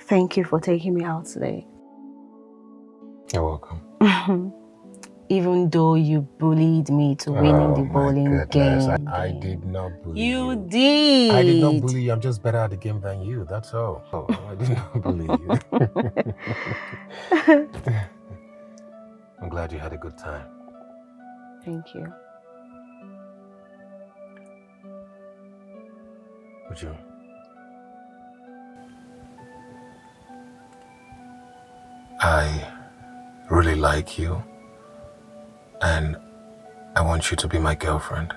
Thank you for taking me out today. You're welcome. Even though you bullied me to winning the bowling game. I did not bully you. You did. I did not bully you. I'm just better at the game than you. That's all. Oh, I did not bully you. I'm glad you had a good time. Thank you. Would you? I really like you, and I want you to be my girlfriend.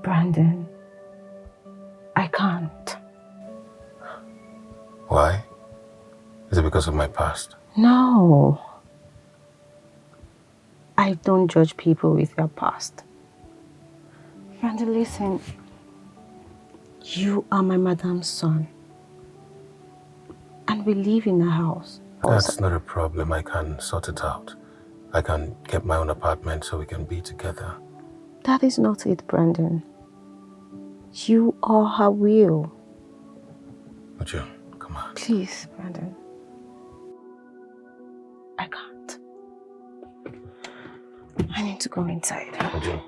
Brandon, I can't. Why? Is it because of my past? No. I don't judge people with their past. Brandon, listen. You are my madam's son. And we live in a house. That's not a problem. I can sort it out. I can get my own apartment so we can be together. That is not it, Brandon. You are her will. Would you? Come on. Please, Brandon. I can't. I need to go inside. Would you?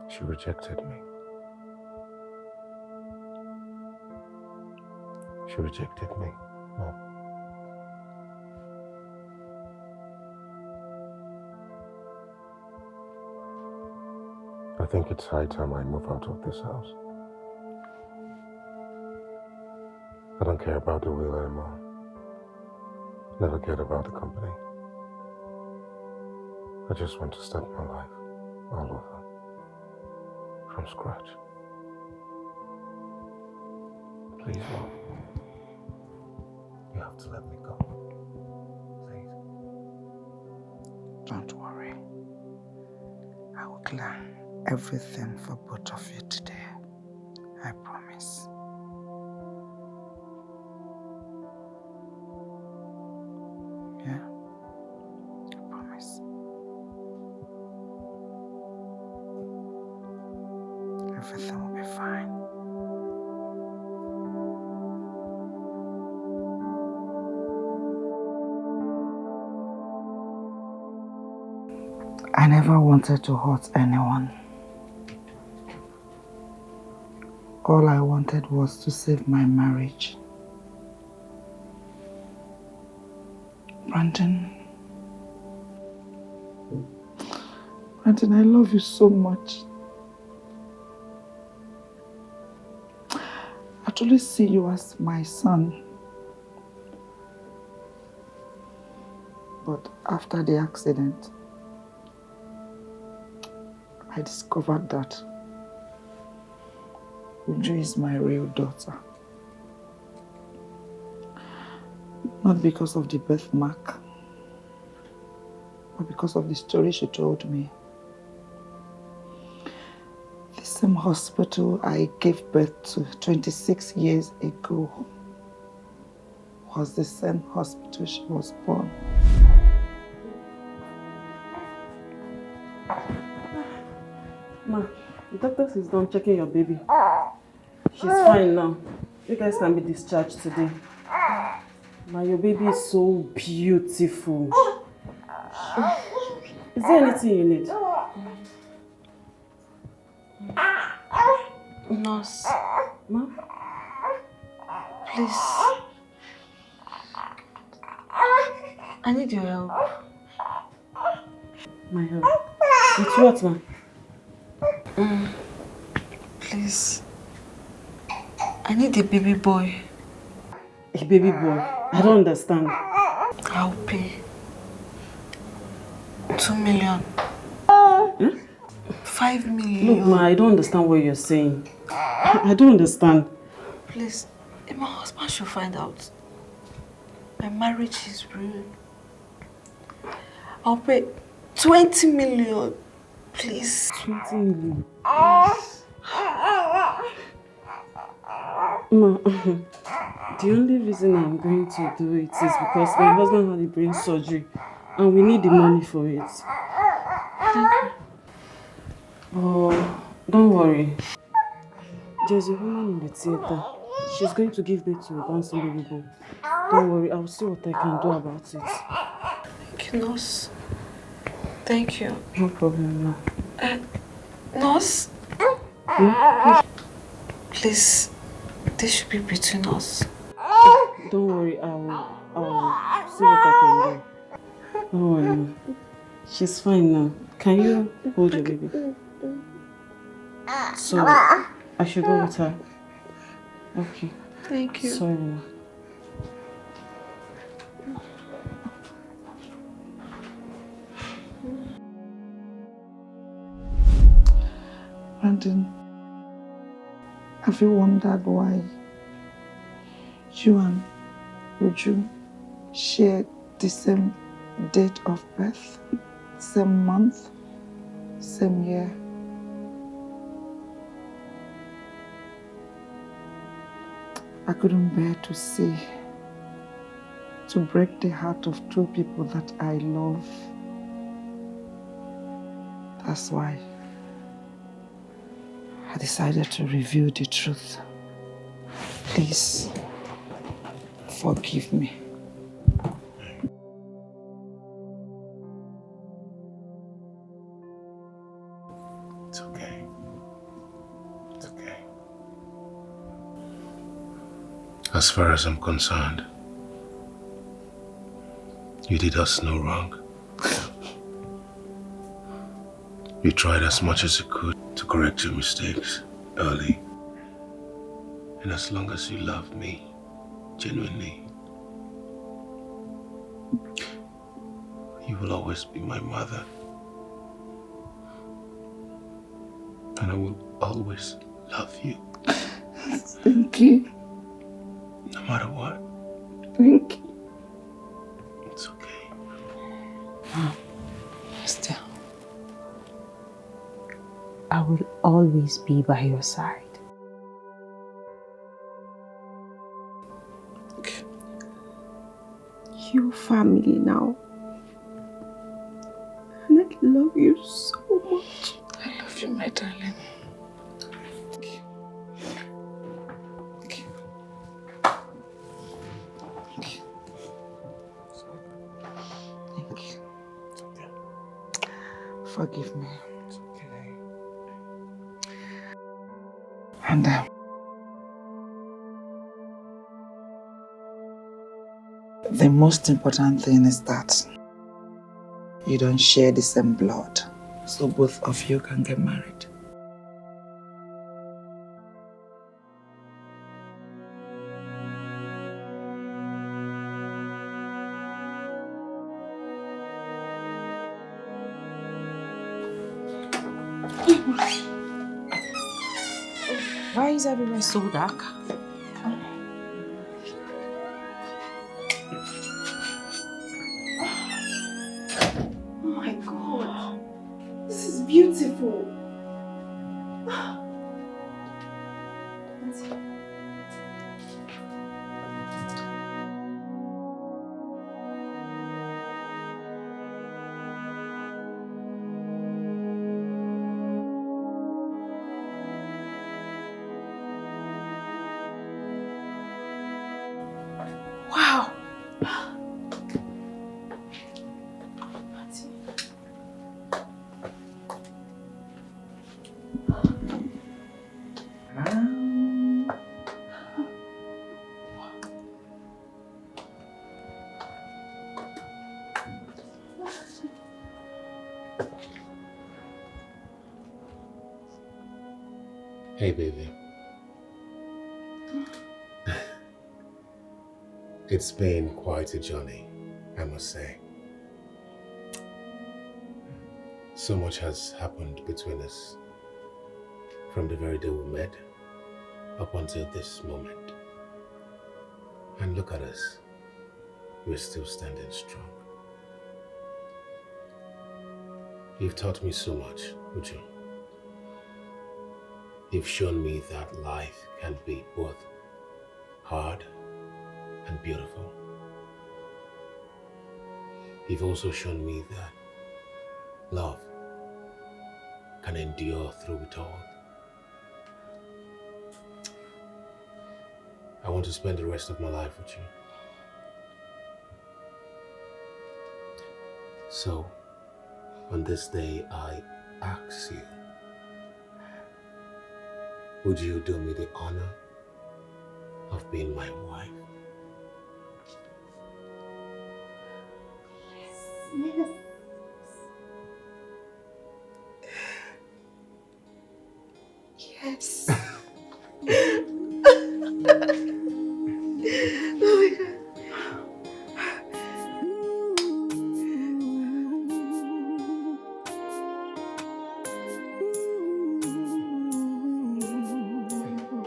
She rejected me. She rejected me. Mom. I think it's high time I move out of this house. I don't care about the will anymore. Never cared about the company. I just want to start my life all over. From scratch. Please, Mom. You have to let me go. Please. Don't worry. I will clear everything for both of you today. I promise. Yeah? I promise. Everything will be fine. I never wanted to hurt anyone. All I wanted was to save my marriage. Brandon, I love you so much. I truly see you as my son. But after the accident, I discovered that Orji is my real daughter. Not because of the birthmark, but because of the story she told me. same hospital I gave birth to 26 years ago was the same hospital she was born. Ma, the doctor is done checking your baby. She's fine now. You guys can be discharged today. Ma, your baby is so beautiful. Is there anything you need? Nurse. Ma? Please. I need your help. My help? With what, ma? Please. I need a baby boy. A baby boy? I don't understand. I'll pay. 2 million. Hmm? 5 million. Look, ma, I don't understand what you're saying. I don't understand. Please, if my husband should find out, my marriage is ruined. I'll pay 20 million. Please. 20 million? Yes. Ma, the only reason I'm going to do it is because my husband had a brain surgery and we need the money for it. Thank you. Oh, don't worry. There's a woman in the theater. She's going to give birth to a bouncing baby boy. Don't worry, I'll see what I can do about it. Thank you, nurse. Thank you. No problem, no. Nurse? Please, this should be between us. Don't worry, I'll see what I can do. Don't worry, ma. She's fine now. Can you hold your baby? So, I should go with her. Okay. Thank you. Sorry, ma. Brandon, have you wondered why you and Orji share the same date of birth, same month, same year? I couldn't bear to see, to break the heart of two people that I love. That's why I decided to reveal the truth. Please, forgive me. It's okay. It's okay. As far as I'm concerned, you did us no wrong. You tried as much as you could to correct your mistakes early. And as long as you love me, genuinely, you will always be my mother. And I will always love you. Thank you. No matter what. Thank you. It's okay. Still, I will always be by your side. Your family now. And I love you so much. I love you, my darling. Forgive me. It's okay. And the most important thing is that you don't share the same blood, so both of you can get married. Why is everywhere so dark? Oh my God, this is beautiful. Wow. Hey, baby. It's been quite a journey, I must say. So much has happened between us from the very day we met up until this moment. And look at us. We're still standing strong. You've taught me so much, Uju. You've shown me that life can be both hard and beautiful. You've also shown me that love can endure through it all. I want to spend the rest of my life with you. So, on this day, I ask you, would you do me the honor of being my wife? Yes. Yes. Oh my God.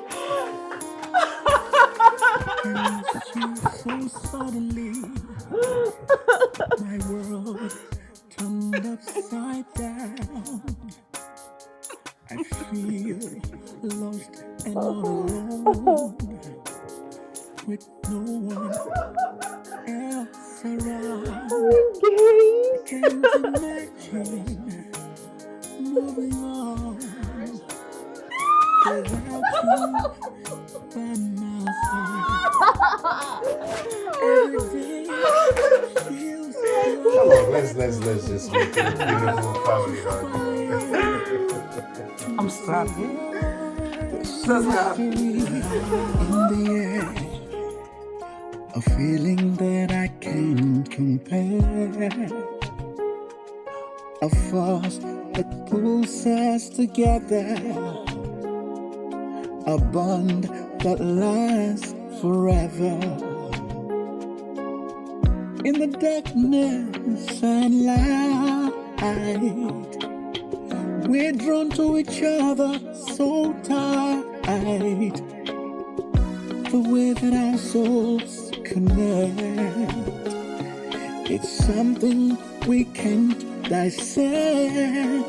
So suddenly, my world turned upside down. I feel lost and all alone, with no one else around. I can't imagine moving on without you by my side. Every day feels Come on, let's just make it a beautiful family, I'm sorry. So sorry. in the air, a feeling that I can't compare, a force that pulls us together, a bond that lasts forever. In the darkness and light, we're drawn to each other so tight. The way that our souls connect, it's something we can't dissect.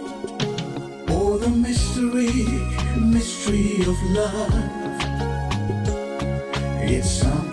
Oh, the mystery of love. It's something